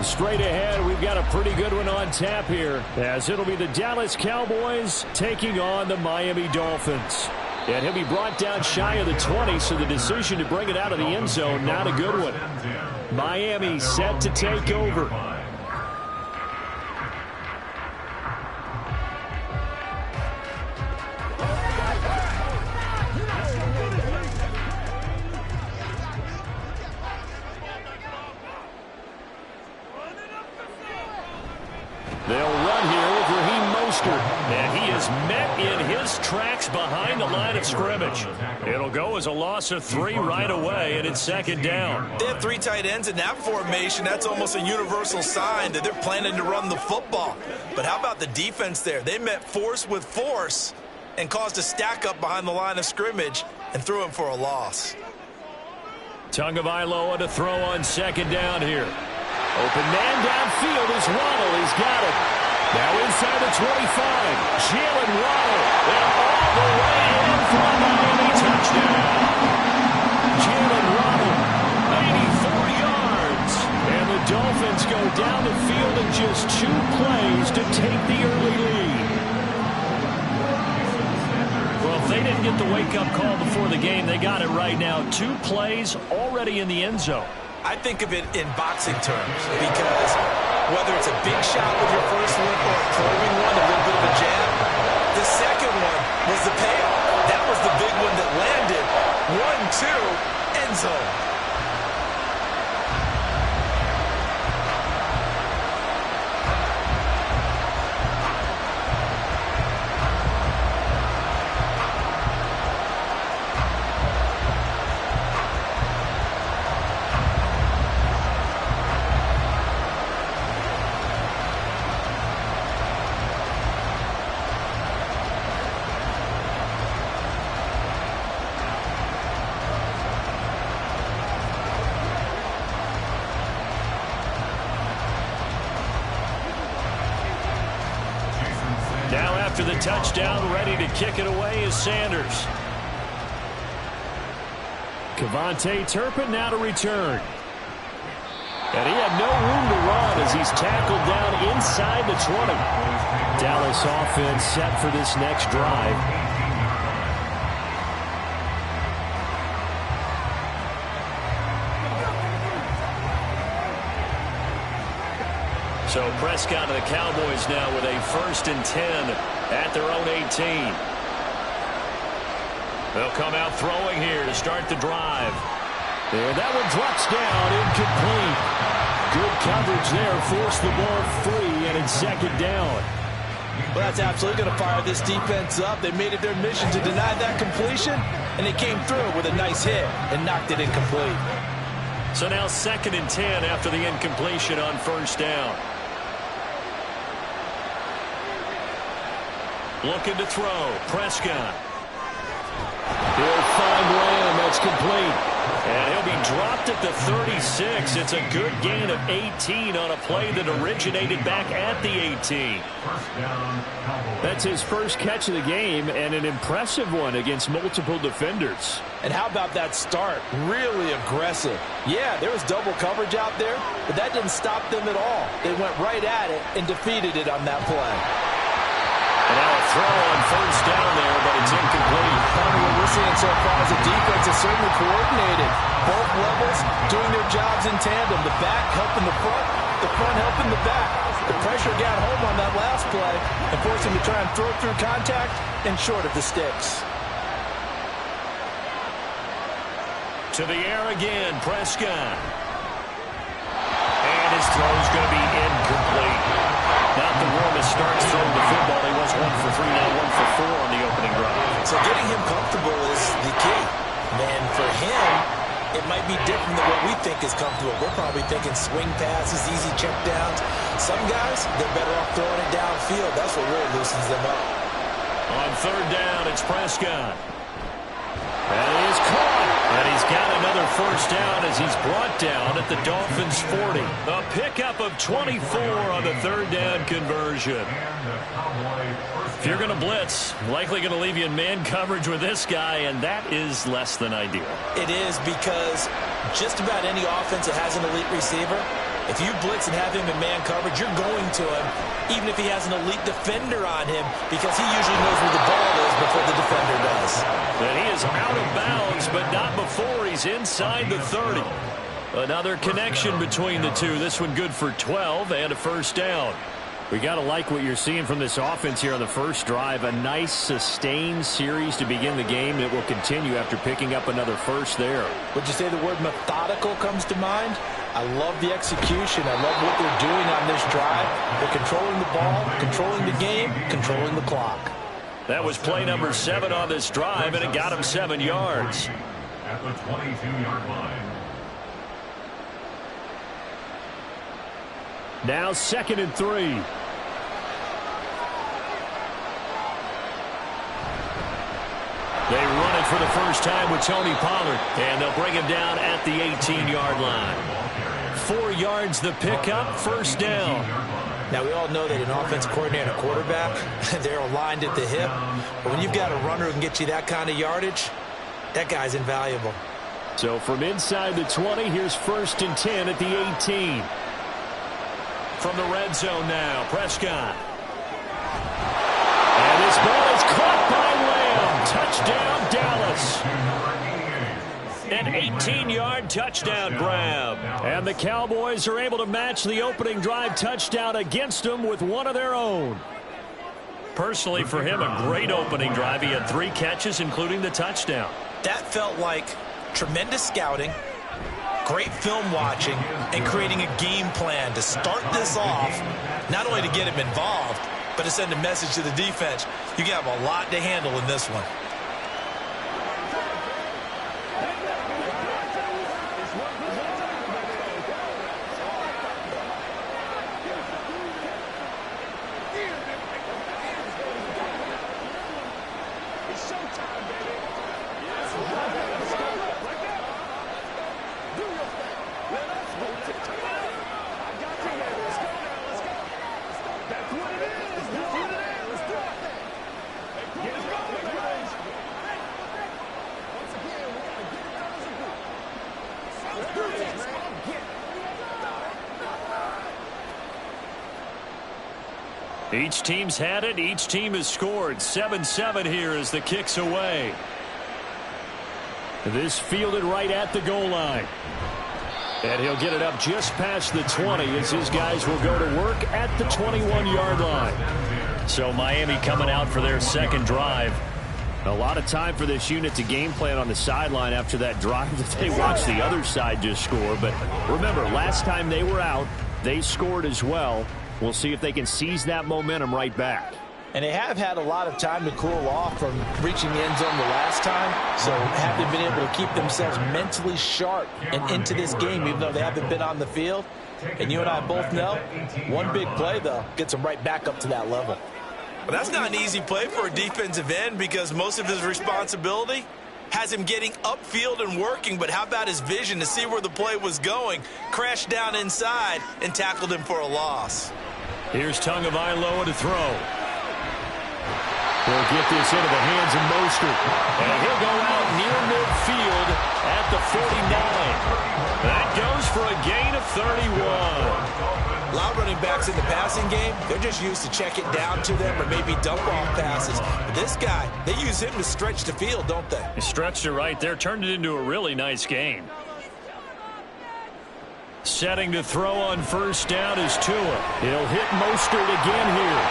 [SPEAKER 1] Straight ahead, we've got a pretty good one on tap here, as it'll be the Dallas Cowboys taking on the Miami Dolphins. And he'll be brought down shy of the 20, so the decision to bring it out of the end zone, not a good one. Miami set to take over. They'll run here with Raheem Mostert, and he is met in his tracks behind the line of scrimmage. It'll go as a loss of 3 right away, and it's second down.
[SPEAKER 2] They have 3 tight ends in that formation. That's almost a universal sign that they're planning to run the football. But how about the defense there? They met force with force and caused a stack up behind the line of scrimmage and threw him for a loss.
[SPEAKER 1] Tagovailoa to throw on second down here. Open man downfield is Waddle. He's got it. Now inside the 25. Jalen Waddle. And all the way in for a Miami touchdown. Jalen Waddle, 84 yards. And the Dolphins go down the field in just 2 plays to take the early lead. Well, if they didn't get the wake-up call before the game, they got it right now. 2 plays already in the end zone.
[SPEAKER 2] I think of it in boxing terms because whether it's a big shot with your first one or a probing one, a little bit of a jab, the second one was the payoff. That was the big one that landed. 1-2, end zone.
[SPEAKER 1] Now after the touchdown, ready to kick it away is Sanders. KaVontae Turpin now to return. And he had no room to run as he's tackled down inside the 20. Dallas offense set for this next drive. So Prescott and the Cowboys now with a 1st and 10 at their own 18. They'll come out throwing here to start the drive. And that one drops down, incomplete. Good coverage there, forced the ball free, and it's second down.
[SPEAKER 4] Well, that's absolutely going to fire this defense up. They made it their mission to deny that completion, and they came through with a nice hit and knocked it incomplete.
[SPEAKER 1] So now 2nd and 10 after the incompletion on first down. Looking to throw. Prescott. He'll find Lamb. That's complete. And he'll be dropped at the 36. It's a good gain of 18 on a play that originated back at the 18. That's his first catch of the game, and an impressive one against multiple defenders.
[SPEAKER 4] And how about that start? Really aggressive. Yeah, there was double coverage out there, but that didn't stop them at all. They went right at it and defeated it on that play.
[SPEAKER 1] And now a throw on first down there, but it's incomplete.
[SPEAKER 4] What we're seeing so far is the defense is certainly coordinated. Both levels doing their jobs in tandem. The back helping the front helping the back. The pressure got home on that last play and forced him to try and throw through contact and short of the sticks.
[SPEAKER 1] To the air again, Prescott. And his throw's going to be incomplete. Not the warmest starts throwing the football. He was 1 for 3, now 1 for 4 on the opening drive.
[SPEAKER 2] So getting him comfortable is the key. And for him, it might be different than what we think is comfortable. We're probably thinking swing passes, easy check downs. Some guys, they're better off throwing it downfield. That's what really loosens them up.
[SPEAKER 1] On third down, it's Prescott. And he is caught. And he's got another first down as he's brought down at the Dolphins' 40. A pickup of 24 on the third down conversion. If you're going to blitz, likely going to leave you in man coverage with this guy, and that is less than ideal.
[SPEAKER 2] It is, because just about any offense that has an elite receiver, if you blitz and have him in man coverage, you're going to him, even if he has an elite defender on him, because he usually knows where the ball is before the defender does.
[SPEAKER 1] And he is out of bounds, but not before he's inside the 30. Another connection between the two. This one good for 12 and a first down. We got to like what you're seeing from this offense here on the first drive. A nice, sustained series to begin the game that will continue after picking up another first there.
[SPEAKER 4] Would you say the word methodical comes to mind? I love the execution. I love what they're doing on this drive. They're controlling the ball, controlling the game, controlling the clock.
[SPEAKER 1] That was play number 7 on this drive, and it got him 7 yards.
[SPEAKER 3] At the 22-yard line.
[SPEAKER 1] Now 2nd and 3. They run it for the first time with Tony Pollard, and they'll bring him down at the 18-yard line. 4 yards the pickup, first down.
[SPEAKER 2] Now, we all know that an offense coordinator and a quarterback, they're aligned at the hip. But when you've got a runner who can get you that kind of yardage, that guy's invaluable.
[SPEAKER 1] So from inside the 20, here's 1st and 10 at the 18. From the red zone now, Prescott. And this ball is caught by Lamb. Touchdown, Dallas. An 18-yard touchdown grab. And the Cowboys are able to match the opening drive touchdown against them with one of their own. Personally, for him, a great opening drive. He had 3 catches, including the touchdown.
[SPEAKER 2] That felt like tremendous scouting, great film watching, and creating a game plan to start this off, not only to get him involved, but to send a message to the defense. You have a lot to handle in this one.
[SPEAKER 1] Each team's had it. Each team has scored. 7-7 here as the kick's away. This fielded right at the goal line. And he'll get it up just past the 20 as his guys will go to work at the 21-yard line. So Miami coming out for their second drive. A lot of time for this unit to game plan on the sideline after that drive that they watched the other side just score. But remember, last time they were out, they scored as well. We'll see if they can seize that momentum right back.
[SPEAKER 4] And they have had a lot of time to cool off from reaching the end zone the last time. So have they been able to keep themselves mentally sharp and into this game, even though they haven't been on the field? And you and I both know, one big play, though, gets them right back up to that level.
[SPEAKER 2] Well, that's not an easy play for a defensive end because most of his responsibility has him getting upfield and working. But how about his vision to see where the play was going, crashed down inside, and tackled him for a loss.
[SPEAKER 1] Here's Tagovailoa to throw. He'll get this into the hands of Mostert. And he'll go out near midfield at the 49. That goes for a gain of 31.
[SPEAKER 2] A lot of running backs in the passing game, they're just used to check it down to them or maybe dump off passes. But this guy, they use him to stretch the field, don't they?
[SPEAKER 1] He stretched it right there, turned it into a really nice game. Setting to throw on first down is Tua. He'll hit Mostert again here.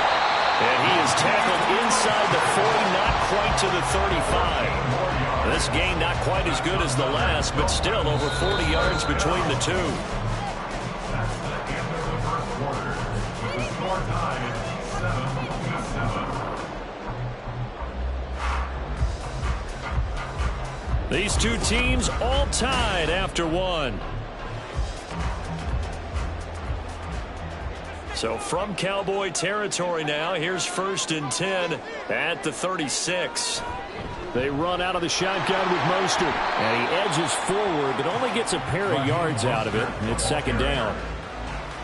[SPEAKER 1] And he is tackled inside the 40, not quite to the 35. This game not quite as good as the last, but still over 40 yards between the two.
[SPEAKER 3] That's the end of the first quarter. The score tied 7-7.
[SPEAKER 1] These two teams all tied after one. So from Cowboy territory now, here's 1st and 10 at the 36. They run out of the shotgun with Mostert, and he edges forward, but only gets a pair of yards out of it, and it's 2nd down.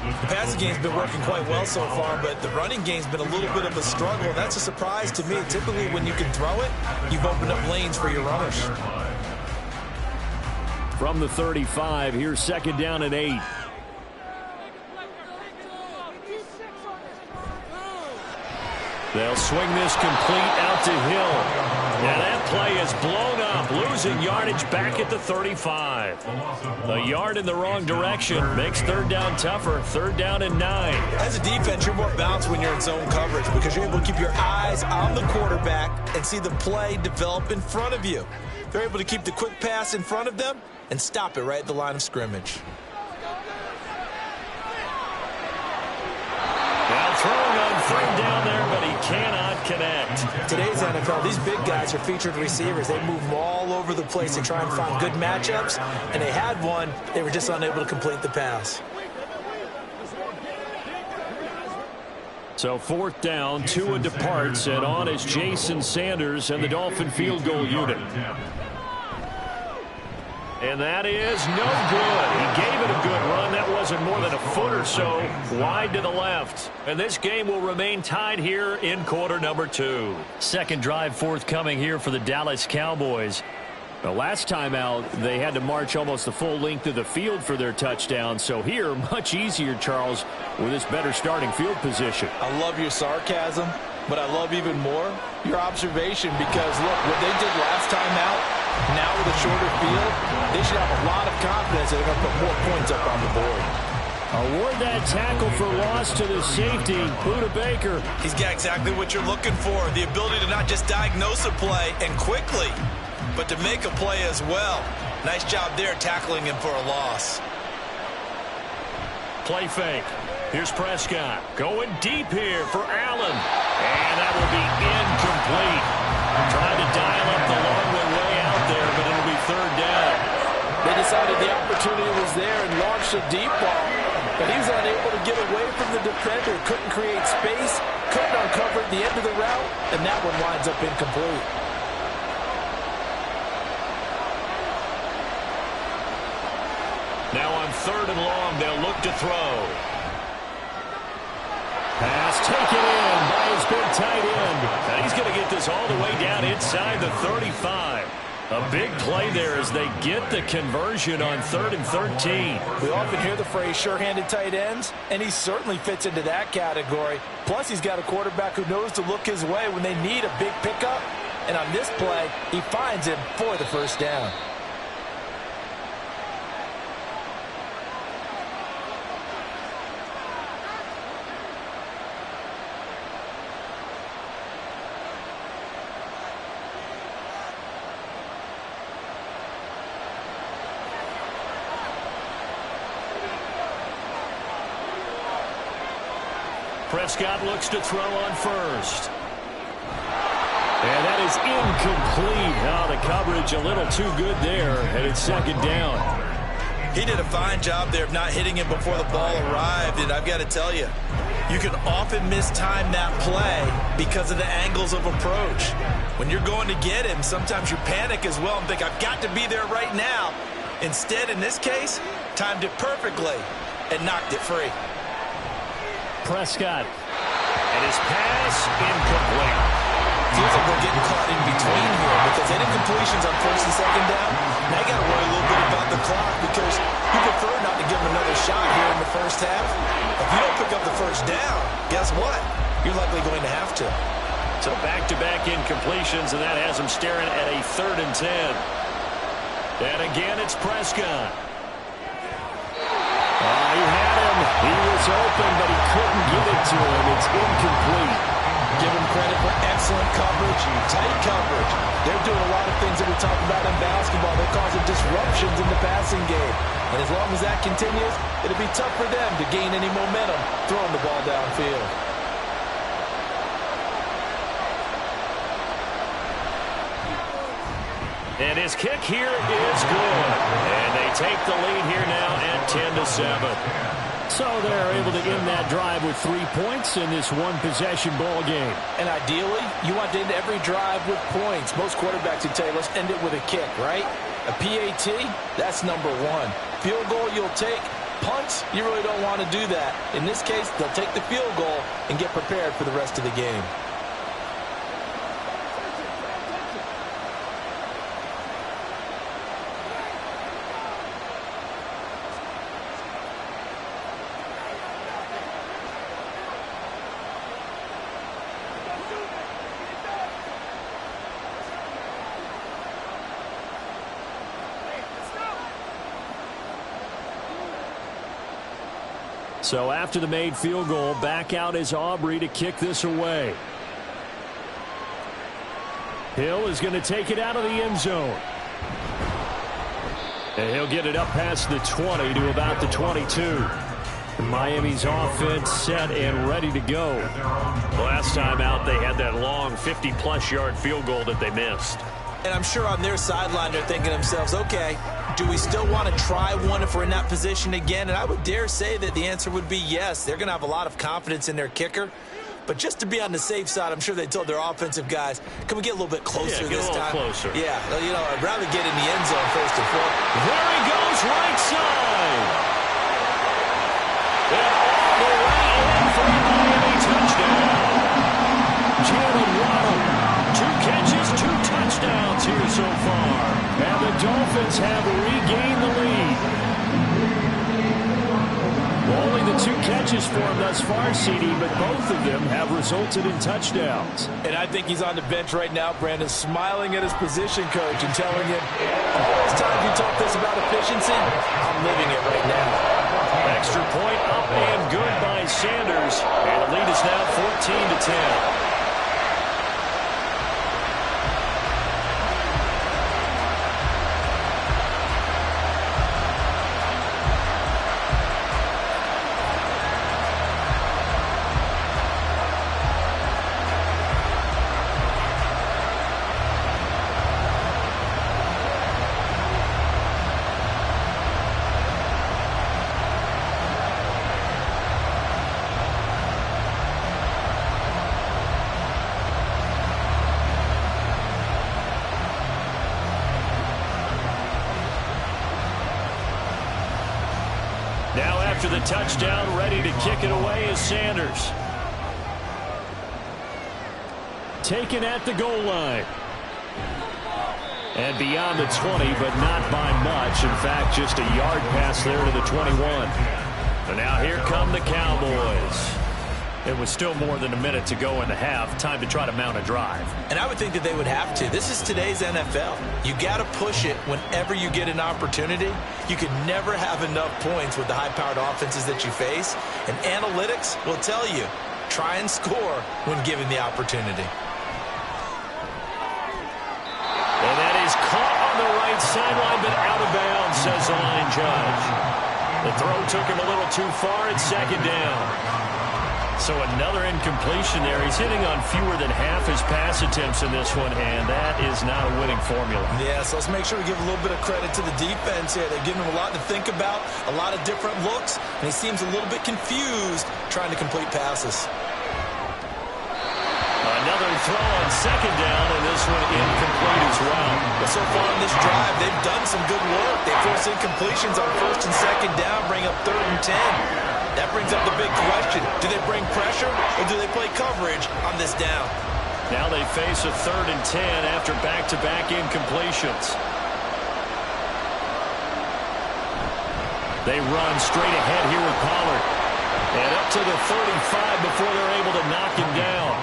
[SPEAKER 2] The passing game's been working quite well so far, but the running game's been a little bit of a struggle, and that's a surprise to me. Typically, when you can throw it, you've opened up lanes for your runners.
[SPEAKER 1] From the 35, here's 2nd down and 8. They'll swing this complete out to Hill. And that play is blown up, losing yardage back at the 35. A yard in the wrong direction makes 3rd down tougher. 3rd down and 9.
[SPEAKER 2] As a defense, you're more balanced when you're in zone coverage because you're able to keep your eyes on the quarterback and see the play develop in front of you. They're able to keep the quick pass in front of them and stop it right at the line of scrimmage.
[SPEAKER 1] Now throwing on 3rd down there, but he cannot connect.
[SPEAKER 2] Today's NFL, these big guys are featured receivers. They move them all over the place to try and find good matchups, and they had one. They were just unable to complete the pass.
[SPEAKER 1] So 4th down, Tua departs, and on is Jason Sanders and the Dolphin field goal unit. And that is no good. He gave it a good run. That wasn't more than a foot or so wide to the left. And this game will remain tied here in quarter number 2. 2nd drive forthcoming here for the Dallas Cowboys. The last time out, they had to march almost the full length of the field for their touchdown. So here, much easier, Charles, with this better starting field position.
[SPEAKER 4] I love your sarcasm, but I love even more your observation because, look, what they did last time out, now with a shorter field, they should have a lot of confidence that they're going to put more points up on the board.
[SPEAKER 1] Award that tackle for loss to the safety, Budda Baker.
[SPEAKER 2] He's got exactly what you're looking for, the ability to not just diagnose a play and quickly, but to make a play as well. Nice job there tackling him for a loss.
[SPEAKER 1] Play fake. Here's Prescott going deep here for Allen. And that will be incomplete. Trying to dial up the long way out there, but it'll be 3rd down.
[SPEAKER 4] They decided the opportunity was there and launched a deep ball. But he was unable to get away from the defender. Couldn't create space. Couldn't uncover the end of the route. And that one winds up incomplete.
[SPEAKER 1] Now on 3rd and long, they'll look to throw. Pass taken in by his big tight end. And he's going to get this all the way down inside the 35. A big play there as they get the conversion on 3rd and 13.
[SPEAKER 4] We often hear the phrase sure-handed tight ends, and he certainly fits into that category. Plus, he's got a quarterback who knows to look his way when they need a big pickup. And on this play, he finds him for the 1st down.
[SPEAKER 1] Prescott looks to throw on first. And that is incomplete. Oh, the coverage a little too good there, and it's second down.
[SPEAKER 2] He did a fine job there of not hitting him before the ball arrived, and I've got to tell you, you can often mistime that play because of the angles of approach. When you're going to get him, sometimes you panic as well and think, I've got to be there right now. Instead, in this case, timed it perfectly and knocked it free.
[SPEAKER 1] Prescott. And his pass incomplete.
[SPEAKER 2] Feels like we're getting caught in between here because any completions on first and second down, now you got to worry a little bit about the clock because you prefer not to give them another shot here in the first half. If you don't pick up the first down, guess what? You're likely going to have to.
[SPEAKER 1] So back-to-back incompletions, and that has him staring at a 3rd and 10. And again, it's Prescott. He had him. He was open, but he couldn't get it to him. It's incomplete.
[SPEAKER 4] Give him credit for excellent coverage, tight coverage. They're doing a lot of things that we talk about in basketball. They're causing disruptions in the passing game. And as long as that continues, it'll be tough for them to gain any momentum throwing the ball downfield.
[SPEAKER 1] And his kick here is good. And they take the lead here now at 10-7. So they're able to end that drive with 3 points in this one-possession ball game.
[SPEAKER 4] And ideally, you want to end every drive with points. Most quarterbacks would tell you, let's end it with a kick, right? A PAT, that's number 1. Field goal you'll take. Punts, you really don't want to do that. In this case, they'll take the field goal and get prepared for the rest of the game.
[SPEAKER 1] So after the made field goal, back out is Aubrey to kick this away. Hill is going to take it out of the end zone. And he'll get it up past the 20 to about the 22. Miami's offense set and ready to go. Last time out, they had that long 50-plus yard field goal that they missed.
[SPEAKER 2] And I'm sure on their sideline they're thinking to themselves, okay, do we still want to try one if we're in that position again? And I would dare say that the answer would be yes. They're going to have a lot of confidence in their kicker. But just to be on the safe side, I'm sure they told their offensive guys, can we get a little bit closer this time?
[SPEAKER 1] Closer.
[SPEAKER 2] Yeah, you know, I'd rather get in the end zone first and foremost.
[SPEAKER 1] There he goes, right side. And all the way in for a Miami touchdown. Jalen Waddle, 2 catches, 2 touchdowns here so far. And the Dolphins have regained the lead. Only the 2 catches for him thus far, CD, but both of them have resulted in touchdowns.
[SPEAKER 4] And I think he's on the bench right now, Brandon, smiling at his position coach and telling him, all those times you talk this about efficiency, I'm living it right now.
[SPEAKER 1] Extra point up and good by Sanders. And the lead is now 14-10. Now after the touchdown, ready to kick it away is Sanders. Taken at the goal line. And beyond the 20, but not by much. In fact, just a yard pass there to the 21. And now here come the Cowboys. It was still more than a minute to go in the half. Time to try to mount a drive.
[SPEAKER 2] And I would think that they would have to. This is today's NFL. You got to push it whenever you get an opportunity. You can never have enough points with the high-powered offenses that you face. And analytics will tell you, try and score when given the opportunity.
[SPEAKER 1] And that is caught on the right sideline, but out of bounds, says the line judge. The throw took him a little too far. It's second down. So another incompletion there. He's hitting on fewer than half his pass attempts in this one, and that is not a winning formula.
[SPEAKER 2] Yeah, so let's make sure we give a little bit of credit to the defense here. They're giving him a lot to think about, a lot of different looks, and he seems a little bit confused trying to complete passes.
[SPEAKER 1] Another throw on second down, and this one incomplete as well.
[SPEAKER 2] But so far in this drive, they've done some good work. They force incompletions on first and second down, bring up 3rd and 10. That brings up the big question. Do they bring pressure or do they play coverage on this down?
[SPEAKER 1] Now they face a 3rd and 10 after back-to-back incompletions. They run straight ahead here with Pollard. And up to the 35 before they're able to knock him down.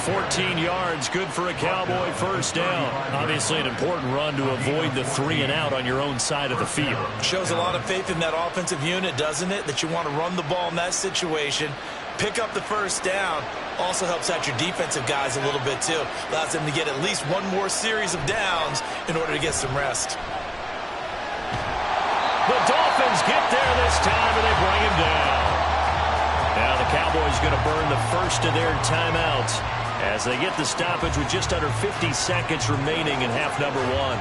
[SPEAKER 1] 14 yards, good for a Cowboy first down. Obviously an important run to avoid the 3 and out on your own side of the field.
[SPEAKER 2] Shows a lot of faith in that offensive unit, doesn't it? That you want to run the ball in that situation, pick up the first down. Also helps out your defensive guys a little bit too. Allows them to get at least one more series of downs in order to get some rest.
[SPEAKER 1] The Dolphins get there this time and they bring him down. Now the Cowboys going to burn the first of their timeouts as they get the stoppage with just under 50 seconds remaining in half number 1.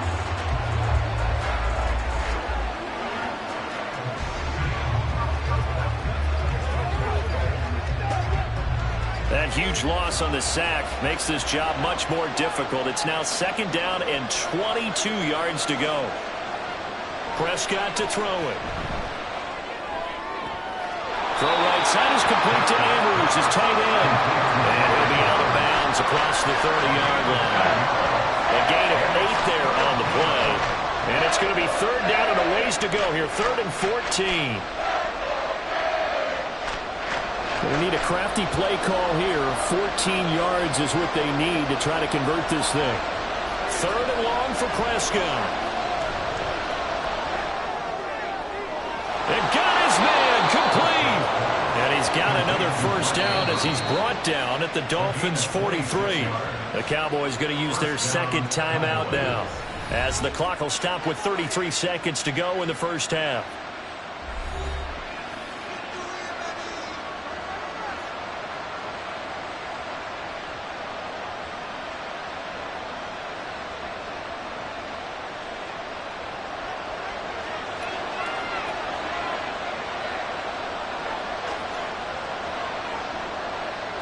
[SPEAKER 1] That huge loss on the sack makes this job much more difficult. It's now 2nd down and 22 yards to go. Prescott to throw it. Throw right side is complete to Andrews, his tight end. And he'll be out of bounds across the 30-yard line. A gain of 8 there on the play. And it's going to be 3rd down and a ways to go here. 3rd and 14. They need a crafty play call here. 14 yards is what they need to try to convert this thing. 3rd and long for Prescott. And got his man complete. And he's got another first down as he's brought down at the Dolphins' 43. The Cowboys going to use their 2nd timeout now as the clock will stop with 33 seconds to go in the first half.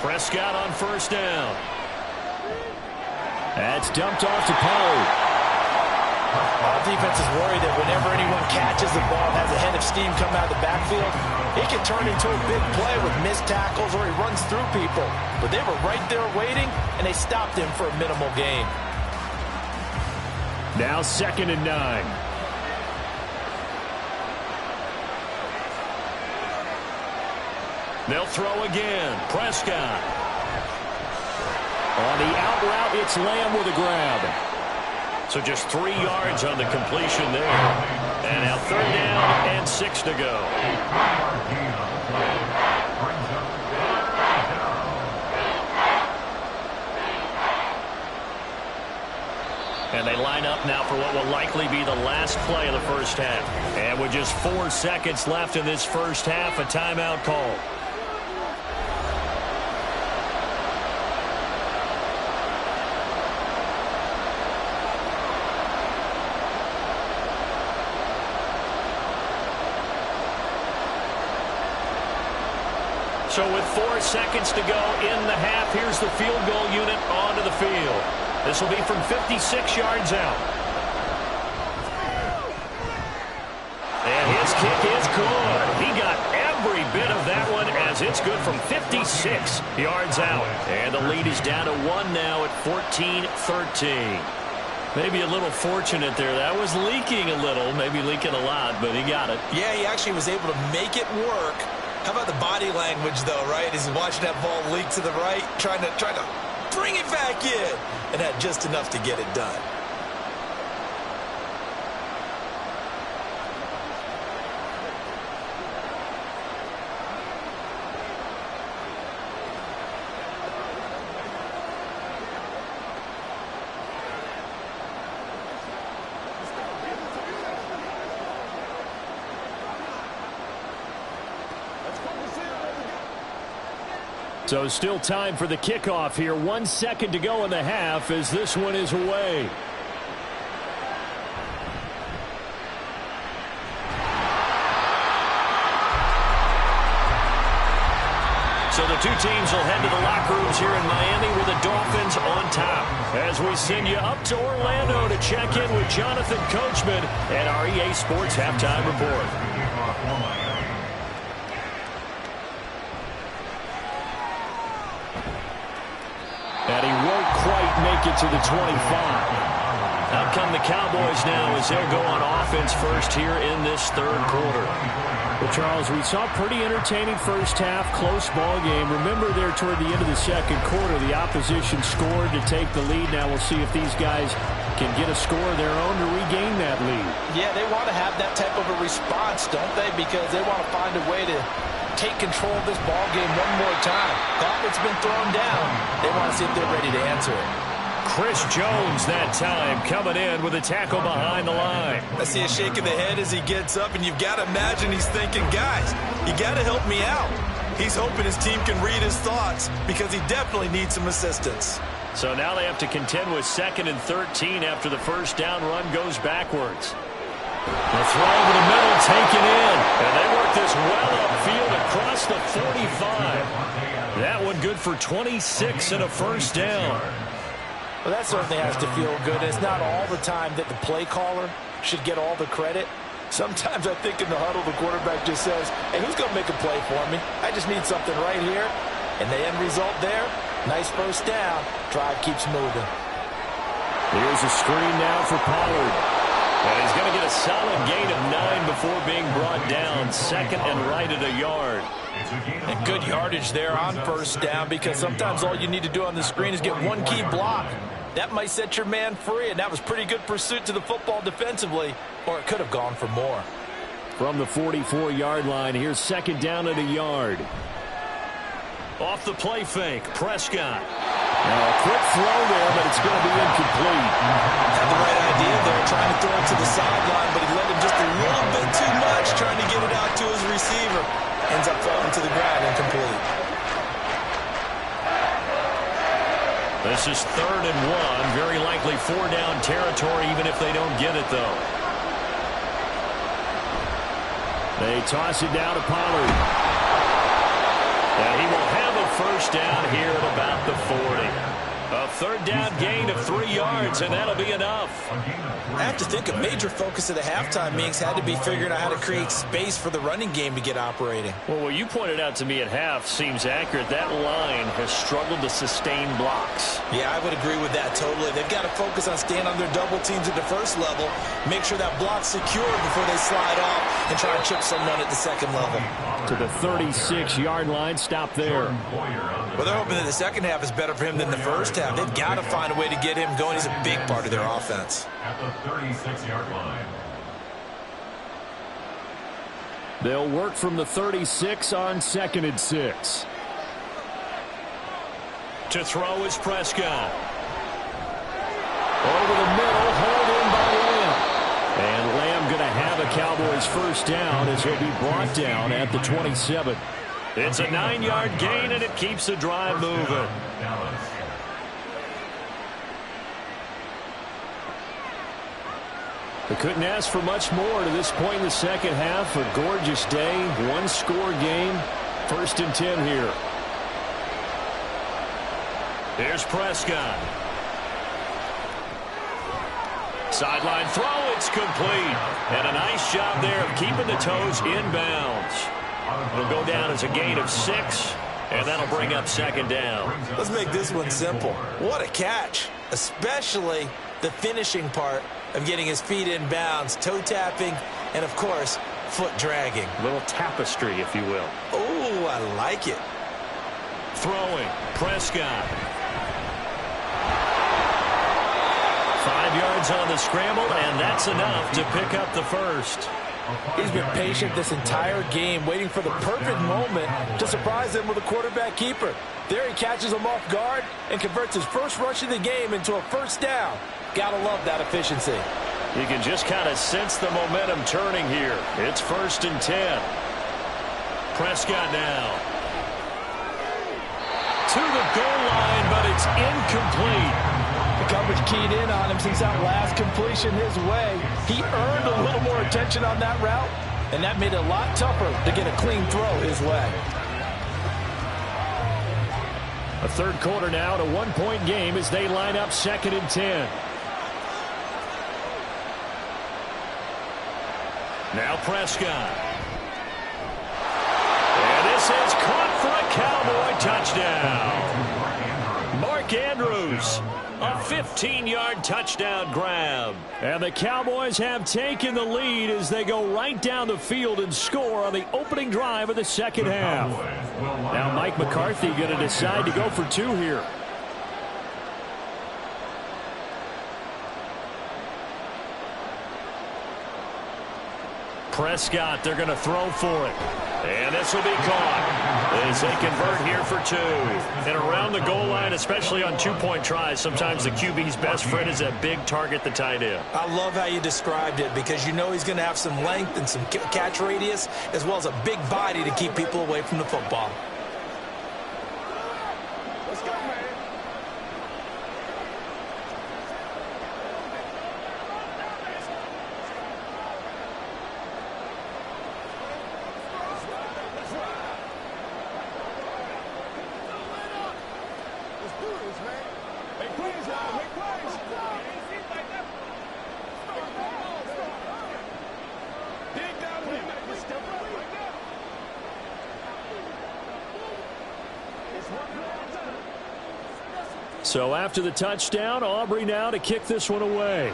[SPEAKER 1] Prescott on first down. That's dumped off to Pollard.
[SPEAKER 4] Our defense is worried that whenever anyone catches the ball and has a head of steam come out of the backfield, it can turn into a big play with missed tackles or he runs through people. But they were right there waiting, and they stopped him for a minimal gain.
[SPEAKER 1] Now 2nd and 9. They'll throw again. Prescott. On the out route, it's Lamb with a grab. So just 3 yards on the completion there. And now 3rd down and 6 to go. And they line up now for what will likely be the last play of the first half. And with just 4 seconds left in this first half, a timeout call. So with 4 seconds to go in the half, here's the field goal unit onto the field. This will be from 56 yards out. And his kick is good. He got every bit of that one as it's good from 56 yards out. And the lead is down to 1 now at 14-13. Maybe a little fortunate there. That was leaking a little, maybe leaking a lot, but he got it.
[SPEAKER 2] Yeah, he actually was able to make it work. How about the body language, though, right? As he's watching that ball leak to the right, trying to bring it back in, and had just enough to get it done.
[SPEAKER 1] So still time for the kickoff here. 1 second to go in the half as this one is away. So the two teams will head to the locker rooms here in Miami with the Dolphins on top. As we send you up to Orlando to check in with Jonathan Coachman and our EA Sports Halftime Report. And he won't quite make it to the 25. Out come the Cowboys now as they'll go on offense first here in this third quarter. Well, Charles, we saw a pretty entertaining first half, close ball game. Remember there toward the end of the second quarter, the opposition scored to take the lead. Now we'll see if these guys can get a score of their own to regain that lead.
[SPEAKER 4] Yeah, they want to have that type of a response, don't they? Because they want to find a way to take control of this ball game one more time. Gauntlet's been thrown down. They want to see if they're ready to answer it.
[SPEAKER 1] Chris Jones that time coming in with a tackle behind the line.
[SPEAKER 2] I see a shake of the head as he gets up, and you've got to imagine he's thinking, guys, you got to help me out. He's hoping his team can read his thoughts because he definitely needs some assistance.
[SPEAKER 1] So now they have to contend with 2nd and 13 after the first down run goes backwards. The throw over the middle taken in. And they work this well upfield across the 45. That one good for 26 and a first down.
[SPEAKER 4] Well, that certainly has to feel good. It's not all the time that the play caller should get all the credit. Sometimes I think in the huddle the quarterback just says, hey, who's going to make a play for me? I just need something right here. And the end result there, nice first down. Drive keeps moving.
[SPEAKER 1] Here's a screen now for Pollard. And he's going to get a solid gain of 9 before being brought down. 2nd and right at a yard.
[SPEAKER 4] And good yardage there on first down because sometimes all you need to do on the screen is get one key block. That might set your man free, and that was pretty good pursuit to the football defensively, or it could have gone for more.
[SPEAKER 1] From the 44-yard line, here's 2nd down at a yard. Off the play fake, Prescott. Now a quick throw there, but it's going to be incomplete.
[SPEAKER 2] Had the right idea there, trying to throw it to the sideline, but he let him just a little bit too much, trying to get it out to his receiver. Ends up falling to the ground, incomplete.
[SPEAKER 1] This is 3rd and 1, very likely 4-down territory, even if they don't get it, though. They toss it down to Pollard. And he will have a first down here at about the 40. A 3rd down gain of 3 yards, and that'll be enough.
[SPEAKER 2] I have to think a major focus of the halftime meetings had to be figuring out how to create space for the running game to get operating.
[SPEAKER 1] Well, what you pointed out to me at half seems accurate. That line has struggled to sustain blocks.
[SPEAKER 2] Yeah, I would agree with that totally. They've got to focus on staying on their double teams at the first level, make sure that block's secure before they slide off and try to chip someone at the 2nd level.
[SPEAKER 1] To the 36-yard line, stop there.
[SPEAKER 2] Well, they're hoping that the second half is better for him than the first half. They've got to find a way to get him going. He's a big part of their offense.
[SPEAKER 3] At the 36-yard line.
[SPEAKER 1] They'll work from the 36 on 2nd and 6. To throw is Prescott. Over the middle, hauled in by Lamb. And Lamb going to have a Cowboys first down as he'll be brought down at the 27. It's a 9-yard gain, and it keeps the drive moving. They couldn't ask for much more to this point in the second half. A gorgeous day, one-score game. 1st and 10 here. Here's Prescott. Sideline throw, it's complete. And a nice job there of keeping the toes inbounds. It'll go down as a gain of 6, and that'll bring up 2nd down.
[SPEAKER 2] Let's make this one simple. What a catch, especially the finishing part of getting his feet in bounds, toe tapping, and of course, foot dragging.
[SPEAKER 1] A little tapestry, if you will.
[SPEAKER 2] Oh, I like it.
[SPEAKER 1] Throwing, Prescott. 5 yards on the scramble, and that's enough to pick up the first.
[SPEAKER 4] He's been patient this entire game, waiting for the perfect moment to surprise them with a quarterback keeper. There he catches him off guard and converts his first rush of the game into a first down. Gotta love that efficiency.
[SPEAKER 1] You can just kind of sense the momentum turning here. It's 1st and 10. Prescott now. to the goal line, but it's incomplete.
[SPEAKER 4] The coverage keyed in on him since that last completion his way. He earned a little more attention on that route, and that made it a lot tougher to get a clean throw his way.
[SPEAKER 1] A third quarter now, to 1-point game as they line up 2nd and 10. Now Prescott. And this is caught for a Cowboy touchdown. Mark Andrews, a 15-yard touchdown grab. And the Cowboys have taken the lead as they go right down the field and score on the opening drive of the second half. Now Mike McCarthy going to decide to go for 2 here. Prescott, they're going to throw for it. And this will be caught as they convert here for 2. And around the goal line, especially on 2-point tries, sometimes the QB's best friend is that big target, the tight end.
[SPEAKER 2] I love how you described it because you know he's going to have some length and some catch radius as well as a big body to keep people away from the football.
[SPEAKER 5] Let's go, man.
[SPEAKER 1] So after the touchdown, Aubrey now to kick this one away.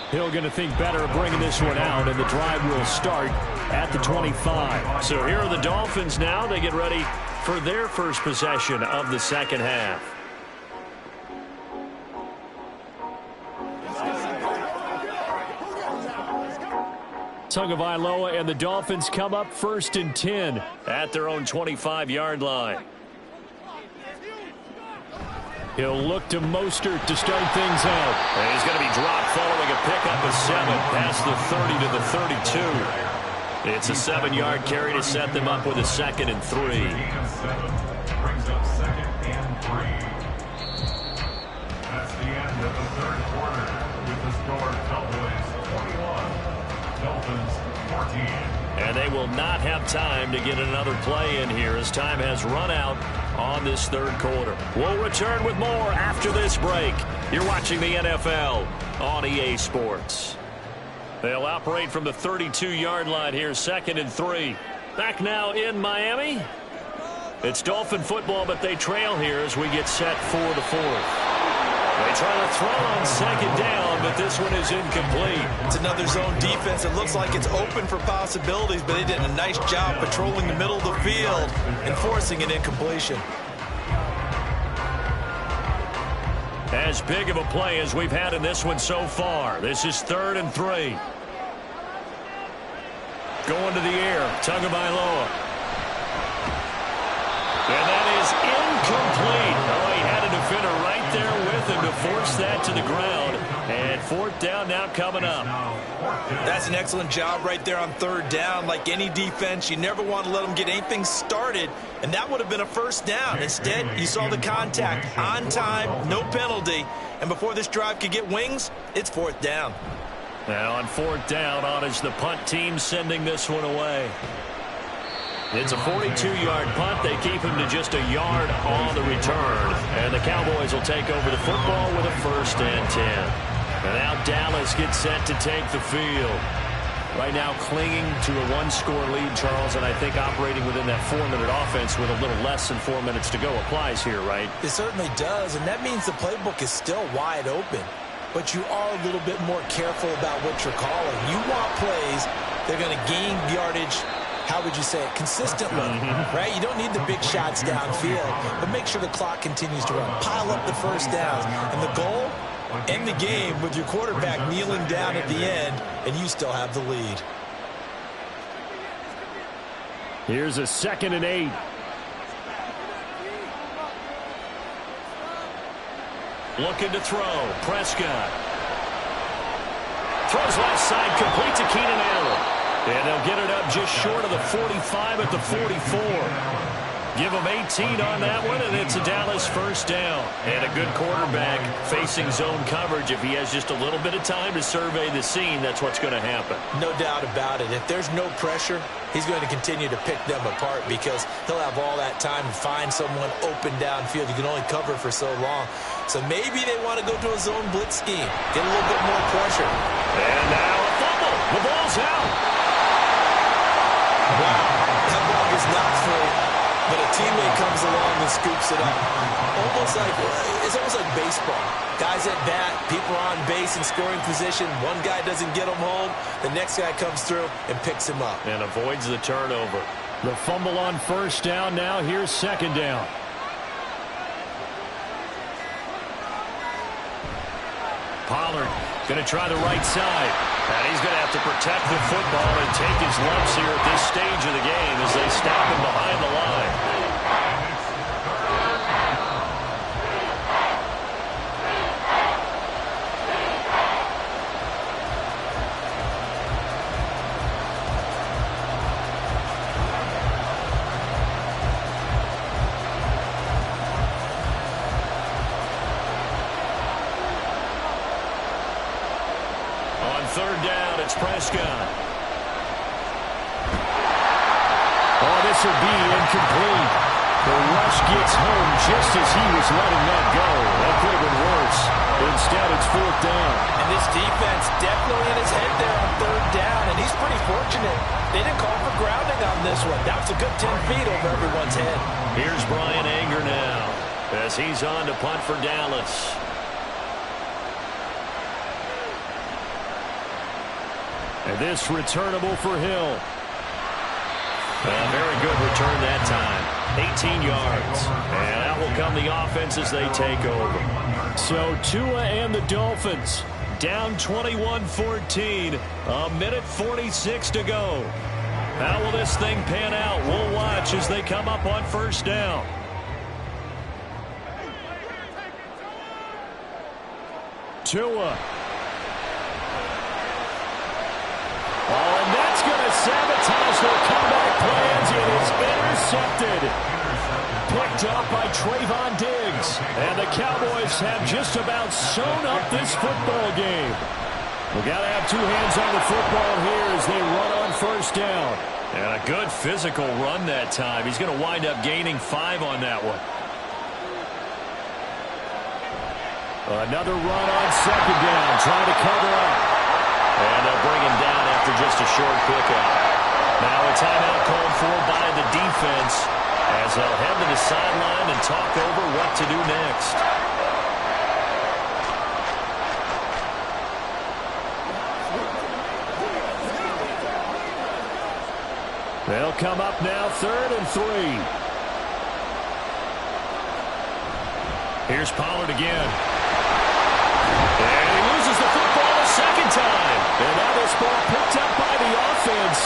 [SPEAKER 1] Hill going to think better of bringing this one out, and the drive will start at the 25. So here are the Dolphins now. They get ready for their first possession of the second half. Tagovailoa and the Dolphins come up 1st and 10 at their own 25-yard line. He'll look to Mostert to start things out. And he's going to be dropped following a pickup of 7 past the 30 to the 32. It's a 7-yard carry to set them up with a 2nd and 3.
[SPEAKER 3] Brings up 2nd and 3. That's the end of the third quarter with the score Cowboys 21, Dolphins 14.
[SPEAKER 1] And they will not have time to get another play in here as time has run out on this third quarter. We'll return with more after this break. You're watching the NFL on EA Sports. They'll operate from the 32-yard line here, 2nd and 3. Back now in Miami. It's Dolphin football, but they trail here as we get set for the 4th. They try to throw on 2nd down, but this one is incomplete.
[SPEAKER 2] It's another zone defense. It looks like it's open for possibilities, but they did a nice job patrolling the middle of the field and forcing an incompletion.
[SPEAKER 1] As big of a play as we've had in this one so far. This is 3rd and 3. Going to the air, Tagovailoa. And that is incomplete. Oh, he had a defender right there with him to force that to the ground. And 4th down now coming up.
[SPEAKER 2] That's an excellent job right there on 3rd down. Like any defense, you never want to let them get anything started, and that would have been a 1st down. Instead, you saw the contact on time, no penalty, and before this drive could get wings, it's 4th down.
[SPEAKER 1] Now on 4th down, on is the punt team sending this one away. It's a 42-yard punt. They keep him to just a yard on the return. And the Cowboys will take over the football with a 1st and 10. And now Dallas gets set to take the field. Right now clinging to a 1-score lead, Charles, and I think operating within that 4-minute offense with a little less than 4 minutes to go applies here, right?
[SPEAKER 2] It certainly does, and that means the playbook is still wide open. But you are a little bit more careful about what you're calling. You want plays that are going to gain yardage, how would you say it, consistently, right? You don't need the big shots downfield, but make sure the clock continues to run. Pile up the 1st downs. And the goal, end the game with your quarterback kneeling down at the end, and you still have the lead.
[SPEAKER 1] Here's a 2nd and 8. Looking to throw. Prescott. Throws left side, complete to Keenan Allen. And they'll get it up just short of the 45 at the 44. Give them 18 on that one, and it's a Dallas first down. And a good quarterback facing zone coverage. If he has just a little bit of time to survey the scene, that's what's going to happen.
[SPEAKER 2] No doubt about it. If there's no pressure, he's going to continue to pick them apart because he'll have all that time to find someone open downfield. You can only cover for so long. So maybe they want to go to a zone blitz scheme, get a little bit more pressure.
[SPEAKER 1] And now a fumble. The ball's out.
[SPEAKER 2] Wow, that ball is not free. But a teammate comes along and scoops it up. It's almost like baseball. Guys at bat, people are on base in scoring position. One guy doesn't get him home. The next guy comes through and picks him up.
[SPEAKER 1] And avoids the turnover. The fumble on first down now. Here's second down. Pollard going to try the right side. And he's going to have to protect the football and take his lumps here at this stage of the game as they stop him behind the line. Third down, it's Prescott. Oh, this will be incomplete. The rush gets home just as he was letting that go. That could have been worse. Instead, it's fourth down.
[SPEAKER 4] And this defense definitely in his head there on third down, and he's pretty fortunate. They didn't call for grounding on this one. That was a good 10 feet over everyone's head.
[SPEAKER 1] Here's Brian Anger now as he's on to punt for Dallas. And this returnable for Hill. A very good return that time. 18 yards. And out will come the offense as they take over. So Tua and the Dolphins down 21-14. A minute 46 to go. How will this thing pan out? We'll watch as they come up on first down. Tua. Oh, and that's going to sabotage their comeback plans. It is intercepted. Picked up by Trayvon Diggs. And the Cowboys have just about sewn up this football game. We've got to have two hands on the football here as they run on first down. And a good physical run that time. He's going to wind up gaining 5 on that one. Another run on second down, trying to cover up. And they'll bring him down after just a short pickup. Now a timeout called for by the defense as they'll head to the sideline and talk over what to do next. They'll come up now, 3rd and 3. Here's Pollard again. And he loses the football a second time. And now this ball picked up by the offense.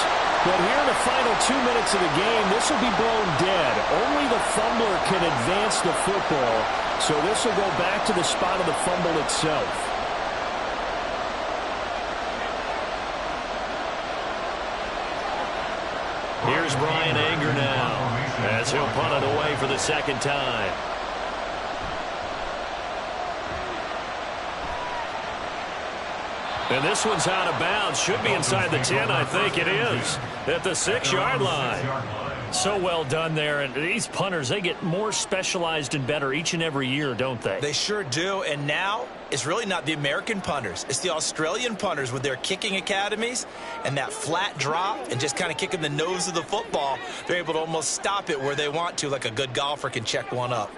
[SPEAKER 1] But here in the final 2 minutes of the game, this will be blown dead. Only the fumbler can advance the football. So this will go back to the spot of the fumble itself. Here's Brian Anger now as he'll punt it away for the second time. And this one's out of bounds. Should be inside the 10, I think it is. At the 6-yard line. So well done there. And these punters, they get more specialized and better each and every year, don't they?
[SPEAKER 2] They sure do. And now it's really not the American punters. It's the Australian punters with their kicking academies and that flat drop and just kind of kicking the nose of the football. They're able to almost stop it where they want to, like a good golfer can check one up.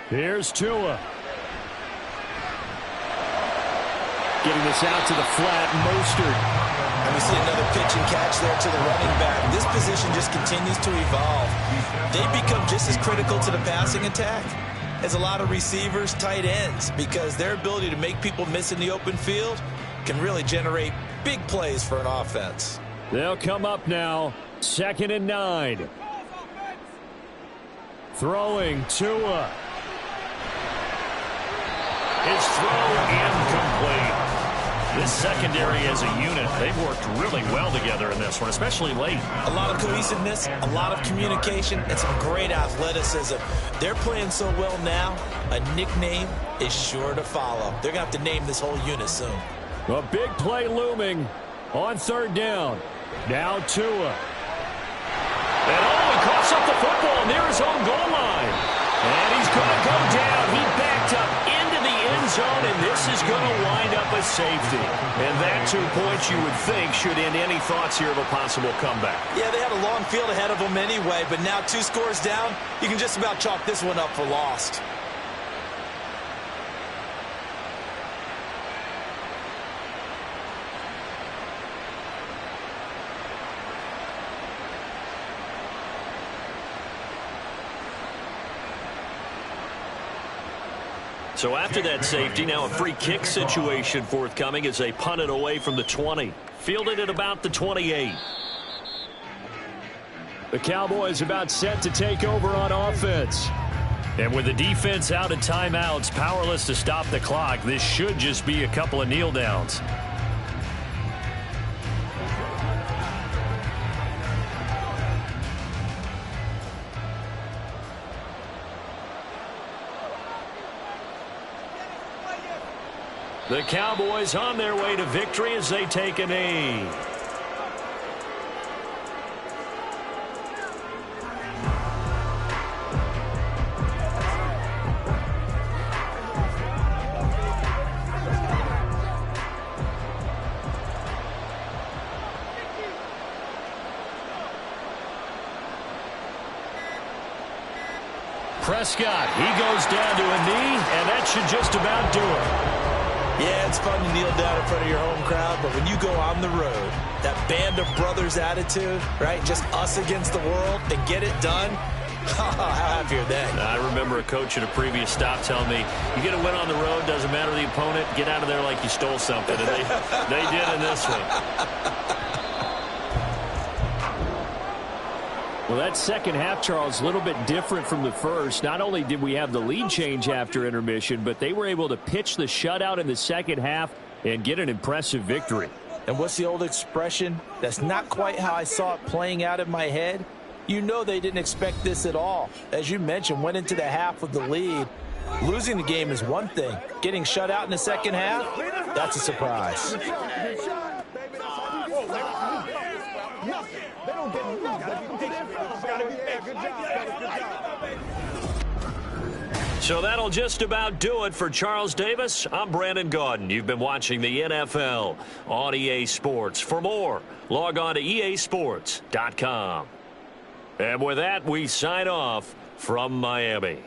[SPEAKER 1] Here's Tua. Getting this out to the flat, Mostert.
[SPEAKER 2] And we see another pitch and catch there to the running back. This position just continues to evolve. They become just as critical to the passing attack as a lot of receivers, tight ends, because their ability to make people miss in the open field can really generate big plays for an offense.
[SPEAKER 1] They'll come up now, 2nd and 9. Throwing Tua. His throw incomplete. This secondary as a unit, they've worked really well together in this one, especially late.
[SPEAKER 2] A lot of cohesiveness, a lot of communication, and some great athleticism. They're playing so well now, a nickname is sure to follow. They're going to have to name this whole unit soon.
[SPEAKER 1] A big play looming on third down. Now Tua. And he coughs up the football near his own goal line. And he's going to go down. He backed up into the end zone, and this is going to wind up a safety. And that 2 points you would think should end any thoughts here of a possible comeback.
[SPEAKER 2] Yeah, they had a long field ahead of them anyway, but now 2 scores down, you can just about chalk this one up for lost.
[SPEAKER 1] So after that safety, now a free kick situation forthcoming as they punt it away from the 20. Fielded at about the 28. The Cowboys about set to take over on offense. And with the defense out of timeouts, powerless to stop the clock, this should just be a couple of kneel downs. The Cowboys on their way to victory as they take a knee. Prescott, he goes down to a knee, and that should just about do it.
[SPEAKER 2] Yeah, it's fun to kneel down in front of your home crowd, but when you go on the road, that band of brothers attitude, right? Just us against the world and get it done. How happy are they?
[SPEAKER 1] I remember a coach at a previous stop telling me, you get a win on the road, doesn't matter the opponent, get out of there like you stole something. And they did in this one. Well, that second half, Charles, a little bit different from the first. Not only did we have the lead change after intermission, but they were able to pitch the shutout in the second half and get an impressive victory.
[SPEAKER 2] And what's the old expression? That's not quite how I saw it playing out in my head. You know they didn't expect this at all. As you mentioned, went into the half with the lead. Losing the game is one thing. Getting shut out in the second half, that's a surprise.
[SPEAKER 1] So that'll just about do it for Charles Davis. I'm Brandon Gaudin. You've been watching the NFL on EA Sports. For more, log on to easports.com. And with that, we sign off from Miami.